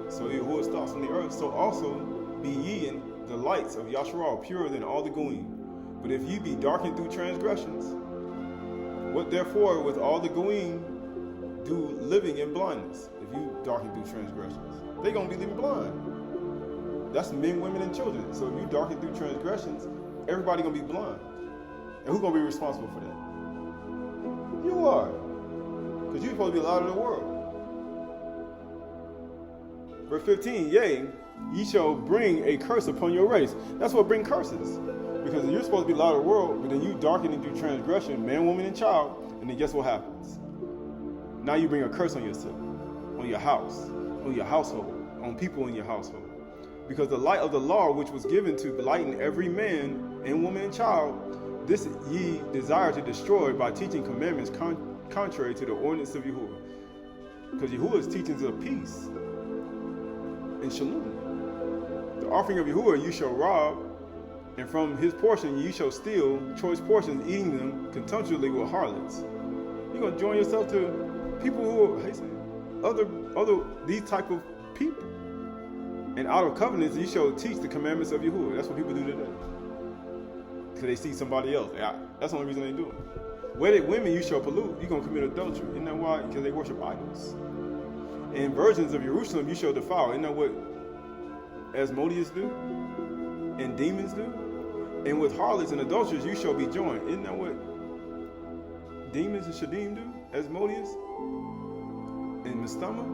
so Yahuwah's thoughts from the earth, so also be ye in the lights of Yasharal, purer than all the goyim. But if ye be darkened through transgressions, what therefore with all the goyim do living in blindness? If you darken through transgressions, they're going to be living blind. That's men, women, and children. So if you darken through transgressions, everybody going to be blind. And who's going to be responsible for that? You are. Because you're supposed to be the light of the world. Verse 15, yea, ye shall bring a curse upon your race. That's what bring curses. Because you're supposed to be the light of the world, but then you darken into transgression, man, woman, and child, and then guess what happens? Now you bring a curse on yourself, on your house, on your household, on people in your household. Because the light of the law, which was given to lighten every man and woman and child, this ye desire to destroy by teaching commandments contrary to the ordinance of Yahuwah. Because Yahuwah's teachings of peace and shalom. The offering of Yahuwah you shall rob, and from his portion you shall steal choice portions, eating them contemptuously with harlots. You're going to join yourself to people who are other these type of people. And out of covenants you shall teach the commandments of Yahuwah. That's what people do today. Because they see somebody else. That's the only reason they do it. Wedded women you shall pollute. You're going to commit adultery. Isn't that why? Because they worship idols. And virgins of Jerusalem you shall defile. Isn't that what Asmodeus do? And demons do? And with harlots and adulterers you shall be joined. Isn't that what demons and Shadim do? Asmodeus and Mastama?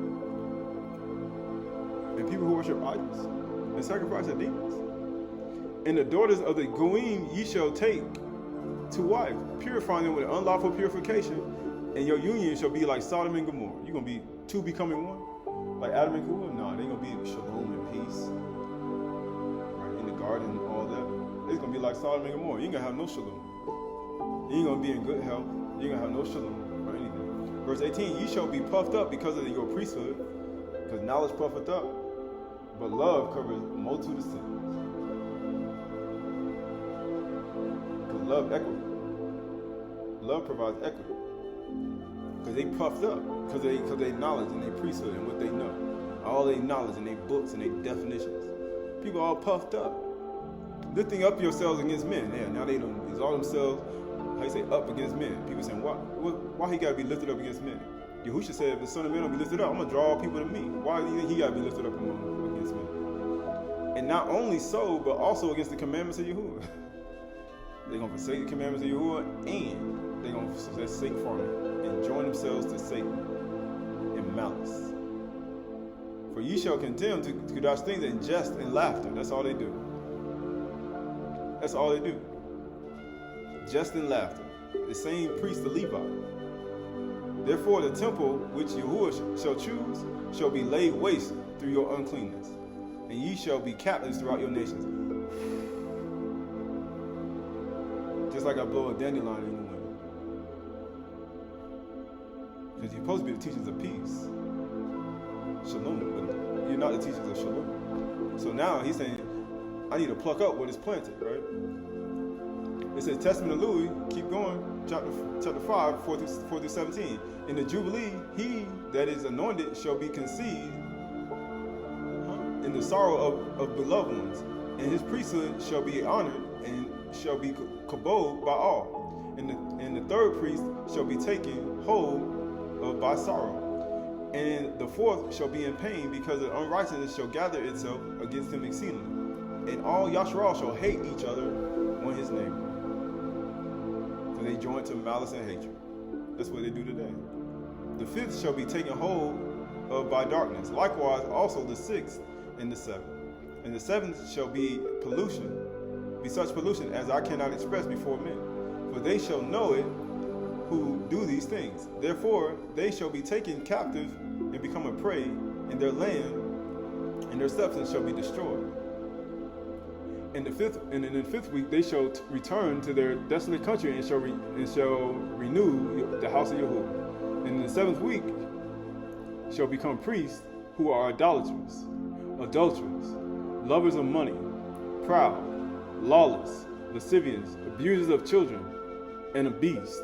And people who worship idols and sacrifice to demons. And the daughters of the Goyim ye shall take to wife, purifying them with unlawful purification, and your union shall be like Sodom and Gomorrah. You're going to be two becoming one? Like Adam and Gomorrah? No, they're going to be shalom and peace. Right? In the garden, all that. It's going to be like Sodom and Gomorrah. You ain't going to have no shalom. You ain't going to be in good health. You ain't going to have no shalom or anything. Verse 18, ye shall be puffed up because of your priesthood, because knowledge puffeth up, but love covers a multitude of sins. love equity. Love provides equity. Because they puffed up. Because they knowledge and they priesthood and what they know. All their knowledge and their books and their definitions. People are all puffed up. Lifting up yourselves against men. Yeah, now they don't exalt themselves, how you say, up against men. People saying, why he got to be lifted up against men? Yahushua said, if the Son of Man don't be lifted up, I'm going to draw all people to me. Why do you think he got to be lifted up against men? And not only so, but also against the commandments of Yahuwah. They're going to forsake the commandments of Yahuwah, and they're going to forsake farming and join themselves to Satan in malice. For ye shall condemn to Chdash things in jest and laughter. That's all they do. That's all they do. Jest and laughter. The same priest, the Levite. Therefore the temple which Yahuwah shall choose shall be laid waste through your uncleanness, and ye shall be captives throughout your nations. Just like I blow a dandelion in the wind. Because you're supposed to be the teachers of peace. Shalom, but you're not the teachers of shalom. So now he's saying, I need to pluck up what is planted, right? It says, Testament of Louis, keep going, chapter 5, 4 through 17. In the Jubilee, he that is anointed shall be conceived in the sorrow of beloved ones, and his priesthood shall be honored and shall be kabod by all. And the third priest shall be taken hold of by sorrow. And the fourth shall be in pain, because the unrighteousness shall gather itself against him exceedingly. And all Yasharal shall hate each other on his name. For they join to malice and hatred. That's what they do today. The fifth shall be taken hold of by darkness. Likewise also the sixth and the seventh. And the seventh shall be such pollution as I cannot express before men. For they shall know it who do these things. Therefore they shall be taken captive and become a prey, and their land and their substance shall be destroyed. And in the fifth week they shall return to their desolate country and shall renew the house of Yahuwah. And in the seventh week shall become priests who are idolaters, adulterers, lovers of money, proud, lawless, lascivious, abusers of children, and a beast.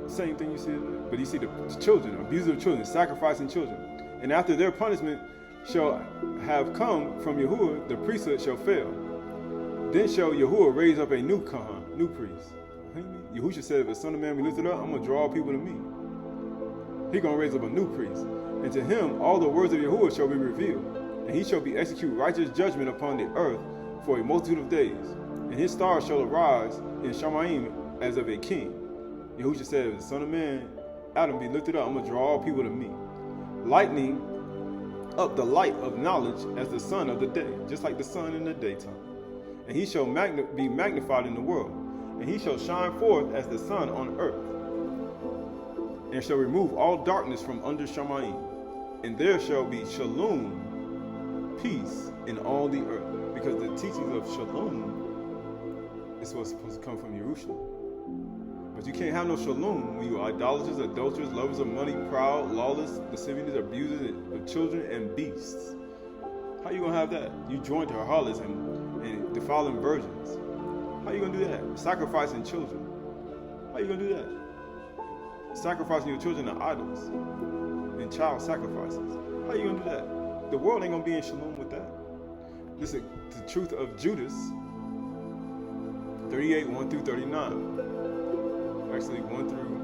Same thing you see, but you see the children, abusers of children, sacrificing children. And after their punishment shall have come from Yahuwah, the priesthood shall fail. Then shall Yahuwah raise up a new Kahan, new priest. Yahushua said, if the Son of Man be lifted up, I'm going to draw all people to me. He's going to raise up a new priest. And to him all the words of Yahuwah shall be revealed. And he shall be execute righteous judgment upon the earth for a multitude of days. And his stars shall arise in Shamy'n as of a king. Yahushua said, if the Son of Man, Adam, be lifted up, I'm going to draw all people to me. Lightning up the light of knowledge as the sun of the day, just like the sun in the daytime. And he shall be magnified in the world. And he shall shine forth as the sun on earth, and shall remove all darkness from under Shamy'n. And there shall be shalom, peace, in all the earth. Because the teachings of shalom is what's supposed to come from Jerusalem. But you can't have no shalom when you are idolaters, adulterers, lovers of money, proud, lawless, lascivious, abusers of children, and beasts. How you going to have that? You join to harlots and defiling virgins. How you going to do that? Sacrificing children. How you going to do that? Sacrificing your children to idols and child sacrifices. How you going to do that? The world ain't going to be in shalom with that. This is the truth of Judas 38, 1 through 39. Actually, 1 through...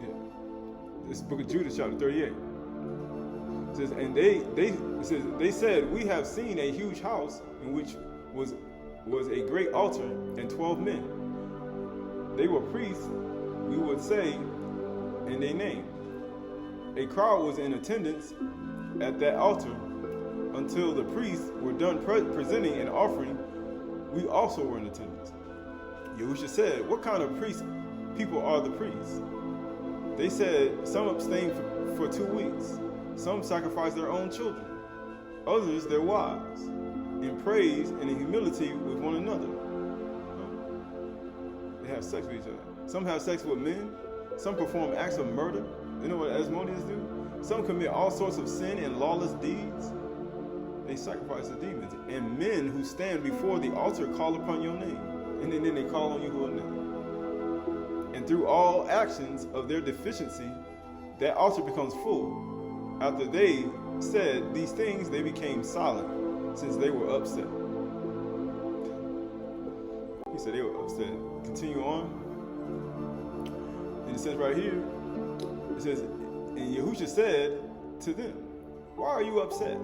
Yeah. This book of Judas, chapter 38. It says, and they said, we have seen a huge house in which was a great altar and 12 men. They were priests, we would say, in their name. A crowd was in attendance at that altar until the priests were done presenting an offering. We also were in attendance. Yahushua said, what kind of people are the priests? They said, some abstained for 2 weeks. Some sacrificed their own children. Others their wives. In praise and in humility with one another. They have sex with each other. Some have sex with men. Some perform acts of murder. You know what Asmodeans do? Some commit all sorts of sin and lawless deeds. they sacrifice to demons. And men who stand before the altar call upon your name. And then they call on Yahuwah's name. And through all actions of their deficiency, that altar becomes full. After they said these things, they became silent, since they were upset. He said they were upset. Continue on. And it says right here, it says, and Yahushua said to them, why are you upset?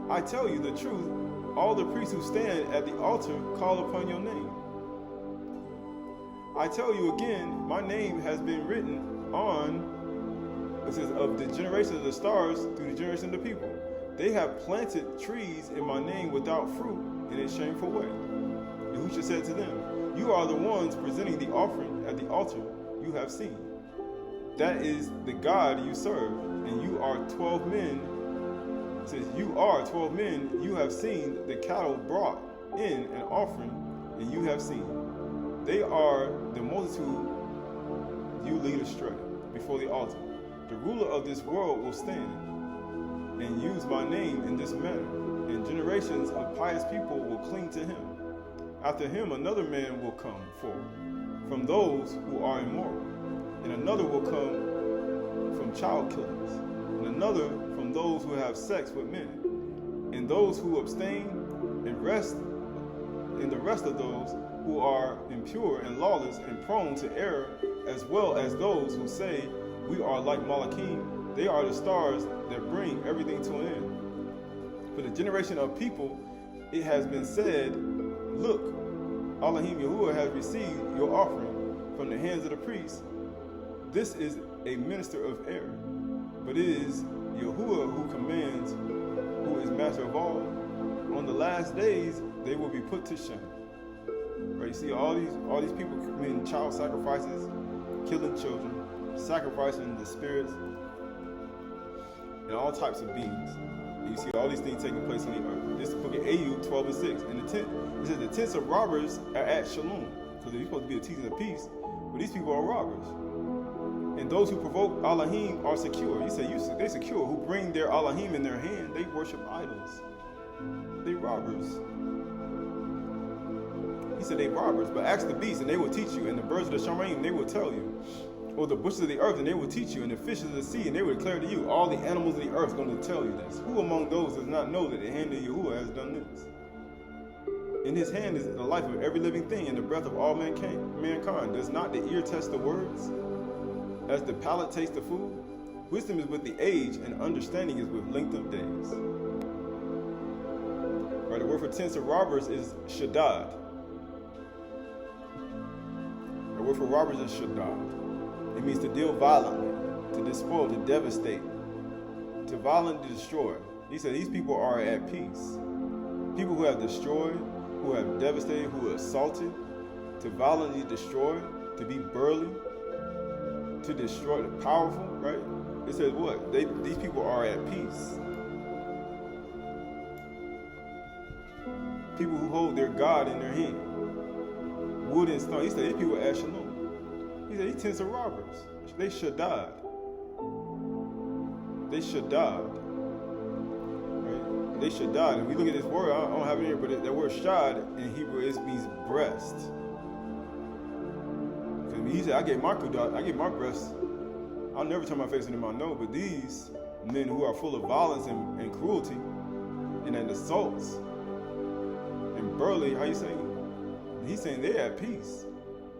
I tell you the truth, all the priests who stand at the altar call upon your name. I tell you again, my name has been written on, it says, of the generation of the stars through the generation of the people. They have planted trees in my name without fruit in a shameful way. Yahushua said to them, you are the ones presenting the offering at the altar you have seen. That is the God you serve, and you are 12 men. It says, you are 12 men, you have seen the cattle brought in an offering, and you have seen. They are the multitude you lead astray before the altar. The ruler of this world will stand and use my name in this manner, and generations of pious people will cling to him. After him, another man will come forward from those who are immoral, and another will come from child killers, and another from those who have sex with men, and those who abstain and the rest of those who are impure and lawless and prone to error, as well as those who say, we are like Malachim. They are the stars that bring everything to an end. For the generation of people, it has been said, look, Elohim Yahuwah has received your offering from the hands of the priests. This is a minister of error, but it is Yahuwah who commands, who is master of all. On the last days, they will be put to shame. Right? You see, all these people committing child sacrifices, killing children, sacrificing the spirits, and all types of beings. And you see all these things taking place on the earth. This is the book of Aydah 12 and 6. And it says the tents of robbers are at Shalom, because they're supposed to be a season of peace, but these people are robbers. And those who provoke Elohim are secure. You say they secure, who bring their Elohim in their hand. They worship idols. They robbers. He said they robbers, but ask the beasts and they will teach you, and the birds of the Shamy'n they will tell you, or the bushes of the earth and they will teach you, and the fishes of the sea and they will declare to you. All the animals of the earth are going to tell you this. Who among those does not know that the hand of Yahuwah has done this? In his hand is the life of every living thing, and the breath of all mankind. Does not the ear test the words, as the palate tastes the food? Wisdom is with the age, and understanding is with length of days. Right, the word for tents of robbers is Shaddad. The word for robbers is Shaddad. It means to deal violently, to despoil, to devastate, to violently destroy. He said these people are at peace. People who have destroyed, who have devastated, who are assaulted, to violently destroy, to be burly, to destroy the powerful, right? It says what? These people are at peace. People who hold their God in their hand. Wood and stone. He said these people are at Shalom. He said these tents are robbers. They Shaddad. They Shaddad. Right? They Shaddad. And we look at this word, I don't have it here, but that word Shad in Hebrew means breast. Because he said, I gave my breast. I'll never turn my face into my nose, but these men who are full of violence and cruelty and assaults and burly, how you saying? He's saying they're at peace,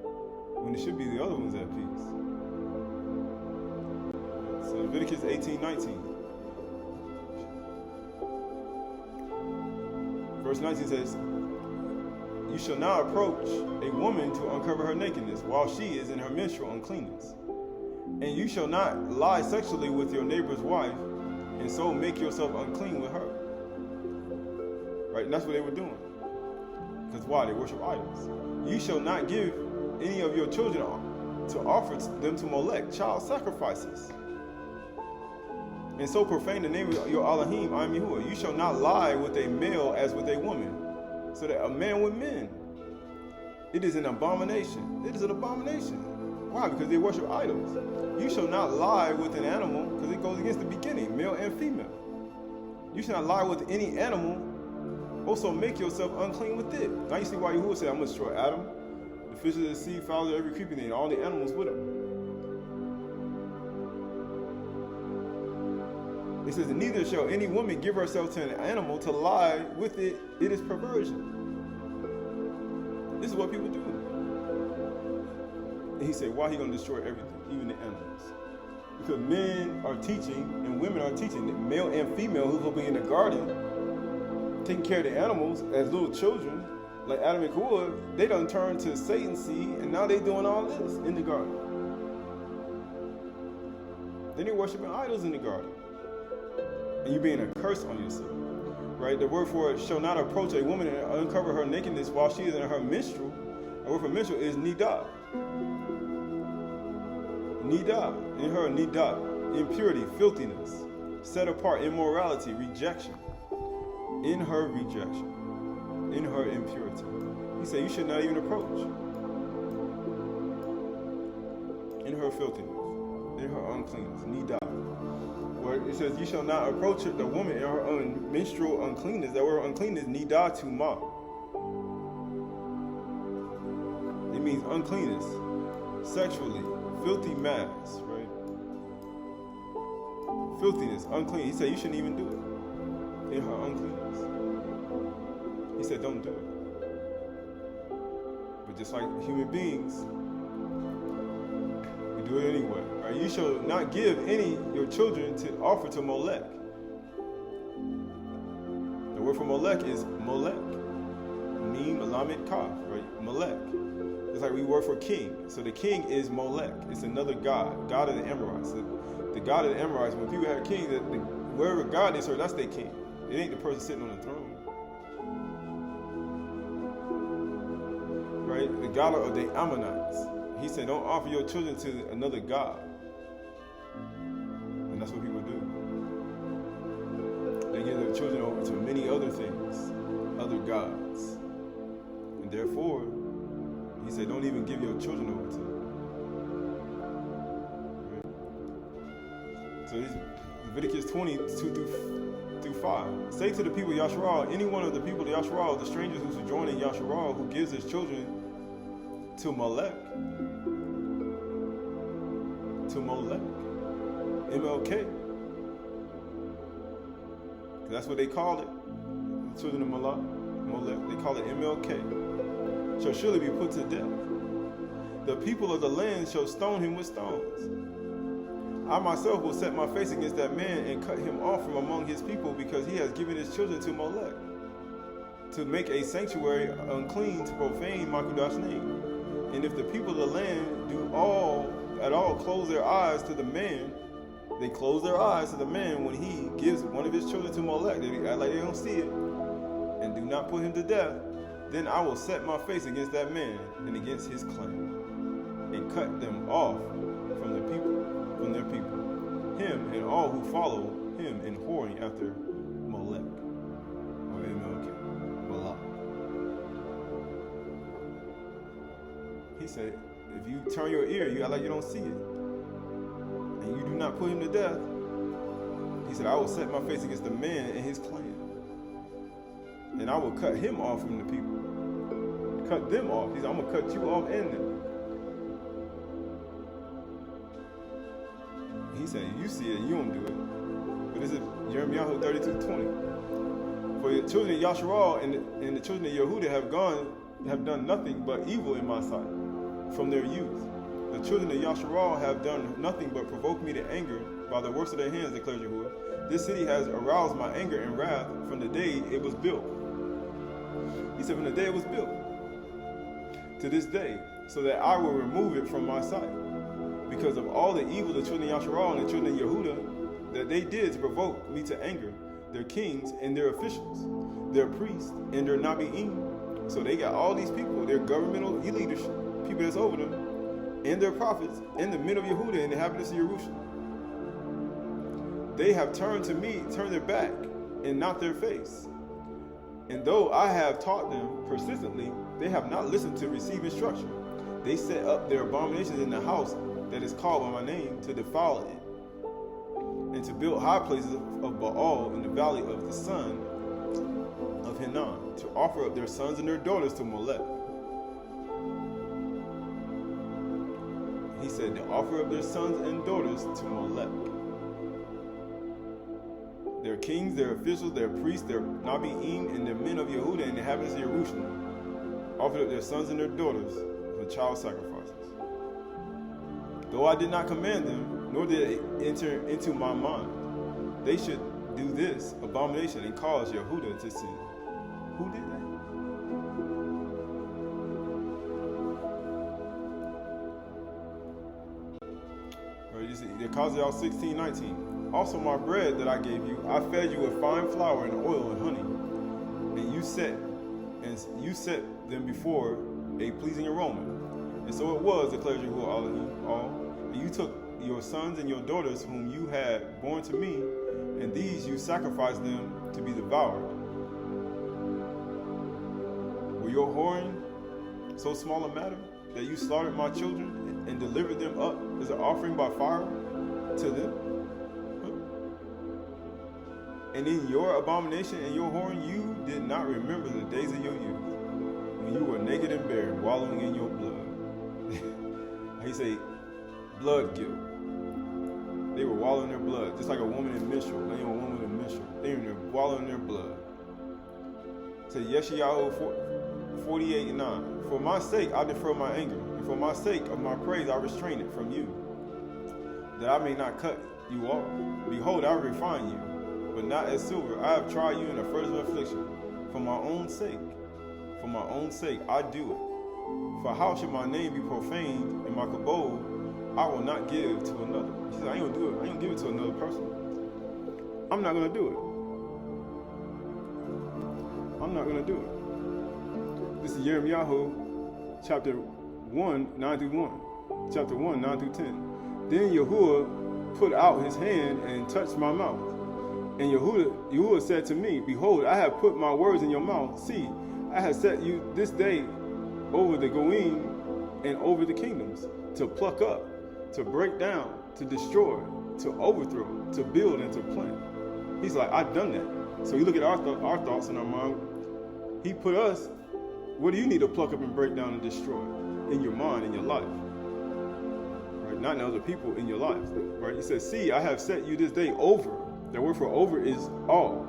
when it should be the other ones at peace. So Leviticus 18:19. Verse 19 says, you shall not approach a woman to uncover her nakedness while she is in her menstrual uncleanness. And you shall not lie sexually with your neighbor's wife, and so make yourself unclean with her. Right? And that's what they were doing. Because why? They worship idols. You shall not give any of your children to offer them to Molech, child sacrifices, and so profane the name of your Elohim, I am Yahuwah. You shall not lie with a male as with a woman, so that a man with men. It is an abomination. It is an abomination. Why? Because they worship idols. You shall not lie with an animal, because it goes against the beginning, male and female. You should not lie with any animal. Also make yourself unclean with it. Now you see why Yahuwah said, I'm going to destroy Adam, the fish of the sea, fowls of every creeping thing, all the animals with him. It says, neither shall any woman give herself to an animal to lie with it. It is perversion. This is what people do. And he said, why he going to destroy everything, even the animals? Because men are teaching and women are teaching, male and female, who will be in the garden, taking care of the animals as little children, like Adam and Qahalath. They done turned to Satan's seed, and now they doing all this in the garden. Then they're worshiping idols in the garden. And you being a curse on yourself. Right? The word for it, shall not approach a woman and uncover her nakedness while she is in her menstrual. The word for menstrual is nidah. Nidah, in her nidah, impurity, filthiness, set apart, immorality, rejection. In her rejection, in her impurity. He said you should not even approach. In her filthiness, in her uncleanness, nidah. Where it says you shall not approach the woman in her menstrual uncleanness. That word uncleanness, nidah to ma. It means uncleanness, sexually, filthy mass, right? Filthiness, unclean. He said you shouldn't even do it. In her uncleanness. He said don't do it. But just like human beings, we do it anyway. Right? You shall not give any your children to offer to Molech. The word for Molech is Molech. Mim, Lamed, Kaf, right? Molech. It's like we word for king. So the king is Molech. It's another god, god of the Amorites. The god of the Amorites, when people have a king, wherever god they serve, that's their king. It ain't the person sitting on the throne. Right? The god of the Ammonites. He said, don't offer your children to another god. And that's what people do. They give their children over to many other things, other gods. And therefore, he said, don't even give your children over to them. Right? So Leviticus 22-5. Say to the people of Yasharal, any one of the people of Yasharal, the strangers who sojourn in Yasharal, who gives his children to Molech, MLK. That's what they call it. The children of Molech. They call it MLK. Shall surely be put to death. The people of the land shall stone him with stones. I myself will set my face against that man and cut him off from among his people, because he has given his children to Molech, to make a sanctuary unclean, to profane my Qahalath's name. And if the people of the land do at all close their eyes to the man, they close their eyes to the man when he gives one of his children to Molech, they act like they don't see it, and do not put him to death, then I will set my face against that man and against his clan, and cut them off from their people, him and all who follow him in whoring after Molech, or MLK, Malach. He said, if you turn your ear, you act like you don't see it, and you do not put him to death, he said, I will set my face against the man and his clan, and I will cut him off from the people. Cut them off. He said, I'm going to cut you off and them. He said, you see it, you don't do it. But this is Jeremiah 32:20. For the children of Yasharal and the children of Yehuda have done nothing but evil in my sight from their youth. The children of Yasharal have done nothing but provoke me to anger by the works of their hands, declares Yahuwah. This city has aroused my anger and wrath from the day it was built. He said, from the day it was built to this day, so that I will remove it from my sight, because of all the evil the children of Yasharal and the children of Yehuda that they did to provoke me to anger, their kings and their officials, their priests and their Nabi'im. So they got all these people, their governmental leadership, people that's over them, and their prophets, and the men of Yehuda and the inhabitants of Jerusalem. They have turned to me, turned their back, and not their face. And though I have taught them persistently, they have not listened to receive instruction. They set up their abominations in the house that is called by my name to defile it. and to build high places of Baal in the valley of the son of Hinnom, to offer up their sons and their daughters to Molech. He said, to offer up their sons and daughters to Molech. Their kings, their officials, their priests, their Nabi'im, and their men of Yehuda and the inhabitants of Jerusalem offered up their sons and their daughters for child sacrifices. Though I did not command them, nor did it enter into my mind, they should do this abomination and cause Yehuda to sin. Who did that? Qahalath 16:19. Also my bread that I gave you, I fed you with fine flour and oil and honey, and you set them before a pleasing aroma. And so it was, declares Yahuwah all. And you took your sons and your daughters whom you had born to me, and these you sacrificed them to be devoured. Were your whoring so small a matter that you slaughtered my children and delivered them up as an offering by fire to them? And in your abomination and your whoring, you did not remember the days of your youth, when you were naked and bare, wallowing in your blood. He say, blood guilt. They were wallowing in their blood, just like a woman in menstrual, laying a woman in menstrual. They were wallowing in their blood. Say Yeshayahu 48:9. For my sake I defer my anger, and for my sake of my praise I restrain it from you, that I may not cut you off. Behold, I refine you, but not as silver. I have tried you in a furnace of affliction. For my own sake I do it. For how should my name be profaned, and my kabod I will not give to another? He said, I ain't gonna do it. I ain't gonna give it to another person. I'm not gonna do it. I'm not gonna do it. This is Yirmiyahu, chapter 1, 9 through 1. Chapter 1, 9 through 10. Then Yahuwah put out his hand and touched my mouth. And Yahuwah said to me, behold, I have put my words in your mouth. See, I have set you this day over the Goyim and over the kingdoms, to pluck up, to break down, to destroy, to overthrow, to build, and to plant. He's like, I've done that. So you look at our thoughts in our mind. He put us, what do you need to pluck up and break down and destroy in your mind, in your life? Right? Not in other people, in your life. Right? He says, see, I have set you this day over. The word for over is all.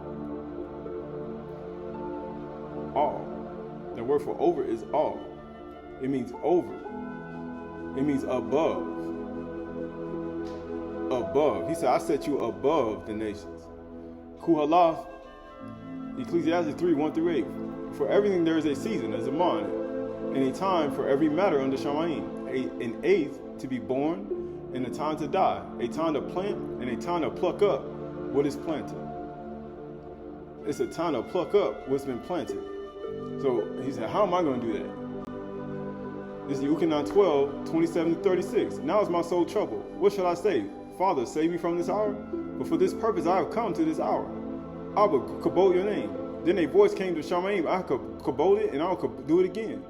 All. The word for over is all. It means over. It means above. Above. He said, I set you above the nations. Qahalath, Ecclesiastes 3, 1 through 8. For everything there is a season, there's a month, and a time for every matter under Shamy'n. An eighth to be born, and a time to die. A time to plant, and a time to pluck up what is planted. It's a time to pluck up what's been planted. So he said, how am I going to do that? This is Yuchanan 12, 27 to 36. Now is my soul troubled. What shall I say? Father, save me from this hour? But for this purpose I have come to this hour. I will kabod your name. Then a voice came to Shamy'n, I could kabod it, and I will do it again.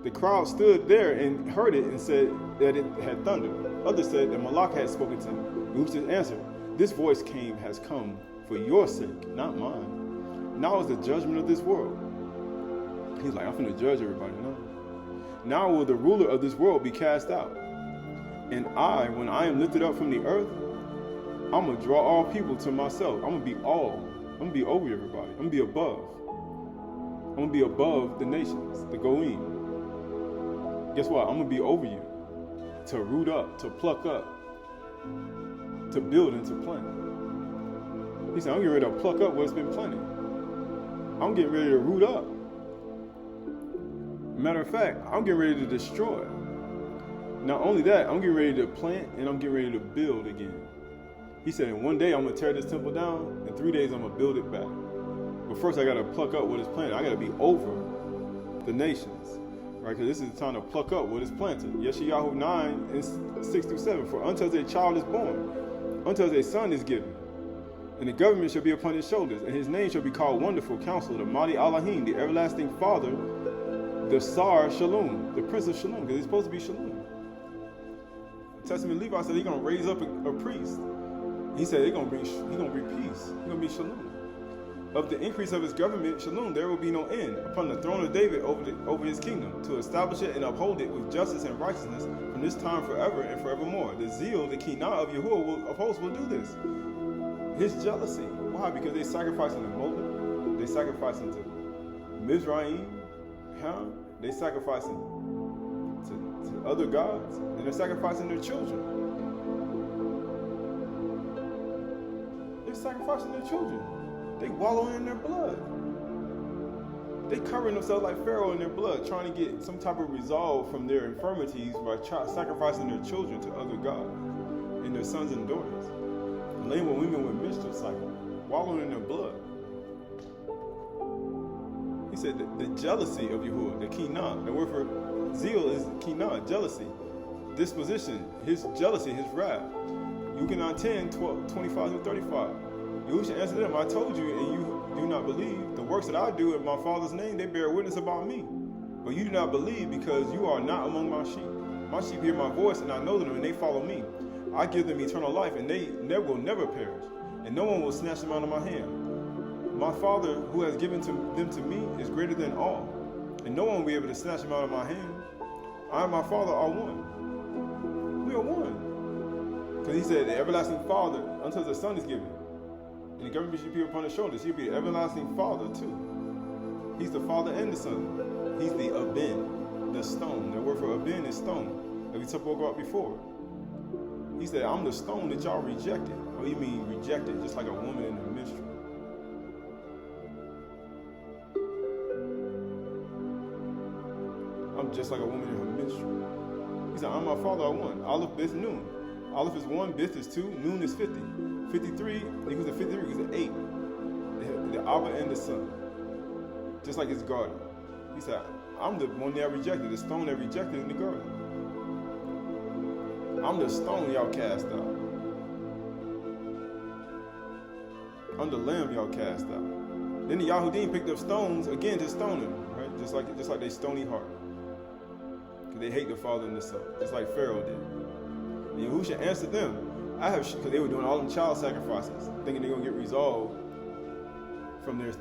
The crowd stood there and heard it and said that it had thundered. Others said that Malach had spoken to him. Yahushua answered, this voice has come for your sake, not mine. Now is the judgment of this world. He's like, I'm going to judge everybody. No. Now will the ruler of this world be cast out. And I, when I am lifted up from the earth, I'm going to draw all people to myself. I'm going to be all. I'm going to be over everybody. I'm going to be above. I'm going to be above the nations, the Goyim. Guess what? I'm going to be over you. To root up, to pluck up, to build and to plant. He said, I'm getting ready to pluck up what's been planted. I'm getting ready to root up. Matter of fact, I'm getting ready to destroy. Not only that, I'm getting ready to plant and I'm getting ready to build again. He said, in one day I'm going to tear this temple down, in 3 days I'm going to build it back. But first I got to pluck up what is planted. I got to be over the nations. Right? Because this is the time to pluck up what is planted. Yeshayahu 9, and 6 through 7. For unto us a child is born, unto us a son is given, and the government shall be upon his shoulders, and his name shall be called Wonderful Counselor, the Mighty Elohim, the Everlasting Father, the Sar Shalom, the Prince of Shalom, because he's supposed to be Shalom. The Testament Levi said he's going to raise up a priest. He said he's gonna bring peace. He's gonna be shalom. Of the increase of his government, shalom, there will be no end upon the throne of David over his kingdom, to establish it and uphold it with justice and righteousness from this time forever and forevermore. The zeal, the Qahalath of Yahuwah will do this. His jealousy. Why? Because they sacrifice unto Moloch, they sacrifice unto Mizraim, they sacrifice to other gods, and they're sacrificing their children. They're sacrificing their children. They wallow in their blood. They covering themselves like Pharaoh in their blood, trying to get some type of resolve from their infirmities by sacrificing their children to other gods and their sons and daughters. Laying with women with menstrual cycle, wallowing in their blood. He said the jealousy of Yahuwah, the Qahalath. The word for zeal is Qahalath, jealousy. Disposition, his jealousy, his wrath. Yuchanaan 10, 25 through 35. Yahushua answered them, I told you, and you do not believe. The works that I do in my Father's name, they bear witness about me. But you do not believe because you are not among my sheep. My sheep hear my voice, and I know them, and they follow me. I give them eternal life, and they will never perish, and no one will snatch them out of my hand. My Father, who has given them to me, is greater than all, and no one will be able to snatch them out of my hand. I and my Father are one. We are one. Because he said, the everlasting Father, until the Son is given. And the government should be upon his shoulders. He'll be the everlasting Father too. He's the Father and the Son. He's the Abin, the stone. The word for Abin is stone, that we spoke about before. He said, I'm the stone that y'all rejected. What do you mean rejected? Just like a woman in her menstrual. I'm just like a woman in her menstrual. He said, I'm my Father, I one. Aleph, Bith, Nun. Aleph is 1, Bith is 2, Nun is 50. 53 equals to 53 equals to 8. The Abba and the Son. Just like his garden. He said, I'm the one that rejected, the stone that rejected in the garden. I'm the stone y'all cast out. I'm the lamb y'all cast out. Then the Yahudim picked up stones again to stone him, right? Just like they stony heart. Because they hate the Father and the Son, just like Pharaoh did. And Yahushua answered them, because they were doing all them child sacrifices, thinking they're gonna get resolved from their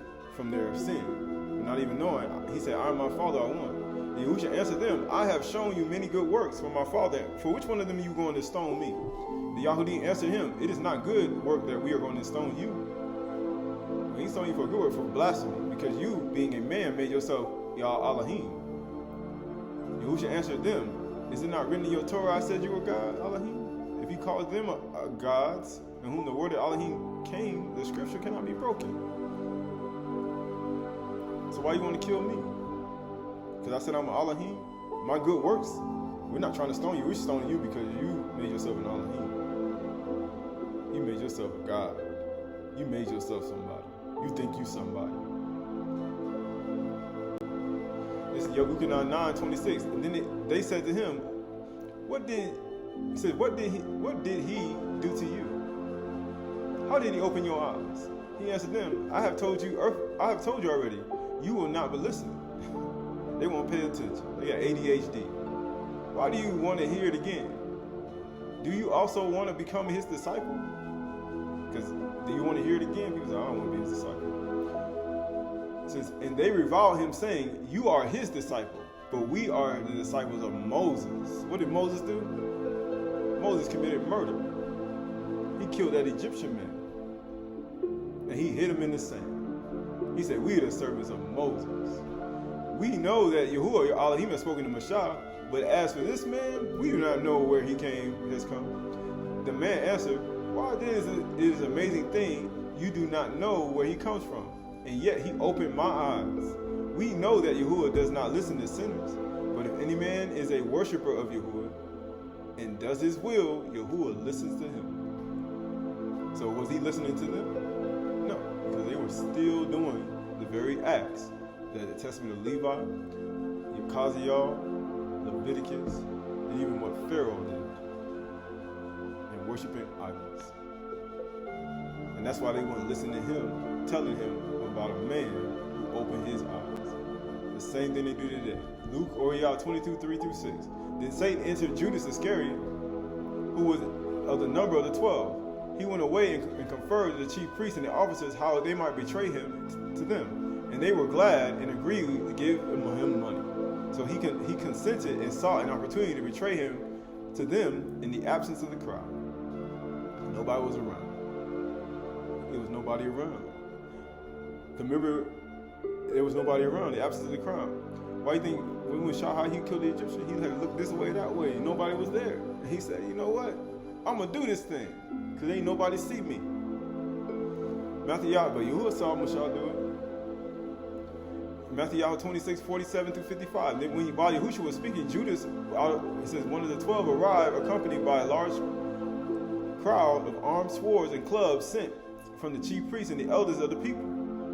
sin, and not even knowing. He said, I and my Father are one. And Yahushua answered them, I have shown you many good works from my Father. For which one of them are you going to stone me? The Yahudim answered him, it is not good work that we are going to stone you. And he stoned you for a good work, for blasphemy, because you, being a man, made yourself Yah Elohim. Yahushua answered them, is it not written in your Torah, I said you were God, Elohim? If he calls them gods, in whom the word of Elohim came, the scripture cannot be broken. So why you want to kill me? Because I said I'm an Elohim? My good works, we're not trying to stone you, we're stoning you because you made yourself an Elohim. You made yourself a God. You made yourself somebody. You think you somebody. This is Yuchanaan 9:26. And then they said to him, what did he do to you? How did he open your eyes? He answered them, I have told you already. You will not be listening. They won't pay attention. They got ADHD. Why do you want to hear it again? Do you also want to become his disciple? Because do you want to hear it again? People say, I don't want to be his disciple. It says, and they reviled him, saying, you are his disciple, but we are the disciples of Moses. What did Moses do? Moses committed murder. He killed that Egyptian man. And he hid him in the sand. He said, we are the servants of Moses. We know that Yahuwah, your Elohim, has spoken to Mashah, but as for this man, we do not know where he has come. The man answered, why then it is an amazing thing you do not know where he comes from, and yet he opened my eyes. We know that Yahuwah does not listen to sinners, but if any man is a worshiper of Yahuwah and does his will, Yahuwah listens to him. So was he listening to them? No, because they were still doing the very acts that the Testament of Levi, Yekaziel, Leviticus, and even what Pharaoh did, and worshiping idols. And that's why they wouldn't listen to him, telling him about a man who opened his eyes. The same thing they do today. Luke or 22:3-6. Then Satan entered Judas Iscariot, who was of the number of the 12. he went away and conferred with the chief priests and the officers how they might betray him to them. And they were glad and agreed to give him money. So he consented and sought an opportunity to betray him to them in the absence of the crowd. Nobody was around. There was nobody around. Remember, there was nobody around, the absence of the crowd. Why do you think when we saw how he killed the Egyptian, he had to look this way, that way, and nobody was there? And he said, you know what? I'm going to do this thing, because ain't nobody see me. Matthew, but Yahuwah saw Mashah do it. Matthew 26:47-55. Then while Yahushua was speaking, Judas, it says, one of the 12 arrived, accompanied by a large crowd of armed swords and clubs sent from the chief priests and the elders of the people.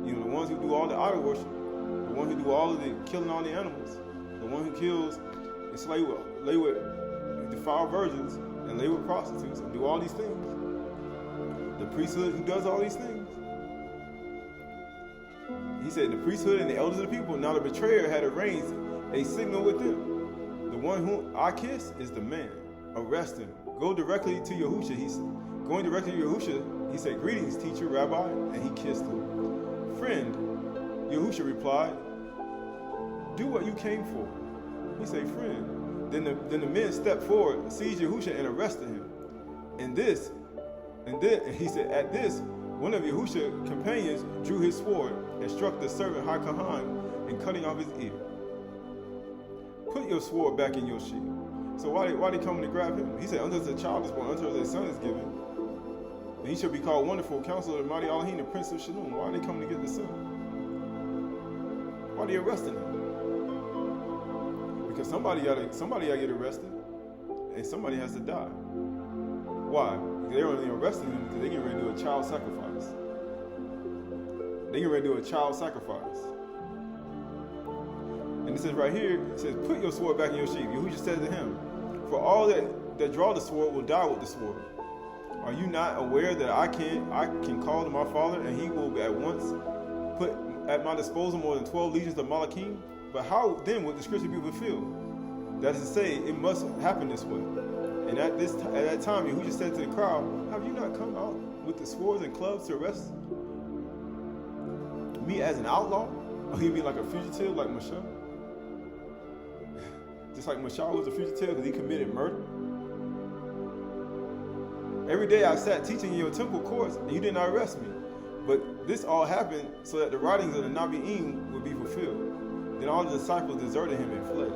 You know, the ones who do all the idol worship, the one who do all of the killing all the animals, the one who kills and lay with defiled virgins and lay with prostitutes and do all these things. The priesthood who does all these things. He said the priesthood and the elders of the people. Now the betrayer had arranged a signal with them. The one whom I kiss is the man. Arrest him. Go directly to Yahusha. Going directly to Yahusha, he said, greetings, teacher, rabbi, and he kissed him. Friend, Yahusha replied, do what you came for. He said, friend. Then the men stepped forward, seized Yahusha, and arrested him. And he said, at this, one of Yahusha's companions drew his sword and struck the servant Haikahan in cutting off his ear. Put your sword back in your sheath. So why they coming to grab him? He said, until the child is born, until the son is given, and he shall be called Wonderful Counselor, the Mighty Elohim, the Prince of Shalom. Why are they coming to get the son? Why are they arresting him? Because somebody gotta get arrested, and somebody has to die. Why? They're only arresting him because they're getting ready to do a child sacrifice. They're getting ready to do a child sacrifice. And it says right here, it says, put your sword back in your sheath. Yahushua said to him, for all that draw the sword will die with the sword. Are you not aware that I can call to my father, and he will at once put at my disposal more than 12 legions of Malachim? But how then would the scripture be fulfilled? That is to say, it must happen this way. And at that time, Yahushua said to the crowd, have you not come out with the swords and clubs to arrest me as an outlaw? Or you mean like a fugitive, like Mashah? Just like Mashah was a fugitive because he committed murder? Every day I sat teaching in your temple courts, and you did not arrest me. But this all happened so that the writings of the Nabi'im would be fulfilled. Then all the disciples deserted him and fled.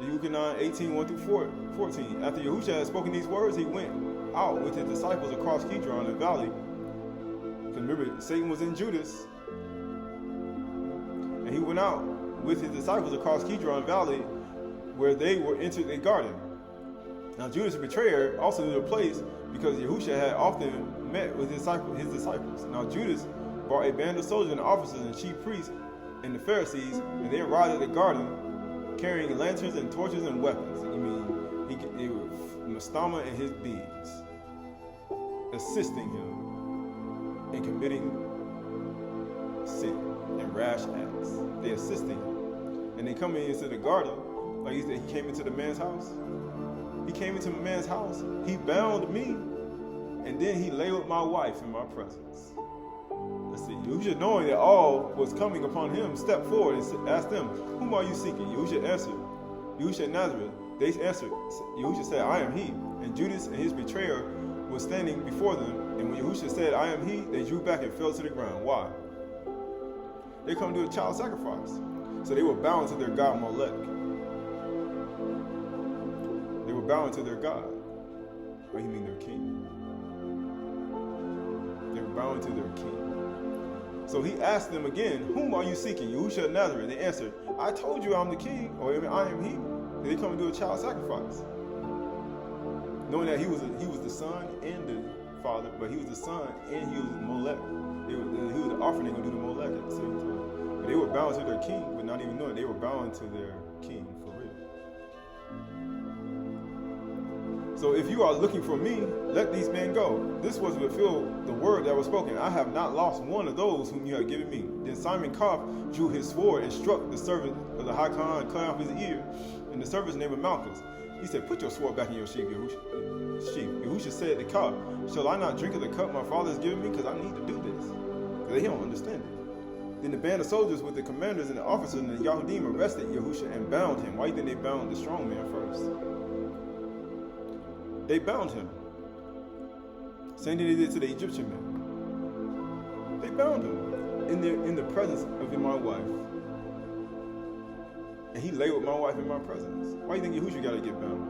Yuchanan 18:1-14. After Yahushua had spoken these words, he went out with his disciples across Kidron, the valley. Because remember, Satan was in Judas. And he went out with his disciples across Kidron Valley, where they were entered a garden. Now Judas, the betrayer, also knew the place because Yahushua had often met with his disciples. Now Judas brought a band of soldiers and officers and chief priests and the Pharisees, and they arrived at the garden carrying lanterns and torches and weapons. You mean, they were Mastama and his beings, assisting him in committing sin and rash acts. They assisting him. And they come into the garden, like he said, he came into the man's house. He came into my man's house. He bound me, and then he lay with my wife in my presence. Let's see. Yahushua, knowing that all was coming upon him, stepped forward and asked them, whom are you seeking? Yahushua answered, Yahushua Nazareth. They answered, Yahushua said, I am he. And Judas and his betrayer were standing before them. And when Yahushua said, I am he, they drew back and fell to the ground. Why? They come to do a child sacrifice. So they were bound to their god Molech. They were bound to their god. Or you mean their king? They were bound to their king. So he asked them again, whom are you seeking? Yahushua of Nazareth. They answered, I told you I'm the king, or I am he. And they come and do a child sacrifice. Knowing that he was the son and the father, but he was the son and he was Molech. He was the offering, they were going to do the Molech at the same time. But they were bound to their king, but not even knowing they were bound to their king for real. So if you are looking for me, let these men go. This was to fulfill the word that was spoken. I have not lost one of those whom you have given me. Then Simon Koph drew his sword and struck the servant of the Haikahan, cut off his ear, and the servant's name was Malchus. He said, put your sword back in your sheath, Yahusha said to Kah, shall I not drink of the cup my father has given me? Because I need to do this. Because they don't understand it. Then the band of soldiers with the commanders and the officers and the Yahudim arrested Yahusha and bound him. Why do you think they bound the strong man first? They bound him. Same thing they did to the Egyptian man. They bound him in the presence of my wife. And he lay with my wife in my presence. Why do you think Yahusha got to get bound?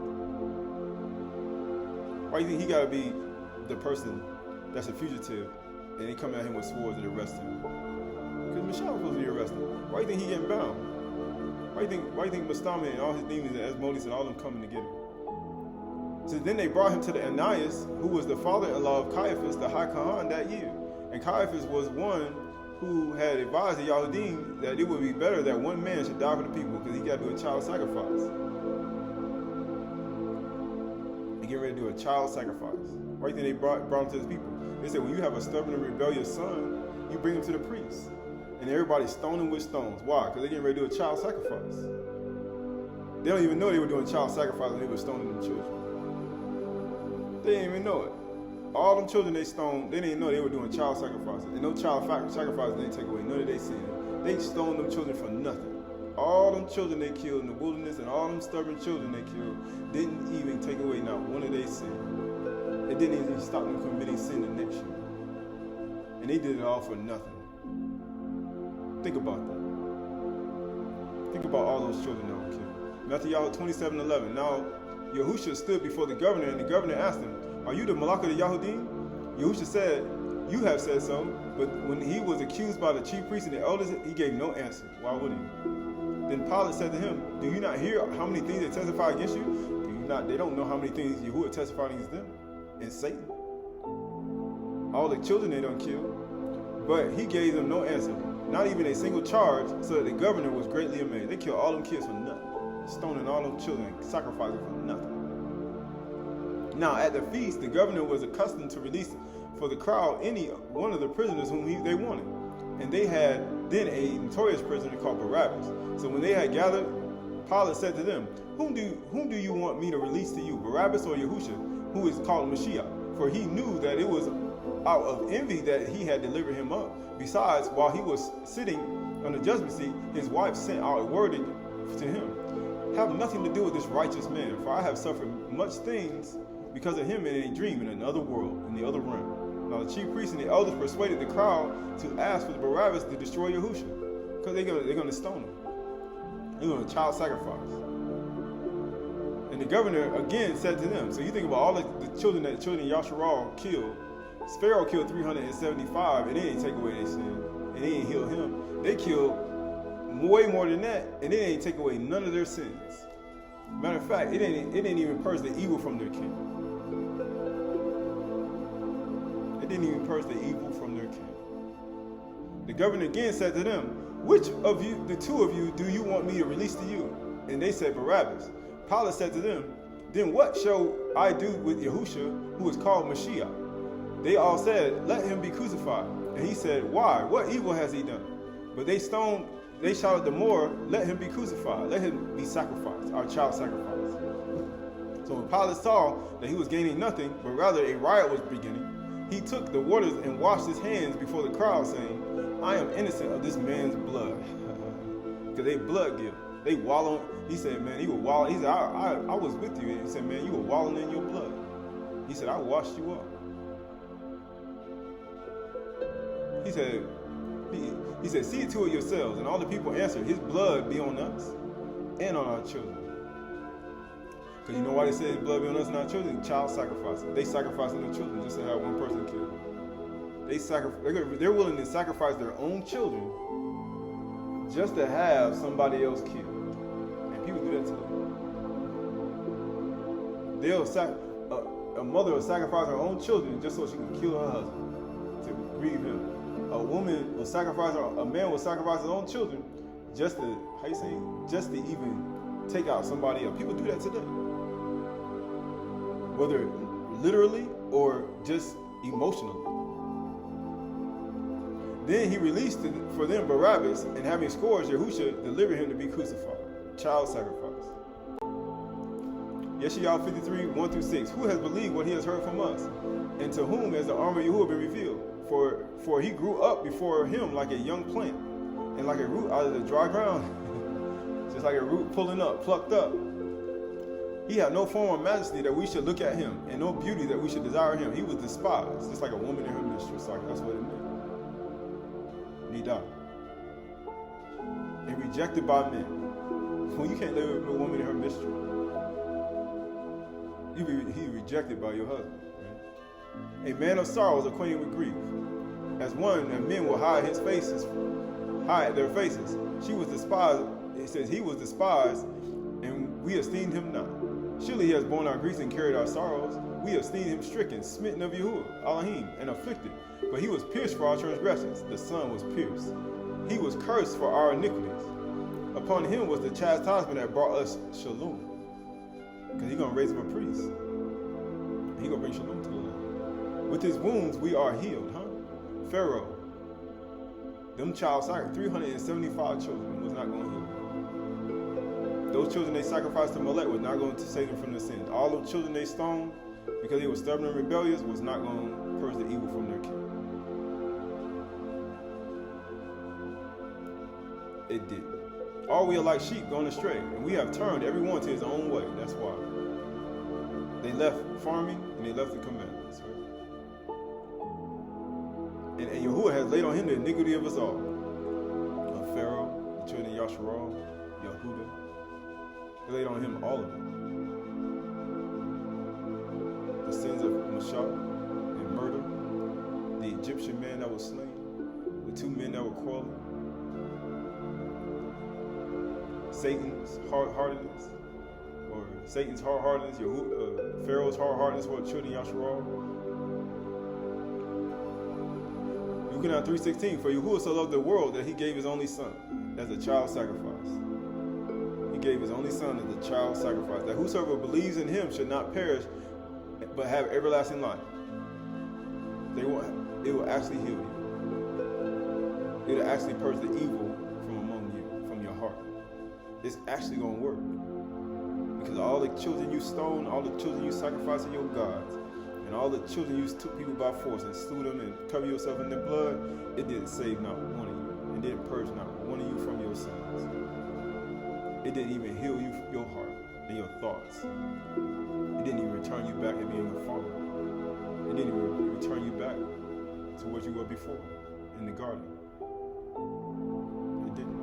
Why do you think he got to be the person that's a fugitive and they come at him with swords and arrest him? Because Messiah was supposed to be arrested. Why do you think he getting bound? Why do you think Mastama and all his demons and Asmodeus and all them coming to get him? So then they brought him to the Ananias, who was the father-in-law of Caiaphas, the high Kahan that year. And Caiaphas was one who had advised the Yahudim that it would be better that one man should die for the people because he got to do a child sacrifice. They get ready to do a child sacrifice. Why do you think they brought him to the people? They said, when you have a stubborn and rebellious son, you bring him to the priest. And everybody stone him with stones. Why? Because they're getting ready to do a child sacrifice. They don't even know they were doing child sacrifice when they were stoning the children. They didn't even know it. All them children they stoned, they didn't know they were doing child sacrifices. And no child sacrifices didn't take away none of their sin. They stoned them children for nothing. All them children they killed in the wilderness and all them stubborn children they killed didn't even take away not one of their sin. It didn't even stop them committing sin the next year. And they did it all for nothing. Think about that. Think about all those children that were killed. Matthew 27:11. Now Yahusha stood before the governor, and the governor asked him, are you the Malak of the Yahudim? Yahusha said, you have said so. But when he was accused by the chief priests and the elders, he gave no answer. Why would he? Then Pilate said to him, do you not hear how many things they testify against you? Do you not? They don't know how many things Yahuwah testified against them and Satan. All the children they don't kill. But he gave them no answer, not even a single charge, so that the governor was greatly amazed. They killed all them kids for nothing. Stoning all them children, sacrificing for nothing. Now at the feast, the governor was accustomed to release for the crowd any one of the prisoners whom they wanted. And they had then a notorious prisoner called Barabbas. So when they had gathered, Pilate said to them, whom do you want me to release to you, Barabbas or Yahusha, who is called Mashiach? For he knew that it was out of envy that he had delivered him up. Besides, while he was sitting on the judgment seat, his wife sent out word to him, have nothing to do with this righteous man, for I have suffered much things because of him in a dream in another world, in the other realm. Now the chief priests and the elders persuaded the crowd to ask for the Barabbas to destroy Yahusha, because they're going to stone him. They're going to child sacrifice. And the governor again said to them, so you think about all the children that children Yasharal killed. Pharaoh killed 375, and they didn't take away their sin, and they didn't heal him. They killed way more than that, and they didn't take away none of their sins. Matter of fact, it didn't even purge the evil from their king. It didn't even purge the evil from their king. The governor again said to them, which of you, the two of you, do you want me to release to you? And they said, Barabbas. Pilate said to them, then what shall I do with Yahusha, who is called Mashiach? They all said, let him be crucified. And he said, why? What evil has he done? But they shouted the more, let him be crucified. Let him be sacrificed, our child sacrifice. So when Pilate saw that he was gaining nothing, but rather a riot was beginning, he took the waters and washed his hands before the crowd, saying, I am innocent of this man's blood. Because they blood guilt. They wallow. He said, man, he was wallowing. He said, I was with you. And he said, man, you were wallowing in your blood. He said, I washed you up. He said, see it to it yourselves. And all the people answered, his blood be on us and on our children. Because you know why they say his blood be on us and our children? Child sacrifice. They sacrificing their children just to have one person killed. They're willing to sacrifice their own children just to have somebody else killed. And people do that today. A mother will sacrifice her own children just so she can kill her husband to grieve him. A man will sacrifice his own children just to, just to even take out somebody else. People do that today. Whether literally or just emotionally. Then he released for them Barabbas, and having scourged Yahusha, delivered him to be crucified. Child sacrifice. Yeshayahu 53, 1 through 6. Who has believed what he has heard from us? And to whom has the arm of Yahuwah been revealed? For he grew up before him like a young plant, and like a root out of the dry ground. Just like a root pulling up, plucked up. He had no form of majesty that we should look at him, and no beauty that we should desire him. He was despised, just like a woman in her mistress. Like that's what it meant. Nidah. And rejected by men. When you can't live with a woman in her mistress, he rejected by your husband. Right? A man of sorrows, acquainted with grief, as one that men will hide their faces. She was despised. It says he was despised, and we esteemed him not. Surely he has borne our griefs and carried our sorrows. We esteemed him stricken, smitten of Yahuwah, Elohim, and afflicted. But he was pierced for our transgressions. The Son was pierced. He was cursed for our iniquities. Upon him was the chastisement that brought us shalom. Because he's going to raise him a priest. He's going to bring shalom to the land. With his wounds we are healed, huh? Pharaoh, them child sacrificed, 375 children was not going to heal. Those children they sacrificed to Molech was not going to save them from their sins. All the children they stoned because they were stubborn and rebellious was not going to purge the evil from their king. It did. All we are like sheep going astray, and we have turned everyone to his own way. That's why. They left farming and they left the commandments. Right? And Yahuwah has laid on him the iniquity of us all. Of Pharaoh, the children of Yasharal, Yehuda. He laid on him all of them. The sins of Mashah and murder, the Egyptian man that was slain, the 2 men that were quarreling, Satan's hard-heartedness, or Satan's hard-heartedness, Pharaoh's hard-heartedness for the children of Yasharal. Luke 3:16, for Yahuwah so loved the world that he gave his only son as a child sacrifice. He gave his only son as a child sacrifice, that whosoever believes in him should not perish, but have everlasting life. It will actually heal you. It will actually purge the evil from among you, from your heart. It's actually going to work. Because all the children you stoned, all the children you sacrificed to your gods, and all the children you took people by force and slew them and covered yourself in their blood, it didn't save not one of you. It didn't purge not one of you from your sins. It didn't even heal you, your heart and your thoughts. It didn't even return you back to being a father. It didn't even return you back to what you were before in the garden. It didn't.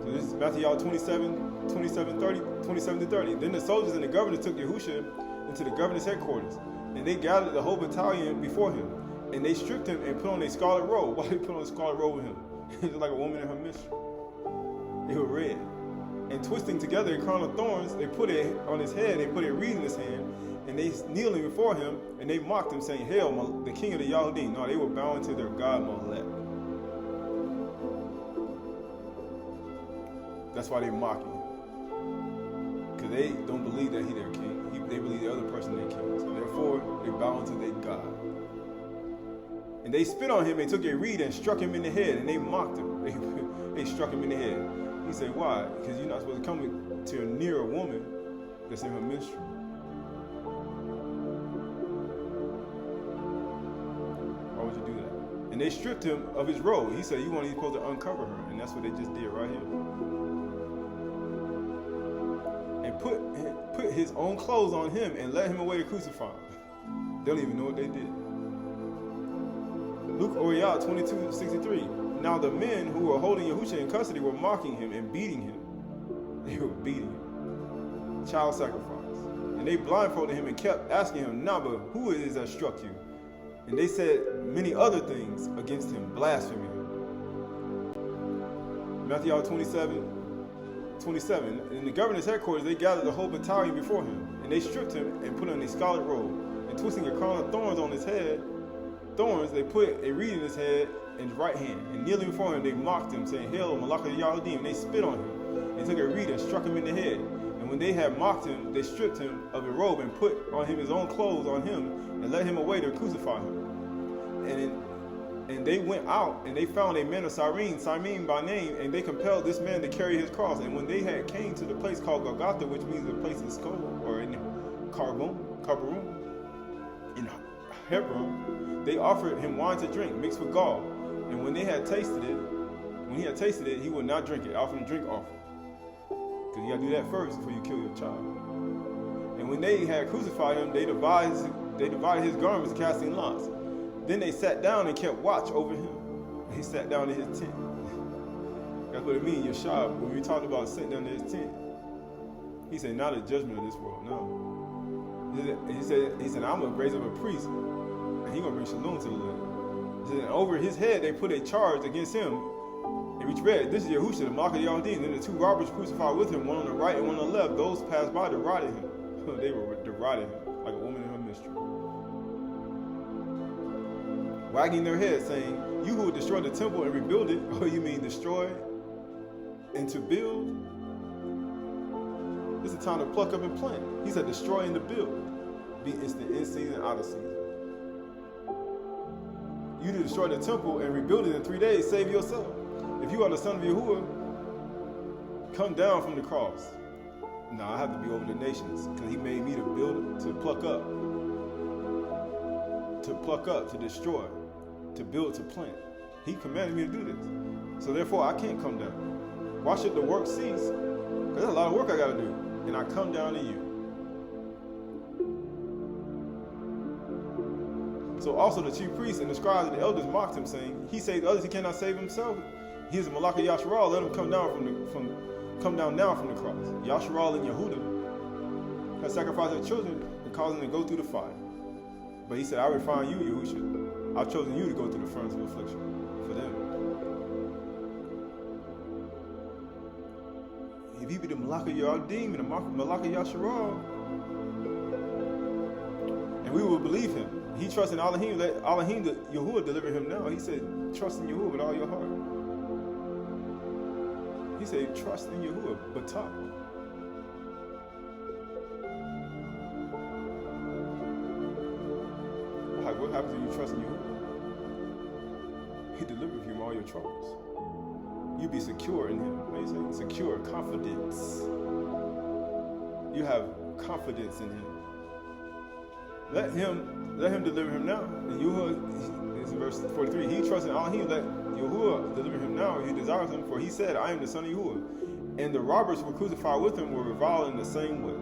So this is Matthew 27 to 30. Then the soldiers and the governor took Yahushua into the governor's headquarters, and they gathered the whole battalion before him, and they stripped him and put on a scarlet robe. Why did they put on a scarlet robe with him? He was like a woman in her mistress. They were red. And twisting together a crown of thorns, they put it on his head, they put a reed in his hand, and they kneeling before him, and they mocked him, saying, Hail, the king of the Yahudim. No, they were bowing to their god Molech. That's why they mock him. Because they don't believe that he their king. They believe the other person their king. So therefore, they bow unto their God. And they spit on him, they took a reed and struck him in the head, and they mocked him. They struck him in the head. He said, why? Because you're not supposed to come to near a woman that's in her menstrual. Why would you do that? And they stripped him of his robe. He said, you weren't even supposed to uncover her. And that's what they just did right here. And put his own clothes on him and led him away to crucify him. They don't even know what they did. Luke 22:63. Now the men who were holding Yahushua in custody were mocking him and beating him. They were beating him. Child sacrifice. And they blindfolded him and kept asking him, but who it is that struck you? And they said many other things against him, blaspheming him. Matthew 27. In the governor's headquarters, they gathered the whole battalion before him, and they stripped him and put on a scarlet robe, and twisting a crown of thorns on his head, they put a reed in his head and his right hand, and kneeling before him, they mocked him, saying, Hail, Malach of Yahudim, and they spit on him. They took a reed and struck him in the head. And when they had mocked him, they stripped him of a robe and put on him his own clothes on him, and led him away to crucify him. And And they went out and they found a man of Shamy'ny by name, and they compelled this man to carry his cross. And when they had came to the place called Golgotha, which means the place of skull, or in Kabarum, in Hebron, they offered him wine to drink mixed with gall. And when he had tasted it, he would not drink it. Offered him drink offering. Because you got to do that first before you kill your child. And when they had crucified him, they divided his garments, casting lots. Then they sat down and kept watch over him. And he sat down in his tent. That's what it means, Yeshua. When we talked about sitting down in his tent, he said, not a judgment of this world, no. He said, I'm going to raise up a priest, and he's going to bring shalom to the land. He said, and over his head they put a charge against him, and which read, this is Yahusha, the Malach Yahudim. Then the two robbers crucified with him, one on the right and one on the left. Those passed by derided him. They were deriding him like a woman in her mystery, wagging their heads, saying, you who would destroy the temple and rebuild it, or you mean destroy and to build? It's a time to pluck up and plant. He said destroy and to build. Be instant in season, out of season. You to destroy the temple and rebuild it in 3 days, save yourself. If you are the son of Yahuwah, come down from the cross. No, I have to be over the nations, because he made me to build, to pluck up, to destroy, to build, to plant. He commanded me to do this. So therefore, I can't come down. Why should the work cease? Because there's a lot of work I got to do. And I come down to you. So also the chief priests and the scribes and the elders mocked him, saying, he saved others, he cannot save himself. He is the Malach Yasharal, let him come down now from the cross. Yasharal and Yehuda had sacrificed their children and caused them to go through the fire. But he said, I refine you, Yahusha. I've chosen you to go through the furnace of affliction for them. If he be the Malach Yahudim and the Malach Yasharal, and we will believe him. He trusts in Elohim, let Elohim, Yahuwah, deliver him now. He said, trust in Yahuwah with all your heart. He said, trust in Yahuwah, but talk. Like, what happens when you trust in Yahuwah? He delivers you from all your troubles. You be secure in him. What do you say? Secure, confidence. You have confidence in him. Let him deliver him now. And Yahuwah, this is verse 43, he trusts in Elohim, let Yahuwah deliver him now, he desires him, for he said, I am the son of Yahuwah. And the robbers who were crucified with him were reviled in the same way.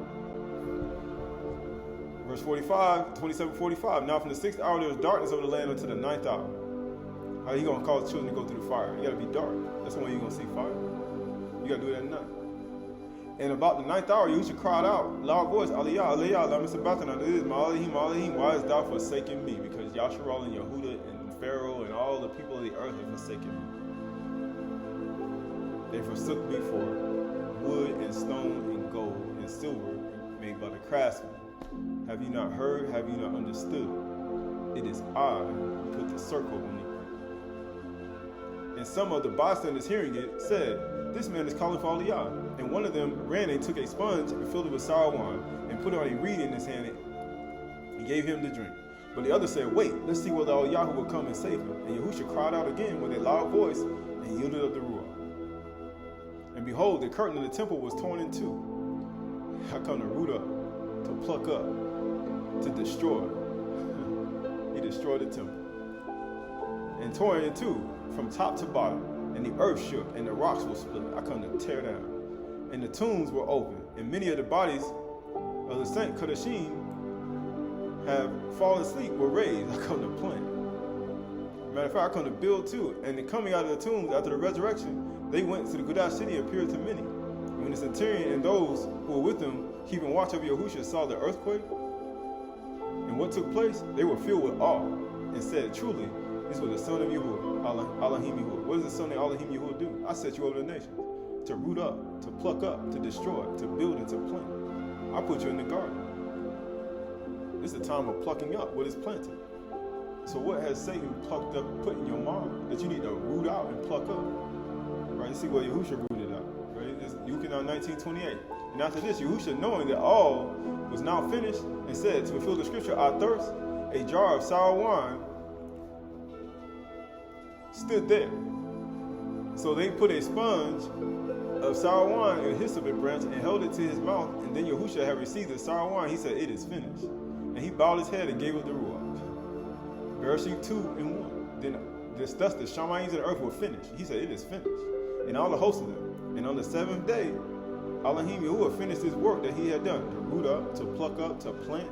Verse 27:45, now from the 6th hour there was darkness over the land until the 9th hour. How are you going to cause children to go through the fire? You got to be dark. That's the way you're going to see fire. You got to do it at night. And about the 9th hour, you should cry out, loud voice, Aliyah, Aliyah, Lama Sabatana, this is my Elohim, Elohim, why hast thou forsaken me? Because Yasharal and Yehuda and Pharaoh and all the people of the earth have forsaken me. They forsook me for wood and stone and gold and silver made by the craftsmen. Have you not heard? Have you not understood? It is I who put the circle on the earth. And some of the bystanders hearing it said, this man is calling for Aliyah. And one of them ran and took a sponge and filled it with sour wine and put on a reed in his hand and gave him to drink. But the other said, wait, let's see whether Aliyah will come and save him. And Yahusha cried out again with a loud voice and yielded up the ruah. And behold, the curtain of the temple was torn in two. I come to root up, to pluck up, to destroy. He destroyed the temple. And torn in two from top to bottom. And the earth shook, and the rocks were split. I come to tear down. And the tombs were open, and many of the bodies of the saint Kadashim have fallen asleep were raised. I come to plant. Matter of fact, I come to build too. And the coming out of the tombs after the resurrection, they went to the Gudash city and appeared to many. And when the centurion and those who were with him, keeping watch over Yahusha, saw the earthquake and what took place, they were filled with awe and said, truly, this was the son of Yahuwah, Elohim Yahuwah. What does the son of Elohim Yahuwah do? I set you over the nations. To root up, to pluck up, to destroy, to build and to plant. I put you in the garden. This is the time of plucking up what is planted. So what has Satan plucked up, put in your mind that you need to root out and pluck up? Right? You see what Yahusha rooted out. Right? It's Yukonah 19:28. And after this, Yahusha, knowing that all was now finished, and said, to fulfill the scripture, I thirst, a jar of sour wine stood there. So they put a sponge of sour wine and a hyssop branch and held it to his mouth, and then Yahushua had received the sour wine. He said, "It is finished." And he bowed his head and gave up the ruach. Bereshit 2:1. Then thus the Shamyns of the earth were finished. He said, "It is finished." And all the hosts of them. And on the seventh day, Elohim Yahuwah finished his work that he had done, to root up, to pluck up, to plant,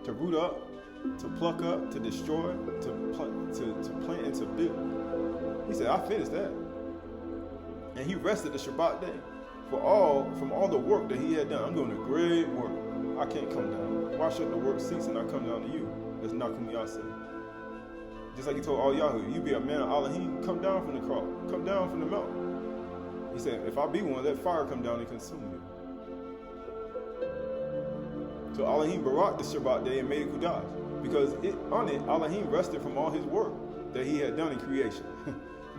to root up, to pluck up, to destroy, to plant and to build. He said, "I finished that." And he rested the Shabbat day from all the work that he had done. I'm doing a great work. I can't come down. Why should the work cease and I come down to you? That's not whom y'all say. Just like he told all Yahoo, you be a man of Elohim, come down from the cross, come down from the mountain. He said, if I be one, let fire come down and consume you. So Elohim barak the Shabbat day and made it Chdash, because on it, Elohim rested from all his work that he had done in creation.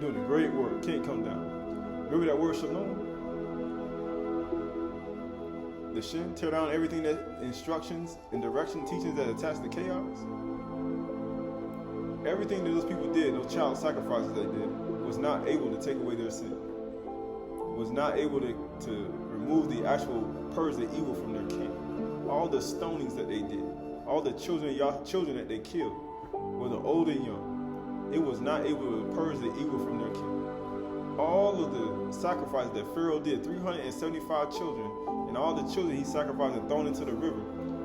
Doing a great work, can't come down. Remember that word shalom? The shin, tear down everything that instructions and direction, teachings that attach to chaos. Everything that those people did, those child sacrifices they did, was not able to take away their sin. Was not able to remove the actual purge the evil from their camp. All the stonings that they did, all the children that they killed, whether old or young, it was not able to purge the evil from their camp. All of the sacrifices that Pharaoh did, 375 children, and all the children he sacrificed and thrown into the river,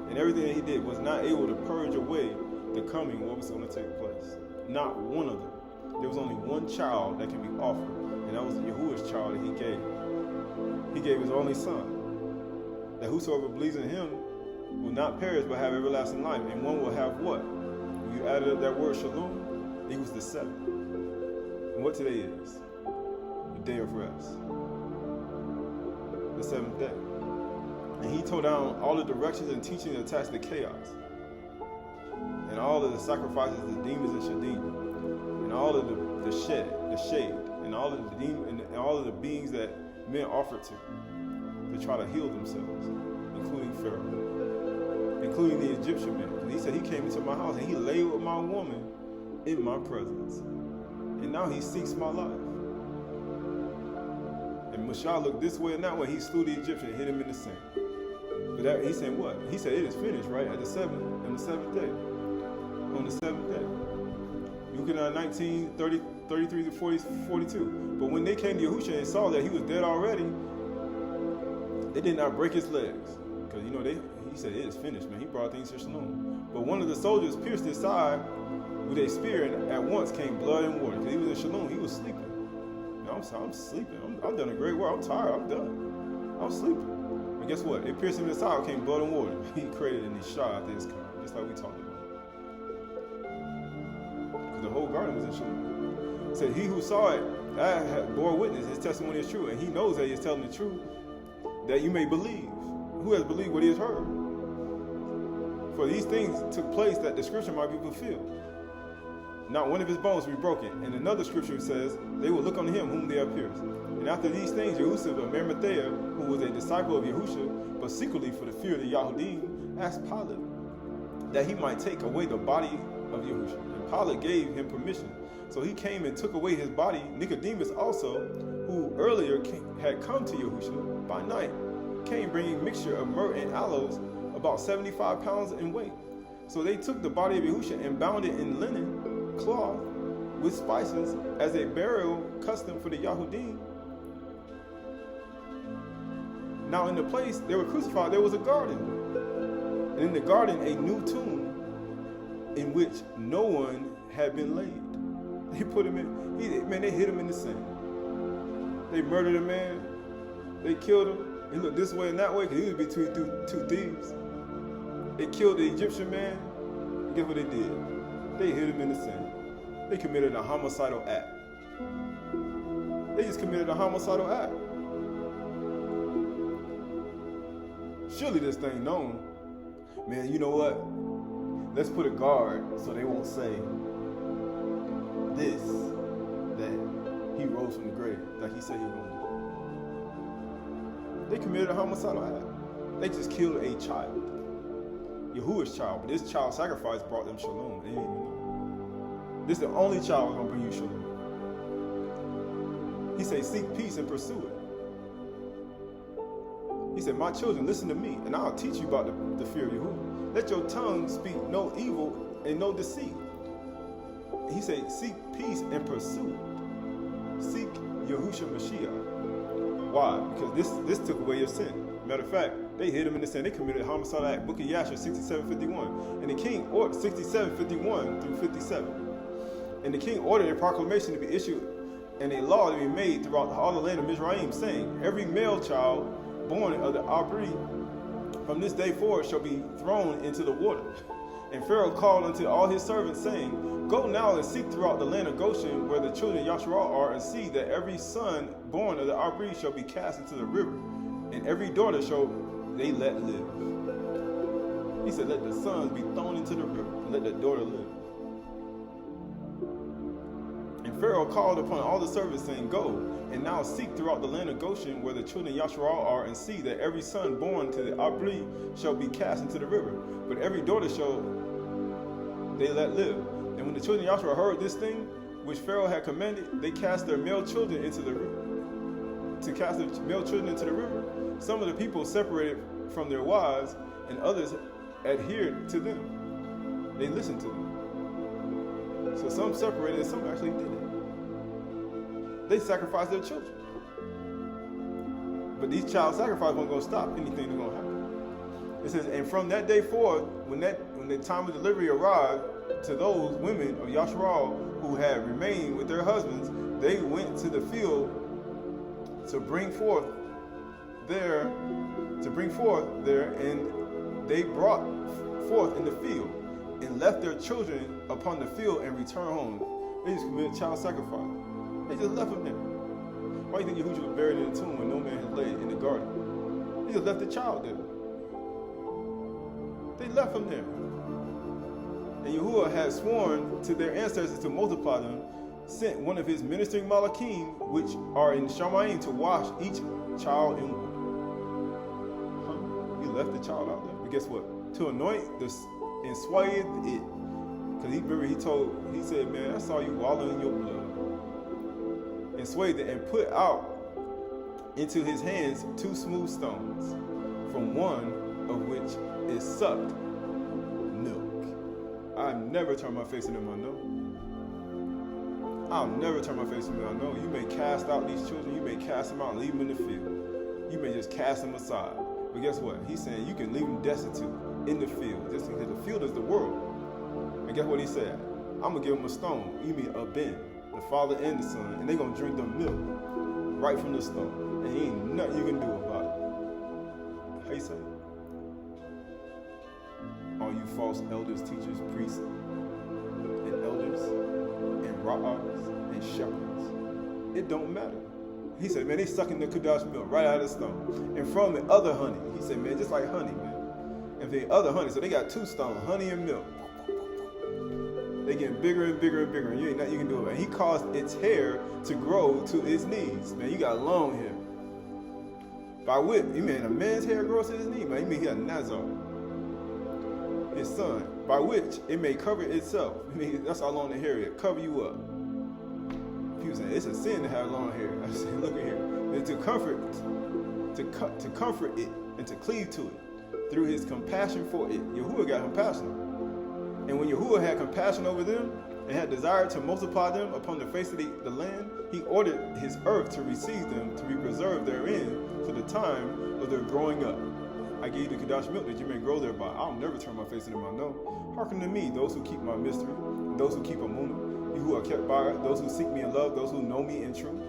and everything that he did was not able to purge away the coming, what was going to take place. Not one of them. There was only one child that can be offered, and that was Yahuwah's child that he gave. He gave his only son, that whosoever believes in him will not perish but have everlasting life. And one will have what? When you added up that word shalom, it was the seventh. And what today is? The day of rest. The seventh day. And he tore down all the directions and teachings attached to chaos. And all of the sacrifices of the demons and shadim. And all of the shade, and all of the demons and all of the beings that men offered to try to heal themselves, including Pharaoh, including the Egyptian man. And he said he came into my house and he lay with my woman in my presence. And now he seeks my life. And Mashah looked this way and that way. He slew the Egyptian and hit him in the sand. But he said what? He said it is finished, right? On the seventh day. On the seventh day. You can 33 to 42. But when they came to Yahushua and saw that he was dead already, they did not break his legs. Because he said it is finished, man. He brought things to shalom. But one of the soldiers pierced his side with a spear, and at once came blood and water. Because he was in shalom, he was sleeping. Man, I'm sleeping. I'm done a great work. I'm tired. I'm done. I'm sleeping. But guess what? It pierced him in the side, came blood and water. He created in his shah after his kind, just like we talked about. Because the whole garden was in shalom. It said, he who saw it, bore witness. His testimony is true, and he knows that he is telling the truth, that you may believe. Who has believed what he has heard? For these things took place that the scripture might be fulfilled. Not one of his bones will be broken. And another scripture says, they will look on him whom they have pierced. And after these things, Yehusha of Arimathea, who was a disciple of Yahushua, but secretly for the fear of the Yahudim, asked Pilate that he might take away the body of Yahushua. And Pilate gave him permission. So he came and took away his body. Nicodemus also, who earlier had come to Yahushua by night, came bringing mixture of myrrh and aloes, about 75 pounds in weight. So they took the body of Yahushua and bound it in linen cloth with spices as a burial custom for the Yahudim. Now in the place they were crucified, there was a garden. And in the garden, a new tomb in which no one had been laid. They put him in, they hit him in the sand. They murdered a man. They killed him. He looked this way and that way because he was between two thieves. They killed the Egyptian man. And guess what they did? They hit him in the sand. They committed a homicidal act. They just committed a homicidal act. Surely this thing known. Man, you know what? Let's put a guard so they won't say this, that he rose from the grave, like he said he was going to do. They committed a homicidal act. They just killed a child. Yahuwah's child, but this child sacrifice brought them shalom. They didn't even know. This is the only child who's going to bring you shalom. He said, seek peace and pursue it. He said, my children, listen to me, and I'll teach you about the fear of Yahuwah. Let your tongue speak no evil and no deceit. He said, seek peace and pursue it. Seek Yahushua Mashiach. Why? Because this took away your sin. Matter of fact, they hit him in the sin. They committed a homicidal act. Book of Yashar 67:51. And the king ordered 67:51 through 57. And the king ordered a proclamation to be issued and a law to be made throughout all the land of Mizraim, saying, every male child born of the Abri from this day forward shall be thrown into the water. And Pharaoh called unto all his servants, saying, go now and seek throughout the land of Goshen, where the children of Yasharal are, and see that every son born of the Abri shall be cast into the river, and every daughter shall they let live. He said, let the sons be thrown into the river, and let the daughter live. And Pharaoh called upon all the servants, saying, go, and now seek throughout the land of Goshen, where the children of Yasharal are, and see that every son born to the Abri shall be cast into the river, but every daughter shall they let live. And when the children of Yasharal heard this thing, which Pharaoh had commanded, they cast their male children into the river. To cast their male children into the river, some of the people separated from their wives, and others adhered to them. They listened to them. So some separated, and some actually did it. They sacrificed their children. But these child sacrifices weren't going to stop anything that's going to happen. It says, and from that day forward, when the time of delivery arrived, to those women of Yasharal who had remained with their husbands, they went to the field to bring forth there, and they brought forth in the field, and left their children upon the field and returned home. They just committed child sacrifice. They just left them there. Why do you think Yahushua was buried in a tomb when no man had laid in the garden? They just left the child there. They left him there. And Yahuwah had sworn to their ancestors to multiply them, sent one of his ministering malachim, which are in Shamy'n, to wash each child in water. He left the child out there. But guess what? To anoint and swathe it. Because he said, man, I saw you wallowing in your blood. And swathed it, and put out into his hands 2 smooth stones, from one of which is sucked milk. I never turn my face to them, I know. I'll never turn my face to them, I know. You may cast out these children, you may cast them out and leave them in the field. You may just cast them aside. But guess what? He's saying you can leave them destitute in the field, just because the field is the world. And guess what he said? I'm going to give them a stone, you mean a ben, the Father and the Son, and they're going to drink the milk right from the stone. And ain't nothing you can do about it. How you say? All you false elders, teachers, priests, and elders, and ra'ahs, and shepherds, it don't matter. He said, man, they sucking the Qahalath milk right out of the stone. And from the other honey, he said, man, just like honey, man. And the other honey, so they got 2 stones, honey and milk. They getting bigger and bigger and bigger, and you ain't nothing you can do about it. He caused its hair to grow to its knees. Man, you got long hair. By which, you mean a man's hair grows to his knee, man. You mean he a Nazar. His son, by which it may cover itself. I mean, that's how long the hair is. Cover you up. People saying it's a sin to have long hair. I said, look at here. And to comfort it and to cleave to it through his compassion for it. Yahuwah got compassion. And when Yahuwah had compassion over them and had desired to multiply them upon the face of the land, he ordered his earth to receive them, to be preserved therein to the time of their growing up. I gave you the Qahalath milk that you may grow thereby. I'll never turn my face to them, I know. Hearken to me, those who keep my mystery, and those who keep Amunah, you who are kept by it, those who seek me in love, those who know me in truth.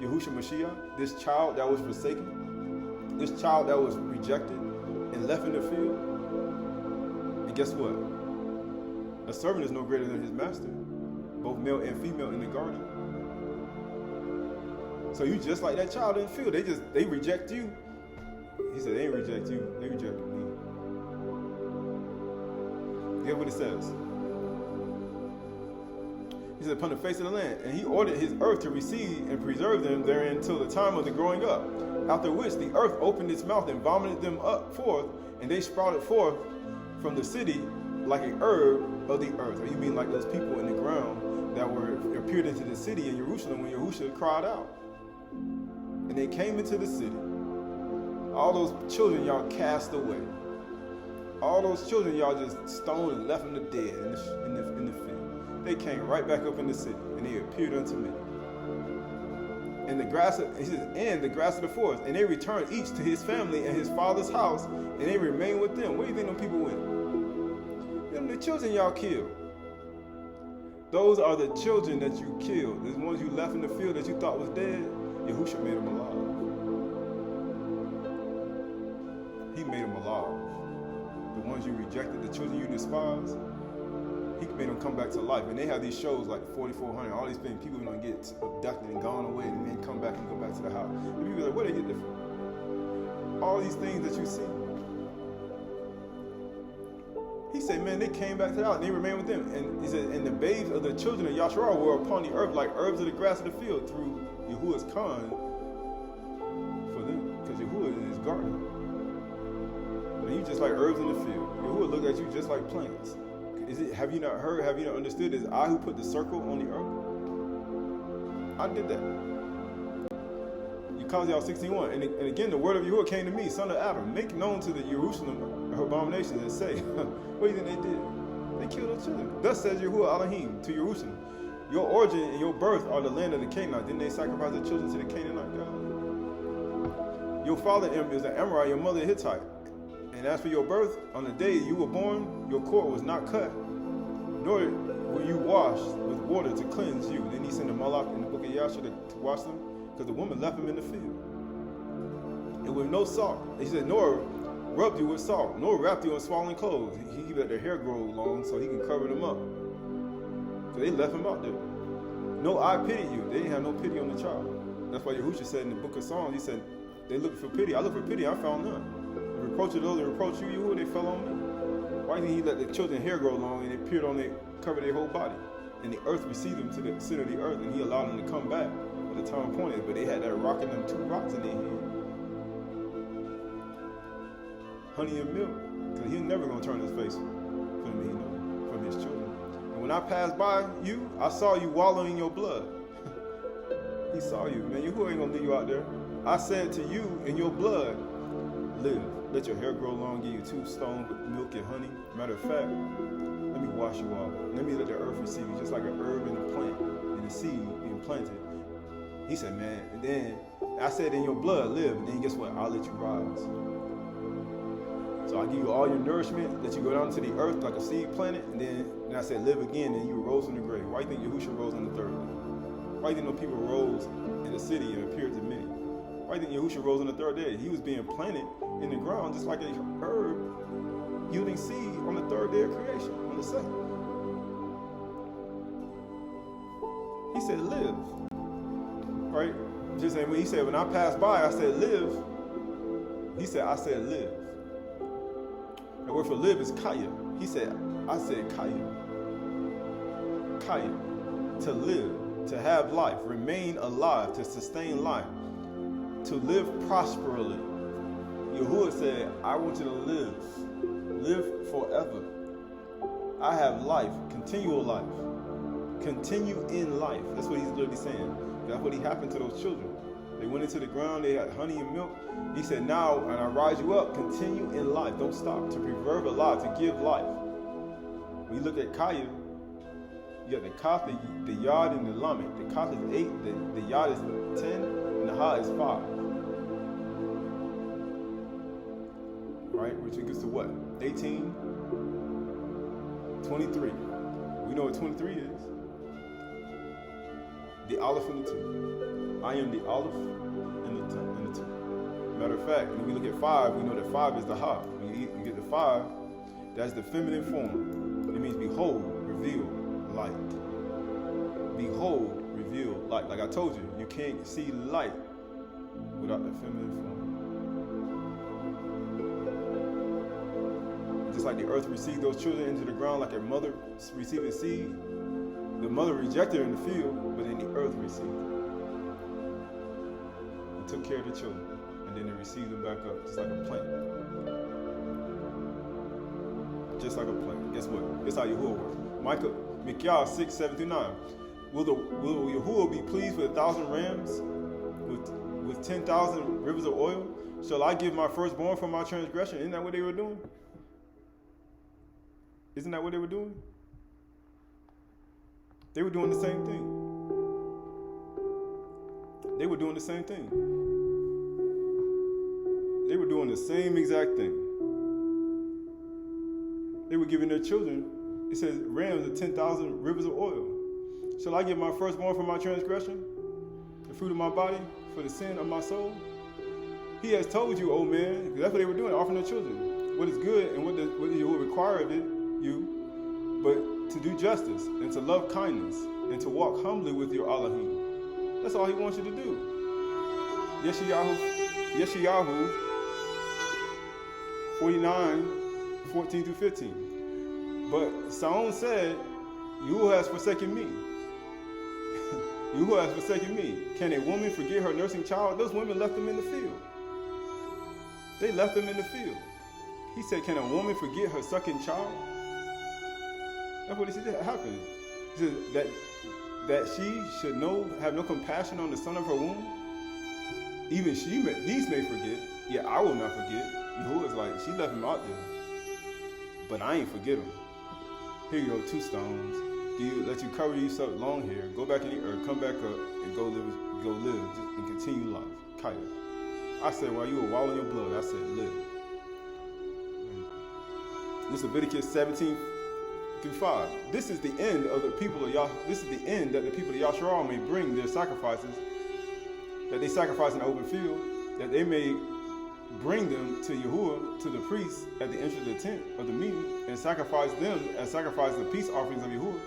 Yahushua Mashiach, this child that was forsaken, this child that was rejected and left in the field. And guess what? A servant is no greater than his master, both male and female in the garden. So you just like that child in the field. They reject you. He said they ain't reject you, they rejected me. Guess what it says? He said, upon the face of the land, and he ordered his earth to receive and preserve them therein till the time of the growing up. After which the earth opened its mouth and vomited them up forth, and they sprouted forth from the city like a herb of the earth. Or you mean like those people in the ground that appeared into the city in Jerusalem when Yahushua cried out? and they came into the city, all those children y'all cast away. All those children y'all just stoned and left them to dead in the field. They came right back up in the city, and they appeared unto me. And the grass of the forest, and they returned each to his family and his father's house, and they remained with them. Where do you think them people went? Them the children y'all killed. Those are the children that you killed. The ones you left in the field that you thought was dead. Yahushua made them alive. He made them alive. The ones you rejected, the children you despised, he made them come back to life. And they have these shows like 4400, all these things, people don't get abducted and gone away and then come back and go back to the house. And people are like, where they get this from? All these things that you see. He said, man, they came back to the house and they remained with them. And he said, and the babes of the children of Yasharah were upon the earth like herbs of the grass of the field through Yahuwah's kind for them. Because Yahuwah is in his garden. And you just like herbs in the field. Yahuwah look at you just like plants. Have you not heard, have you not understood? It's I who put the circle on the earth. I did that. Qahalath 61. And again, the word of Yahuwah came to me, son of Adam, make known to the Jerusalem her abominations and say, what do you think they did? They killed those children. Thus says Yahuwah Elohim to Jerusalem, your origin and your birth are the land of the Canaanite. Didn't they sacrifice their children to the Canaanite God? Your father is an Amorite, your mother a Hittite. And as for your birth, on the day you were born, your cord was not cut, nor were you washed with water to cleanse you. Then he sent a Malach in the book of Yasha to wash them, because the woman left him in the field. And with no salt. He said, nor rubbed you with salt, nor wrapped you in swaddling clothes. He let their hair grow long so he can cover them up. So they left him out there. No eye pitied you. They didn't have no pity on the child. That's why Yahushua said in the book of Psalms, he said, they looked for pity. I looked for pity, I found none. The reproach of those that reproach you, Yahuwah, they fell on me. Why didn't he let the children's hair grow long and they appeared on their, covered their whole body? And the earth received them to the center of the earth, and he allowed them to come back at the time appointed. But they had that rock in them, 2 rocks in their hand. Honey and milk. Because he's never going to turn his face from his children. And when I passed by you, I saw you wallowing in your blood. He saw you. Man, Yahuwah ain't going to leave you out there. I said to you, in your blood, live. Let your hair grow long, give you 2 stones with milk and honey. Matter of fact, let me wash you off. Let me let the earth receive you, just like an herb and a plant, and a seed being planted. He said, man, and then I said, in your blood, live. And then guess what? I'll let you rise. So I give you all your nourishment, let you go down to the earth like a seed planted, and then I said, live again, and you rose from the grave. Why do you think Yahushua rose on the 3rd day? Why do you think no people rose in the city and appeared to many? Why do you think Yahushua rose on the 3rd day? He was being planted in the ground just like a herb yielding seed on the 3rd day of creation, on the 2nd. He said, live. Right? Just saying, when he said, when I passed by, I said, live. He said, I said, live. The word for live is kaya. He said, I said kaya. Kaya. To live, to have life, remain alive, to sustain life, to live prosperly. Yahuwah said, I want you to live. Live forever. I have life, continual life. Continue in life. That's what he's literally saying. That's what happened to those children. They went into the ground, they had honey and milk. He said, now, and I rise you up, continue in life. Don't stop. To preserve a life, to give life. When you look at Kaya, you got the Kaf, the Yod, and the Lamed. The Kaf is 8, the Yod is 10, and the Ha is 5. Right? Which equals to what? 18, 23. We know what 23 is. The Aleph and the 2. I am the Aleph and the 2. Matter of fact, when we look at 5, we know that 5 is the Ha. When you get the 5, that's the feminine form. It means behold, reveal, light. Behold, reveal, light. Like I told you, you can't see light without the feminine form. Just like the earth received those children into the ground like a mother receiving seed, the mother rejected her in the field, but then the earth received it. And took care of the children, and then they received them back up, just like a plant. Just like a plant. Guess what? That's how Yahuwah works. Micah 6, 7 through 9. Will Yahuwah be pleased with 1,000 rams, with 10,000 rivers of oil? Shall I give my firstborn for my transgression? Isn't that what they were doing? Isn't that what they were doing? They were doing the same thing. They were doing the same thing. They were doing the same exact thing. They were giving their children, it says, rams of 10,000 rivers of oil. Shall I give my firstborn for my transgression? The fruit of my body for the sin of my soul? He has told you, old man, because that's what they were doing, offering their children. What is good and what he will require of you, but to do justice and to love kindness and to walk humbly with your Elohim. That's all he wants you to do. Yeshayahu 49:14-15. But Saul said, Yahuwah has forsaken me. Yahuwah has forsaken me. Can a woman forget her nursing child? Those women left them in the field. They left them in the field. He said, can a woman forget her sucking child? That's what he said happened. He said that she should have no compassion on the son of her womb. Even these may forget, yet I will not forget. Yahuwah's like, she left him out there, but I ain't forget him. Here you go, 2 stones. Let you cover yourself long hair, go back in the earth, come back up, and go live, and continue life. Kaya. I said, while you were wallowing your blood, I said, live. This is Leviticus 17-5. This is the end of the people of Yah. This is the end that the people of Yasharal may bring their sacrifices, that they sacrifice in the open field, that they may bring them to Yahuwah, to the priest at the entrance of the tent of the meeting, and sacrifice them as sacrifice the peace offerings of Yahuwah.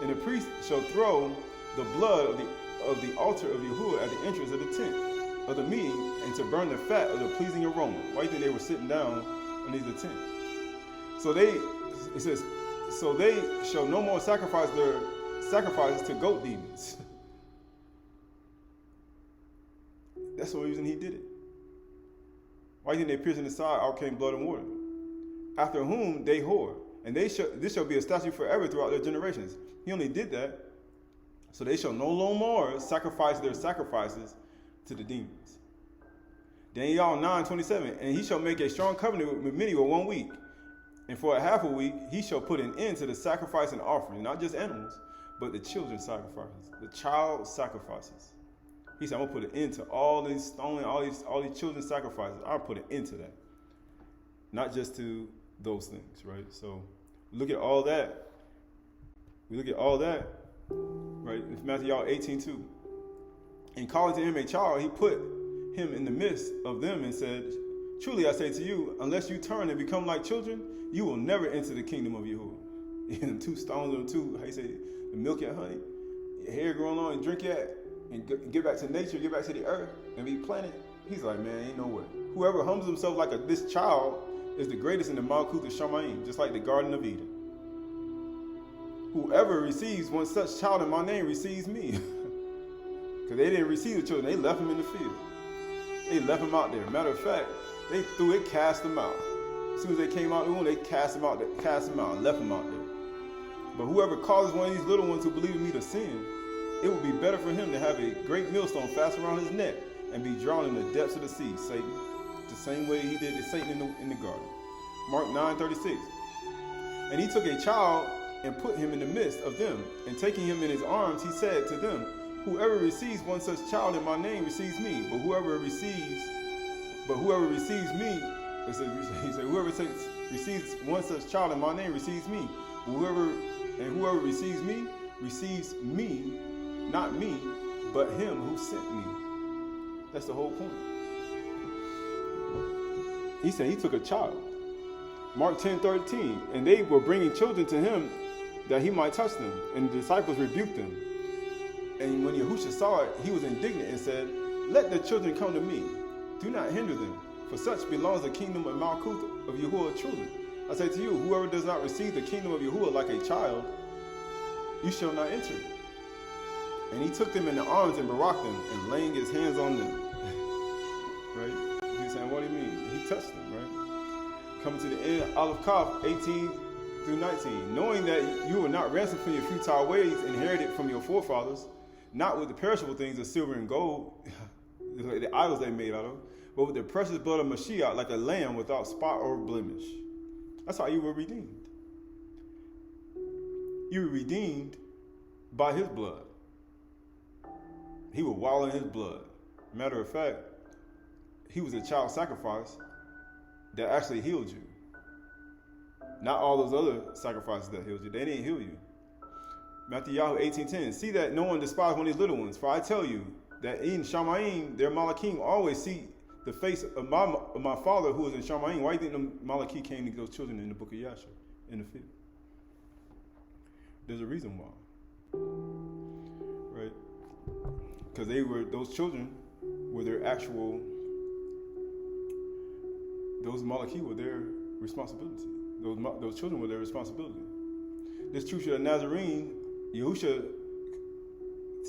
And the priest shall throw the blood of the altar of Yahuwah at the entrance of the tent of the meeting, and to burn the fat of the pleasing aroma. Why do you think they were sitting down underneath the tent? It says, so they shall no more sacrifice their sacrifices to goat demons. That's the reason he did it. Why do you think they pierced in the side, out came blood and water? After whom they whore, and this shall be a statute forever throughout their generations. He only did that so they shall no more sacrifice their sacrifices to the demons. Daniel 9:27, and he shall make a strong covenant with many for 1 week. And for a half a week, he shall put an end to the sacrifice and offering, not just animals, but the children's sacrifices, the child sacrifices. He said, I'm going to put an end to all these stoning, all these children's sacrifices. I'll put an end to that. Not just to those things, right? So look at all that. We look at all that, right? In Matthew 18:2. And calling to him a child, he put him in the midst of them and said, truly I say to you, unless you turn and become like children, you will never enter the kingdom of Yahuwah. And 2 stones or 2, how you say, the milk and honey, your hair growing on and drink that, and get back to nature, get back to the earth, and be planted. He's like, man, ain't no way. Whoever humbles himself like this child is the greatest in the Malkuth of Shamy'n, just like the Garden of Eden. Whoever receives one such child in my name receives me. Because they didn't receive the children, they left them in the field. They left them out there. Matter of fact, they cast them out. As soon as they came out of the womb, they cast them out, and left them out there. But whoever causes one of these little ones who believe in me to sin, it would be better for him to have a great millstone fast around his neck and be drowned in the depths of the sea, Satan. The same way he did to Satan in the garden. Mark 9:36. And he took a child and put him in the midst of them, and taking him in his arms, he said to them, whoever receives one such child in my name receives me, but whoever receives me, he said, whoever receives one such child in my name receives me, but whoever receives me, not me, but him who sent me. That's the whole point. He said he took a child. Mark 10:13, and they were bringing children to him that he might touch them, and the disciples rebuked them. And when Yahushua saw it, he was indignant and said, let the children come to me. Do not hinder them, for such belongs the kingdom of Malkuth of Yahuwah children. I say to you, whoever does not receive the kingdom of Yahuwah like a child, you shall not enter it. And he took them in the arms and baraked them, and laying his hands on them. Right? He's saying, what do you mean? He touched them, right? Coming to the end, Aleph Kaf 18-19. Knowing that you were not ransomed from your futile ways, inherited from your forefathers, not with the perishable things of silver and gold, like the idols they made out of, but with the precious blood of Mashiach, like a lamb without spot or blemish. That's how you were redeemed. You were redeemed by his blood. He would wallow in his blood. Matter of fact, he was a child sacrifice that actually healed you. Not all those other sacrifices that healed you. They didn't heal you. Matthew 18:10. See that no one despise one of these little ones. For I tell you that in Shamy'n, their Malachim always see the face of my Father who is in Shamy'n. Why do you think the Malachi came to those children in the book of Yasher in the field? There's a reason why. Right? Because those children were their actual, those Malachi were their responsibility. Those children were their responsibility. This truth that Nazarene, Yahusha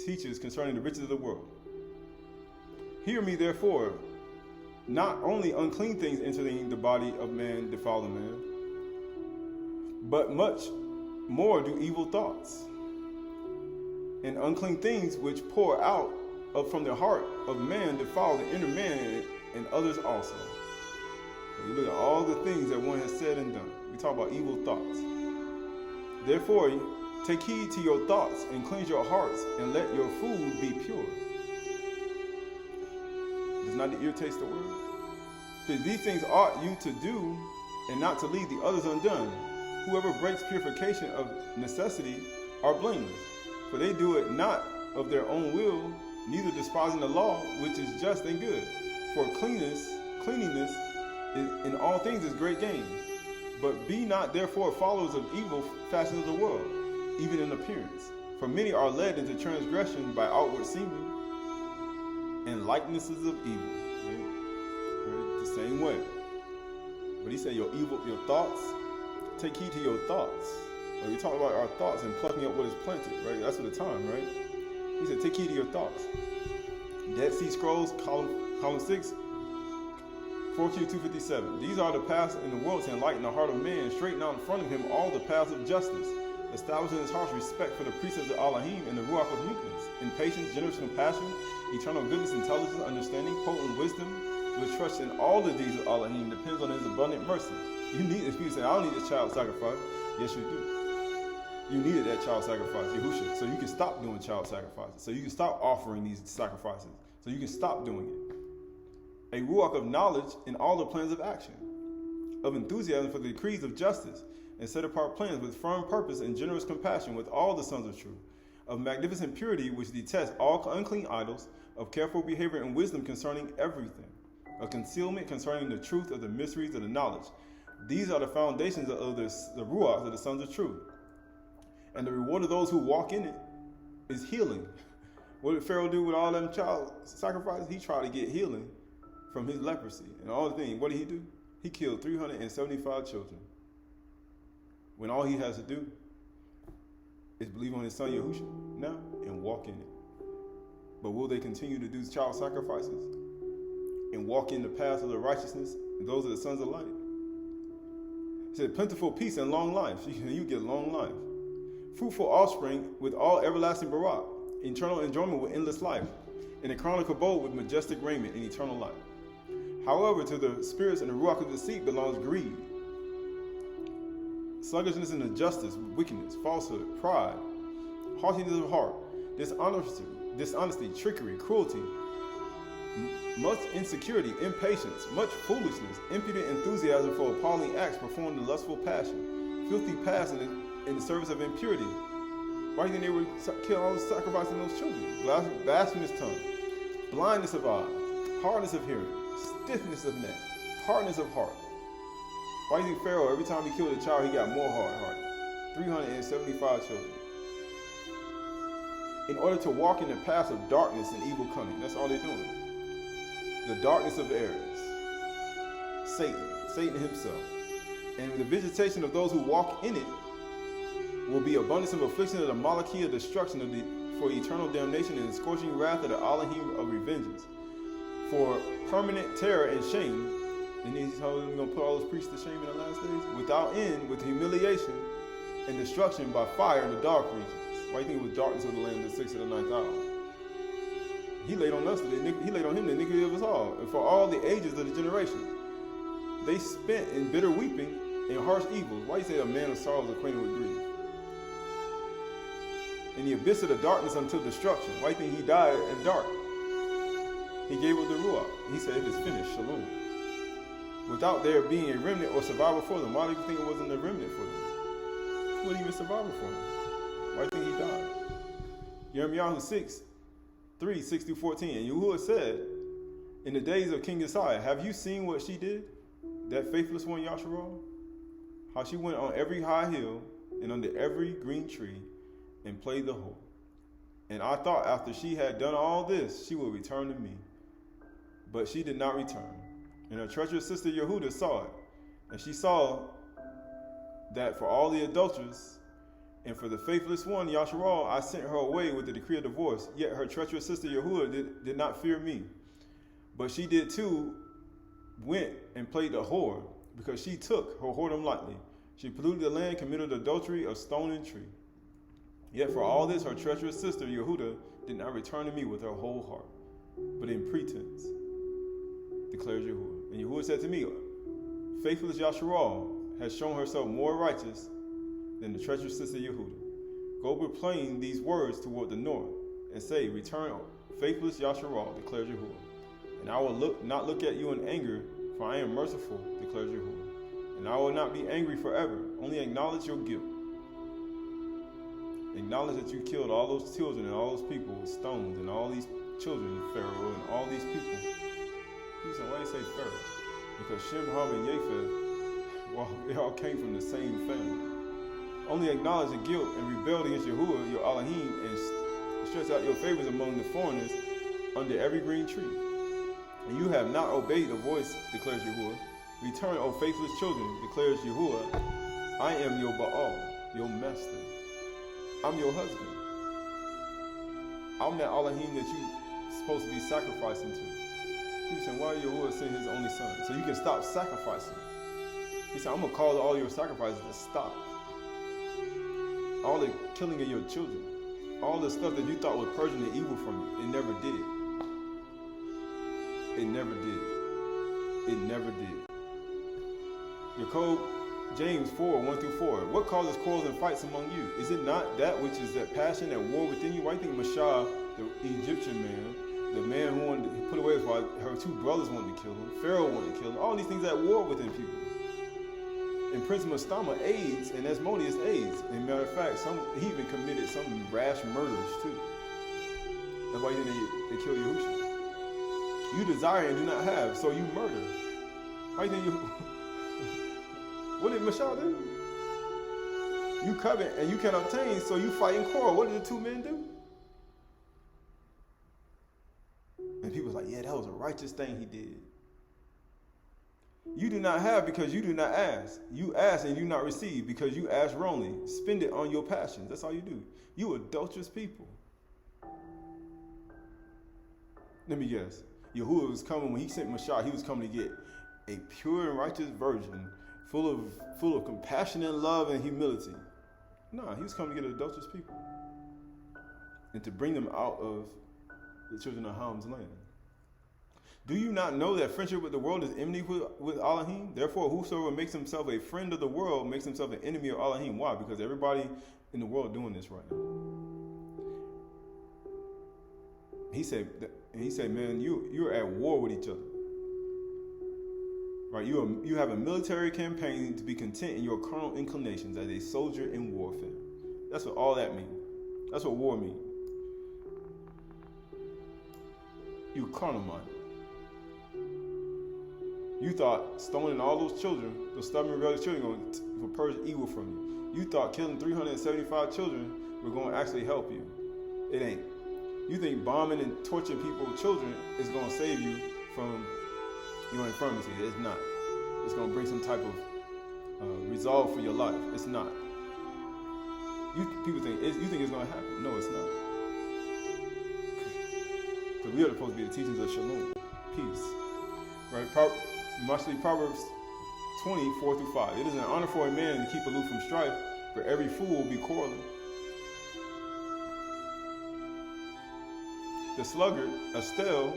teaches concerning the riches of the world. Hear me therefore, not only unclean things entering the body of man defile the man, but much more do evil thoughts and unclean things which pour out from the heart of man defile the inner man and others also. So you look at all the things that one has said and done. We talk about evil thoughts. Therefore, take heed to your thoughts and cleanse your hearts and let your food be pure. Does not the ear taste the word? For these things ought you to do and not to leave the others undone. Whoever breaks purification of necessity are blameless, for they do it not of their own will, neither despising the law, which is just and good. For cleanliness in all things is great gain. But be not therefore followers of evil fashions of the world, even in appearance. For many are led into transgression by outward seeming and likenesses of evil. Right? The same way. But he said your thoughts, take heed to your thoughts. Like we talk about our thoughts and plucking up what is planted, right? That's what the time, right? He said, take heed to your thoughts. Dead Sea Scrolls, column 6, 4Q257. These are the paths in the world to enlighten the heart of man, straighten out in front of him all the paths of justice, establishing his heart respect for the precepts of Elohim and the Ruach of meekness, in patience, generous compassion, eternal goodness, intelligence, understanding, potent wisdom, which trusts in all the deeds of Elohim, depends on his abundant mercy. You need this. People say, I don't need this child sacrifice. Yes, you do. You needed that child sacrifice, Yahusha, so you can stop doing child sacrifices, so you can stop offering these sacrifices, so you can stop doing it. A ruach of knowledge in all the plans of action, of enthusiasm for the decrees of justice, and set apart plans with firm purpose and generous compassion with all the sons of truth, of magnificent purity which detests all unclean idols, of careful behavior and wisdom concerning everything, of concealment concerning the truth of the mysteries of the knowledge. These are the foundations of the ruach of the sons of truth. And the reward of those who walk in it is healing. What did Pharaoh do with all them child sacrifices? He tried to get healing from his leprosy and all the things. What did he do? He killed 375 children. When all he has to do is believe on his son Yahusha now and walk in it. But will they continue to do child sacrifices and walk in the paths of the righteousness? And those are the sons of light. He said, plentiful peace and long life. You get long life. Fruitful offspring with all everlasting barak. Eternal enjoyment with endless life. And a crown of kabod with majestic raiment and eternal life. However, to the spirits and the ruach of deceit belongs greed, sluggishness and injustice, wickedness, falsehood, pride, haughtiness of heart, dishonesty, trickery, cruelty, much insecurity, impatience, much foolishness, impudent enthusiasm for appalling acts performed in lustful passion, filthy passion in the service of impurity. Why do you think they would kill all those sacrificing those children? Blasphemous tongue, blindness of eyes, hardness of hearing, stiffness of neck, hardness of heart. Why do you think Pharaoh, every time he killed a child, he got more hard-hearted? 375 children. In order to walk in the paths of darkness and evil cunning. That's all they're doing. The darkness of Aries. Satan himself. And the visitation of those who walk in it will be abundance of affliction of the Malachi of destruction for eternal damnation and the scorching wrath of the Elohim of revengeance. For permanent terror and shame. And he's going to put all those priests to shame in the last days? Without end, with humiliation and destruction by fire in the dark regions. Why do you think it was darkness of the land in the 6th and the 9th hour? He laid on us. He laid on him the iniquity of us all, and for all the ages of the generation. They spent in bitter weeping and harsh evils. Why you say a man of sorrows acquainted with grief? In the abyss of the darkness until destruction. Why you think he died in dark? He gave up the ruach. He said, it is finished. Shalom. Without there being a remnant or survivor for them. Why do you think it wasn't a remnant for them? He wasn't even a survivor for them. Why do you think he died? Jeremiah 6:3-6-14. And Yahuwah said, in the days of King Uzziah, have you seen what she did? That faithless one, Yasharal? How she went on every high hill and under every green tree and played the whore. And I thought after she had done all this, she would return to me. But she did not return. And her treacherous sister Yehuda saw it. And she saw that for all the adulterers and for the faithless one, Yasharal, I sent her away with the decree of divorce. Yet her treacherous sister Yehuda did not fear me. But she did too, went and played the whore, because she took her whoredom lightly. She polluted the land, committed adultery of stone and tree. Yet for all this, her treacherous sister Yehuda did not return to me with her whole heart, but in pretense, declares Yahuwah. And Yahuwah said to me, faithless Yasharal has shown herself more righteous than the treacherous sister Yehuda. Go proclaim these words toward the north, and say, return, faithless Yasharal, declares Yahuwah. And I will not look at you in anger, for I am merciful, declares Yahuwah. And I will not be angry forever, only acknowledge your guilt. Acknowledge that you killed all those children and all those people with stones, and all these children, Pharaoh, and all these people. He said, why do you say Pharaoh? Because Shem, Ham, and Japheth, well, they all came from the same family. Only acknowledge the guilt and rebelled against Yahuwah, your Elohim, and stretch out your favors among the foreigners under every green tree. And you have not obeyed the voice, declares Yahuwah. Return, O faithless children, declares Yahuwah. I am your Baal, your master. I'm your husband. I'm that Elohim that you're supposed to be sacrificing to. He said, why did Yahuwah send his only son? So you can stop sacrificing. He said, I'm going to cause all your sacrifices to stop. All the killing of your children. All the stuff that you thought was purging the evil from you. It never did. It never did. It never did. Jacob, James 4:1-4. What causes quarrels and fights among you? Is it not that which is that passion at war within you? Why do you think Mashah, the Egyptian man, the man who wanted to put away his wife, her two brothers wanted to kill him, Pharaoh wanted to kill him, all these things at war within people. And Prince Mastama AIDS, and Asmodeus AIDS. As a matter of fact, he even committed some rash murders too. That's why they kill Yahushua. You desire and do not have, so you murder. Why do you think you... What did Mashah do? You covet and you can obtain, so you fight and quarrel. What did the two men do? And people was like, yeah, that was a righteous thing he did. You do not have because you do not ask. You ask and you do not receive because you ask wrongly. Spend it on your passions. That's all you do. You adulterous people. Let me guess. Yahuwah was coming, when he sent Mashah, he was coming to get a pure and righteous virgin full of compassion and love and humility. No, he was coming to get adulterous people and to bring them out of the children of Ham's land. Do you not know that friendship with the world is enmity with Elohim? Therefore, whosoever makes himself a friend of the world makes himself an enemy of Elohim. Why? Because everybody in the world doing this right now. He said, man, you're at war with each other. Right? You have a military campaign to be content in your carnal inclinations as a soldier in warfare. That's what all that means. That's what war means. You carnal minded. You thought stoning all those children, those stubborn rebellious children, will purge evil from you. You thought killing 375 children were going to actually help you. It ain't. You think bombing and torturing people's children is going to save you from your infirmity. It's not. It's going to bring some type of resolve for your life. It's not. People think you think it's going to happen. No, it's not. Because we are supposed to be the teachings of shalom, peace. Right? Proverbs 20:4-5. It is an honor for a man to keep aloof from strife, for every fool will be quarreling. The sluggard, a stale,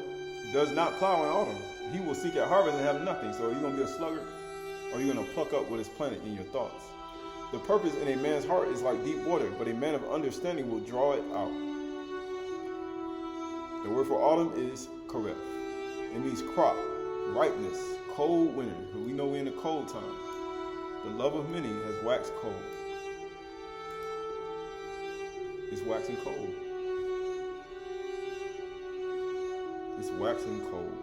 does not plow in autumn. He will seek at harvest and have nothing. So are you going to be a sluggard? Or are you going to pluck up what is planted in your thoughts? The purpose in a man's heart is like deep water, but a man of understanding will draw it out. The word for autumn is kareth. It means crop, ripeness, cold winter. We know we're in the cold time. The love of many has waxed cold. It's waxing cold. It's waxing cold.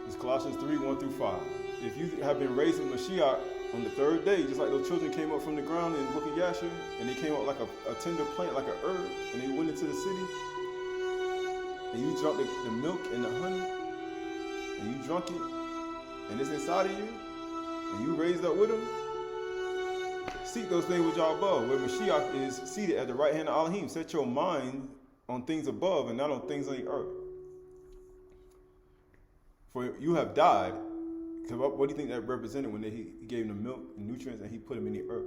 It's Colossians 3, 1 through 5. If you have been raised in Mashiach on the third day, just like those children came up from the ground in the book of Yasher, and they came up like a tender plant, like an herb, and they went into the city, and you drank the milk and the honey, and you drunk it, and it's inside of you, and you raised up with them, seek those things which are above, where Mashiach is seated at the right hand of Elohim. Set your mind on things above and not on things on the earth. For you have died. What do you think that represented when he gave them the milk and nutrients and he put them in the earth?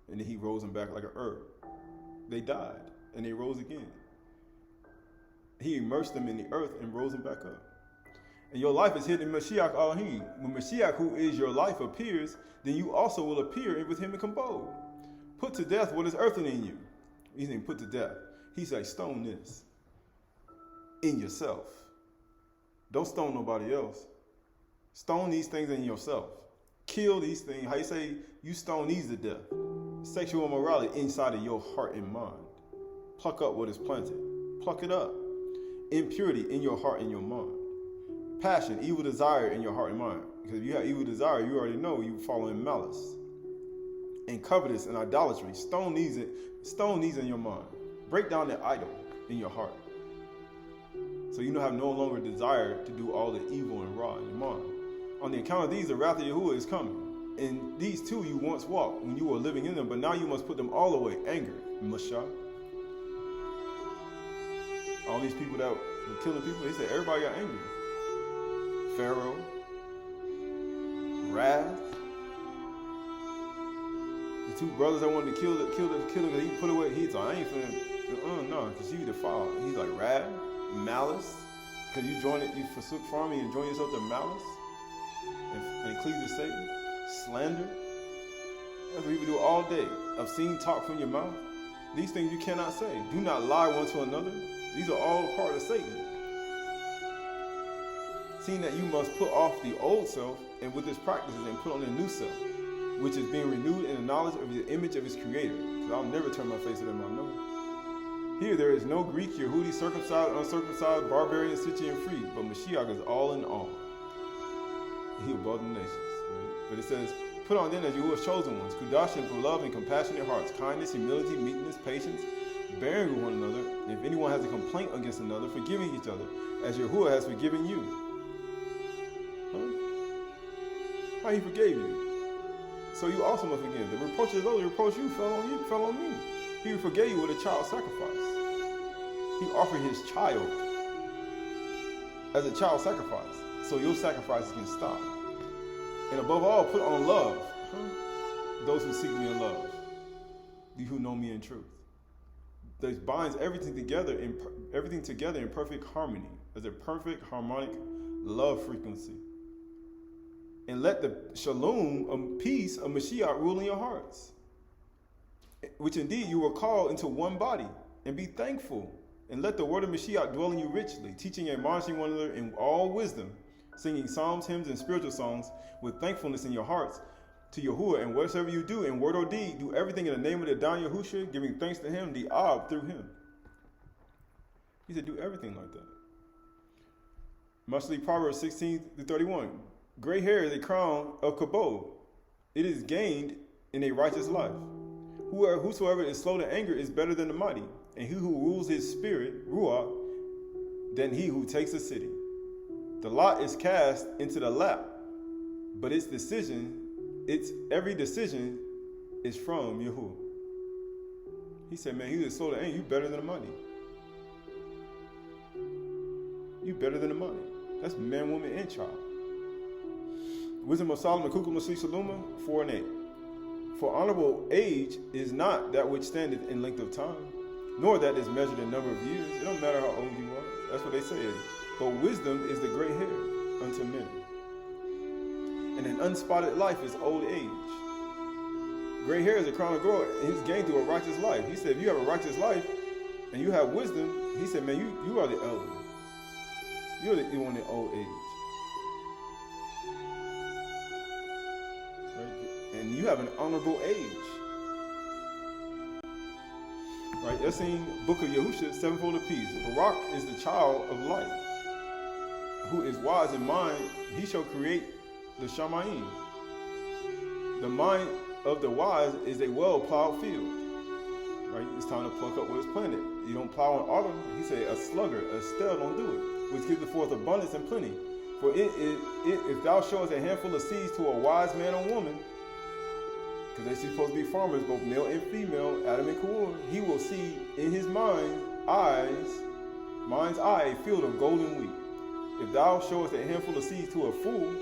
And then he rose them back like an herb. They died and they rose again. He immersed them in the earth and rose them back up. And your life is hidden in Mashiach Elohim. When Mashiach, who is your life, appears, then you also will appear with him in kabod. Put to death what is earthly in you. He's saying put to death. He's like, stone this in yourself. Don't stone nobody else. Stone these things in yourself. Kill these things. How you say you stone these to death? Sexual immorality inside of your heart and mind. Pluck up what is planted. Pluck it up. Impurity in your heart and your mind. Passion, evil desire in your heart and mind. Because if you have evil desire, you already know you follow in malice. And covetous and idolatry. Stone these in your mind. Break down the idol in your heart. So you have no longer desire to do all the evil and raw in your mind. On the account of these, the wrath of Yahuwah is coming. And these two you once walked when you were living in them, but now you must put them all away. Anger, Mashah. All these people that were killing people, they said everybody got angry. Pharaoh, wrath. The two brothers that wanted to kill him because he put away. He's like, I ain't finna, no, because you defiled. He's like, wrath, malice, because you forsook from me and joined yourself to malice and cleave to Satan. Slander. That's what people do all day. Obscene talk from your mouth. These things you cannot say. Do not lie one to another. These are all part of Satan. Seeing that you must put off the old self and with his practices and put on the new self, which is being renewed in the knowledge of the image of his creator. Because I'll never turn my face to them, I know. Here there is no Greek, Yehudi, circumcised, uncircumcised, barbarian, Scythian, free, but Mashiach is all in all. He above the nations. Right? But it says, put on then as Yahuwah's chosen ones, Kudash and for love and compassionate hearts, kindness, humility, meekness, patience, bearing with one another, and if anyone has a complaint against another, forgiving each other, as Yahuwah has forgiven you. Huh? How he forgave you. So you also must forgive. The reproach of those who reproach you fell on me. He forgave you with a child sacrifice. He offered his child as a child sacrifice, so your sacrifices can stop. And above all, put on love. Those who seek me in love, you who know me in truth. That binds everything together in perfect harmony, as a perfect harmonic love frequency. And let the shalom of peace of Mashiach rule in your hearts, which indeed you were called into one body, and be thankful. And let the word of Mashiach dwell in you richly, teaching and admonishing one another in all wisdom, singing psalms, hymns, and spiritual songs with thankfulness in your hearts to Yahuwah. And whatsoever you do in word or deed, do everything in the name of the Don Yahushua, giving thanks to him, the Ab, through him. He said, do everything like that. Mostly Proverbs 16-31. Gray hair is a crown of kabod. It is gained in a righteous life. Whosoever is slow to anger is better than the mighty, and he who rules his spirit, ruach, than he who takes a city. The lot is cast into the lap, but every decision is from Yahuwah. He said, man, he who is slow to anger, you better than the mighty. You better than the mighty. That's man, woman, and child. Wisdom of Solomon, Kukul Masih Saluma, 4:8. For honorable age is not that which standeth in length of time, nor that is measured in number of years. It don't matter how old you are. That's what they say. But wisdom is the gray hair unto men. And an unspotted life is old age. Gray hair is a crown of glory, and he's gained through a righteous life. He said, if you have a righteous life and you have wisdom, he said, man, you are the elder. You're the one in old age. Right? And you have an honorable age. Right? That's in Book of Yahusha, sevenfold apiece. Barak is the child of light, who is wise in mind. He shall create the Shamy'n. The mind of the wise is a well-plowed field. Right? It's time to pluck up what is planted. You don't plow in autumn. He said, a sluggard, a stale don't do it, which gives forth abundance and plenty. For if thou showest a handful of seeds to a wise man or woman, because they're supposed to be farmers, both male and female, Adam and Kaur, he will see in his mind's eye, a field of golden wheat. If thou showest a handful of seeds to a fool,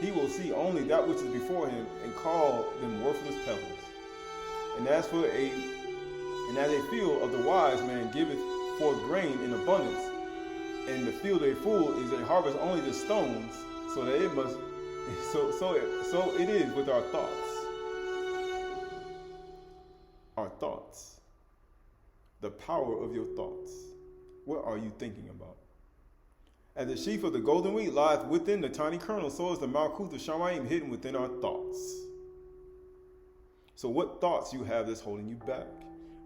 he will see only that which is before him and call them worthless pebbles. And as a field of the wise man giveth forth grain in abundance, and the field of a fool is a harvest only the stones, so that it must. So it is with our thoughts. Our thoughts. The power of your thoughts. What are you thinking about? As the sheaf of the golden wheat lieth within the tiny kernel, so is the malkuth of Shamayim hidden within our thoughts. So what thoughts you have that's holding you back?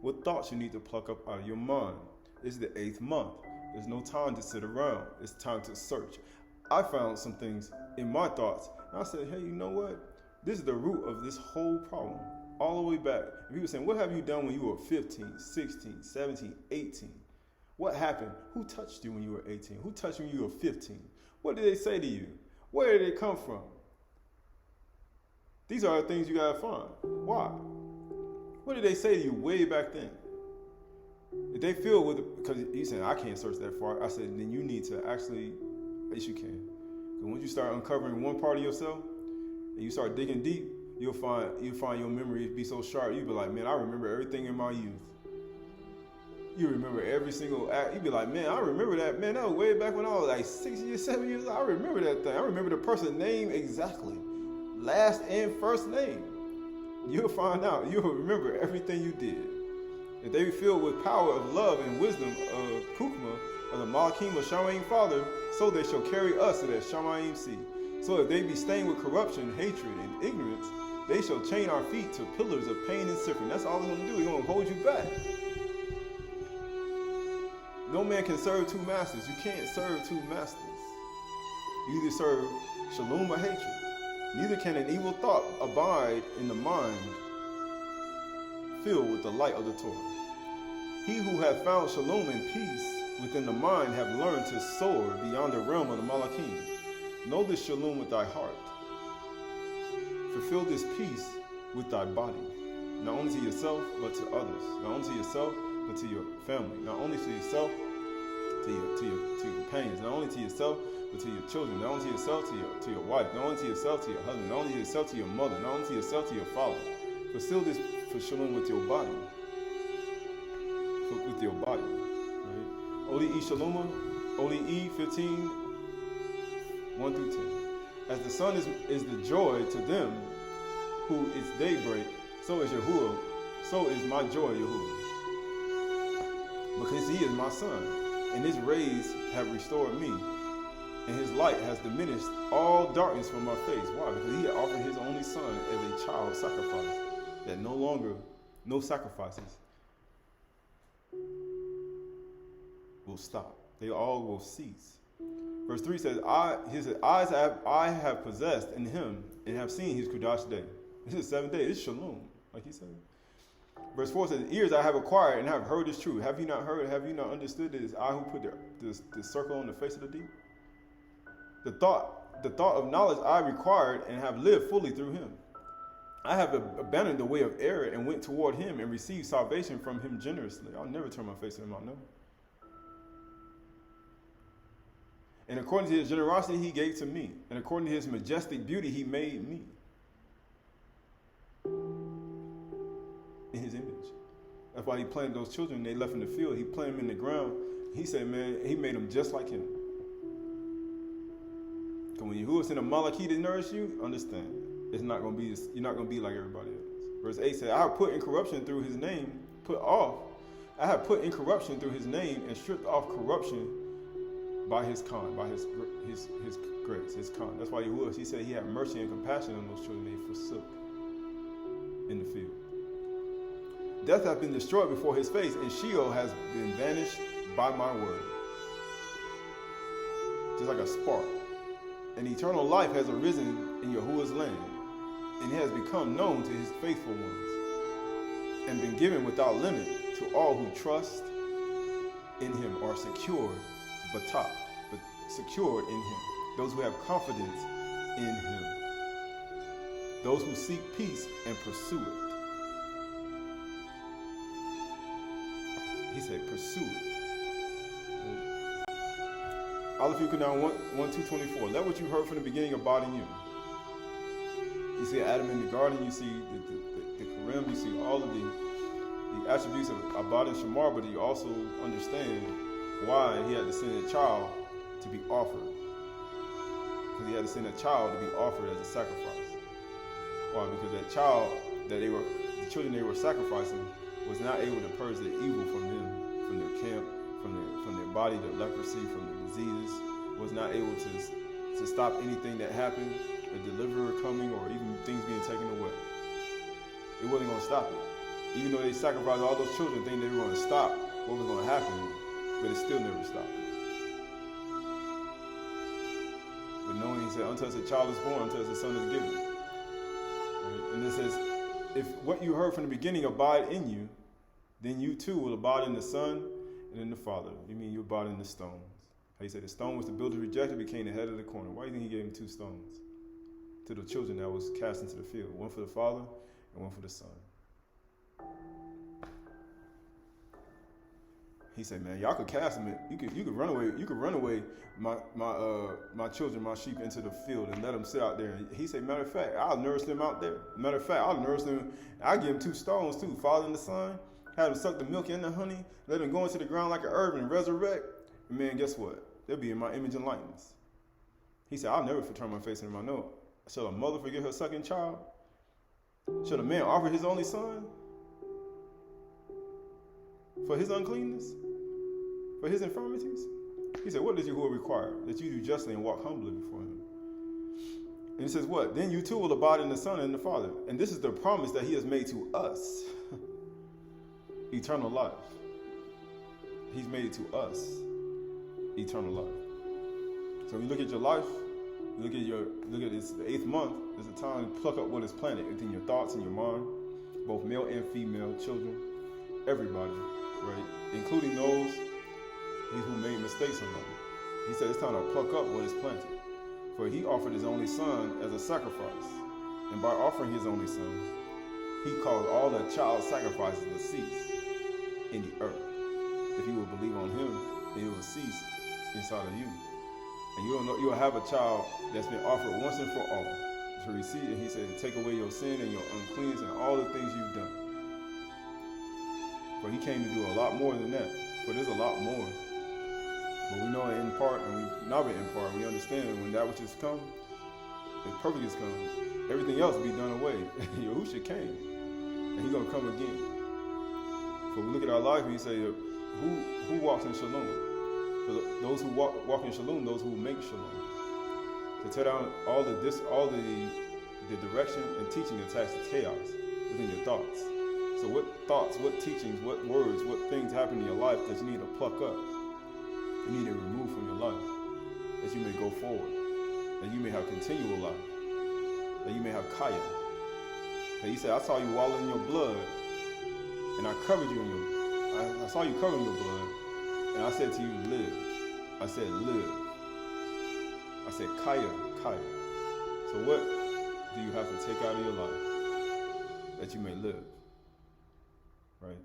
What thoughts you need to pluck up out of your mind? It's the 8th month. There's no time to sit around. It's time to search. I found some things in my thoughts, and I said, hey, you know what? This is the root of this whole problem. All the way back. And people saying, what have you done when you were 15, 16, 17, 18? What happened? Who touched you when you were 18? Who touched you when you were 15? What did they say to you? Where did they come from? These are the things you gotta find. Why? What did they say to you way back then? If they feel because you said, I can't search that far. I said, then you need to actually, yes you can. Because once you start uncovering one part of yourself, and you start digging deep, you'll find your memory be so sharp, you'll be like, man, I remember everything in my youth. You remember every single act. You'd be like, man, I remember that. Man, that was way back when I was like 6 years, 7 years old. I remember that thing. I remember the person's name exactly. Last and first name. You'll find out. You'll remember everything you did. If they be filled with power of love and wisdom of Kukma, of the Malakim of Shamayim Father, so they shall carry us to that Shamayim seed. So if they be stained with corruption, hatred, and ignorance, they shall chain our feet to pillars of pain and suffering. That's all it's going to do. It's going to hold you back. No man can serve two masters. You can't serve two masters. You either serve shalom or hatred. Neither can an evil thought abide in the mind filled with the light of the Torah. He who hath found shalom and peace within the mind have learned to soar beyond the realm of the Malakim. Know this shalom with thy heart. Fulfill this peace with thy body, not only to yourself, but to others. Not only to yourself, but to your family. Not only to yourself, to your companions. Not only to yourself, but to your children. Not only to yourself, to your wife. Not only to yourself, to your husband. Not only to yourself, to your mother. Not only to yourself, to your father. Fulfill this for shalom with your body. With your body. Right? Oli E Shaloma, Oli E 15, 1 through 10. As the sun is the joy to them who is daybreak, so is Yahuwah, so is my joy, Yahuwah. Because he is my son, and his rays have restored me, and his light has diminished all darkness from my face. Why? Because he had offered his only son as a child sacrifice, that no sacrifices will stop. They all will cease. Verse 3 says, I have possessed in him and have seen his Kudash day. This is the 7th day. It's shalom, like he said. Verse 4 says, ears I have acquired and have heard his truth. Have you not heard? Have you not understood that it is I who put the circle on the face of the deep? The thought of knowledge I required and have lived fully through him. I have abandoned the way of error and went toward him and received salvation from him generously. I'll never turn my face to him, I know. And according to his generosity, he gave to me. And according to his majestic beauty, he made me in his image. That's why he planted those children. They left in the field. He planted them in the ground. He said, man, he made them just like him. Because when Yahuwah sent a Malachite to nourish you, understand, it's not going to be. You're not going to be like everybody else. Verse 8 said, I have put incorruption through his name, I have put incorruption through his name and stripped off corruption by his kind, by his grace, his kind. That's why he said he had mercy and compassion on those children they forsook in the field. Death hath been destroyed before his face, and Sheol has been banished by my word. Just like a spark. And eternal life has arisen in Yahuwah's land, and it has become known to his faithful ones, and been given without limit to all who trust in him, are secured, but secured in him. Those who have confidence in him. Those who seek peace and pursue it. He said, pursue it. Aleph Yukanan 1:2-24. Let what you heard from the beginning abide in you. You see Adam in the garden, you see the Karim, you see all of the attributes of Abad and Shamar, but you also understand why he had to send a child to be offered. Because he had to send a child to be offered as a sacrifice. Why? Because that child the children they were sacrificing was not able to purge the evil from them, from their camp, from their body, their leprosy, from their diseases, was not able to stop anything that happened, a deliverer coming, or even things being taken away. It wasn't going to stop it. Even though they sacrificed all those children, thinking they were going to stop what was going to happen, but it still never stopped it. But knowing, he said, until a child is born, until a son is given. Right? And it says, if what you heard from the beginning abide in you, then you too will abide in the Son and in the Father. You mean you abide in the stones. How he said the stone was the builder rejected, became the head of the corner. Why do you think he gave him 2 stones? To the children that was cast into the field. One for the Father and one for the Son. He said, man, y'all could cast them. You could run away. You could run away my children, my sheep into the field and let them sit out there. And he said, matter of fact, I'll nourish them out there. Matter of fact, I'll nourish them. I'll give them 2 stones too, Father and the Son. Have them suck the milk and the honey. Let them go into the ground like an herb and resurrect. And man, guess what? They'll be in my image and likeness. He said, I'll never turn my face in my no. Shall a mother forget her sucking child? Shall a man offer his only son for his uncleanness? For his infirmities? He said, what does Yahuwah require? That you do justly and walk humbly before him. And he says what? Then you too will abide in the Son and the Father. And this is the promise that he has made to us. Eternal life. He's made it to us. Eternal life. So when you look at your life, look at this, the 8th month, there's a time to pluck up what is planted within your thoughts and your mind, both male and female, children, everybody, right? Including those who made mistakes in life. He said it's time to pluck up what is planted. For he offered his only son as a sacrifice. And by offering his only son, he caused all the child sacrifices to cease in the earth. If you will believe on him, then it will cease inside of you. And you'll have a child that's been offered once and for all to receive. And he said to take away your sin and your uncleanness and all the things you've done. For he came to do a lot more than that. For there's a lot more. But we know it in part, and we not in part. We understand when that which has come, the perfect has come, everything else will be done away. Yahushua came, and he's gonna come again. For we look at our life, and he say, who walks in shalom? For those who walk in shalom, those who make shalom. To tear down all the direction and teaching attached to chaos within your thoughts. So what thoughts, what teachings, what words, what things happen in your life that you need to pluck up? You need to remove from your life, that you may go forward, that you may have continual life, that you may have kaya. And he said, I saw you wallow in your blood, and I covered you in your, I saw you covered in your blood, and I said to you, live. I said, live. I said, kaya, kaya. So what do you have to take out of your life that you may live? Right?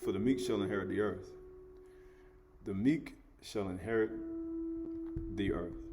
For the meek shall inherit the earth. The meek shall inherit the earth.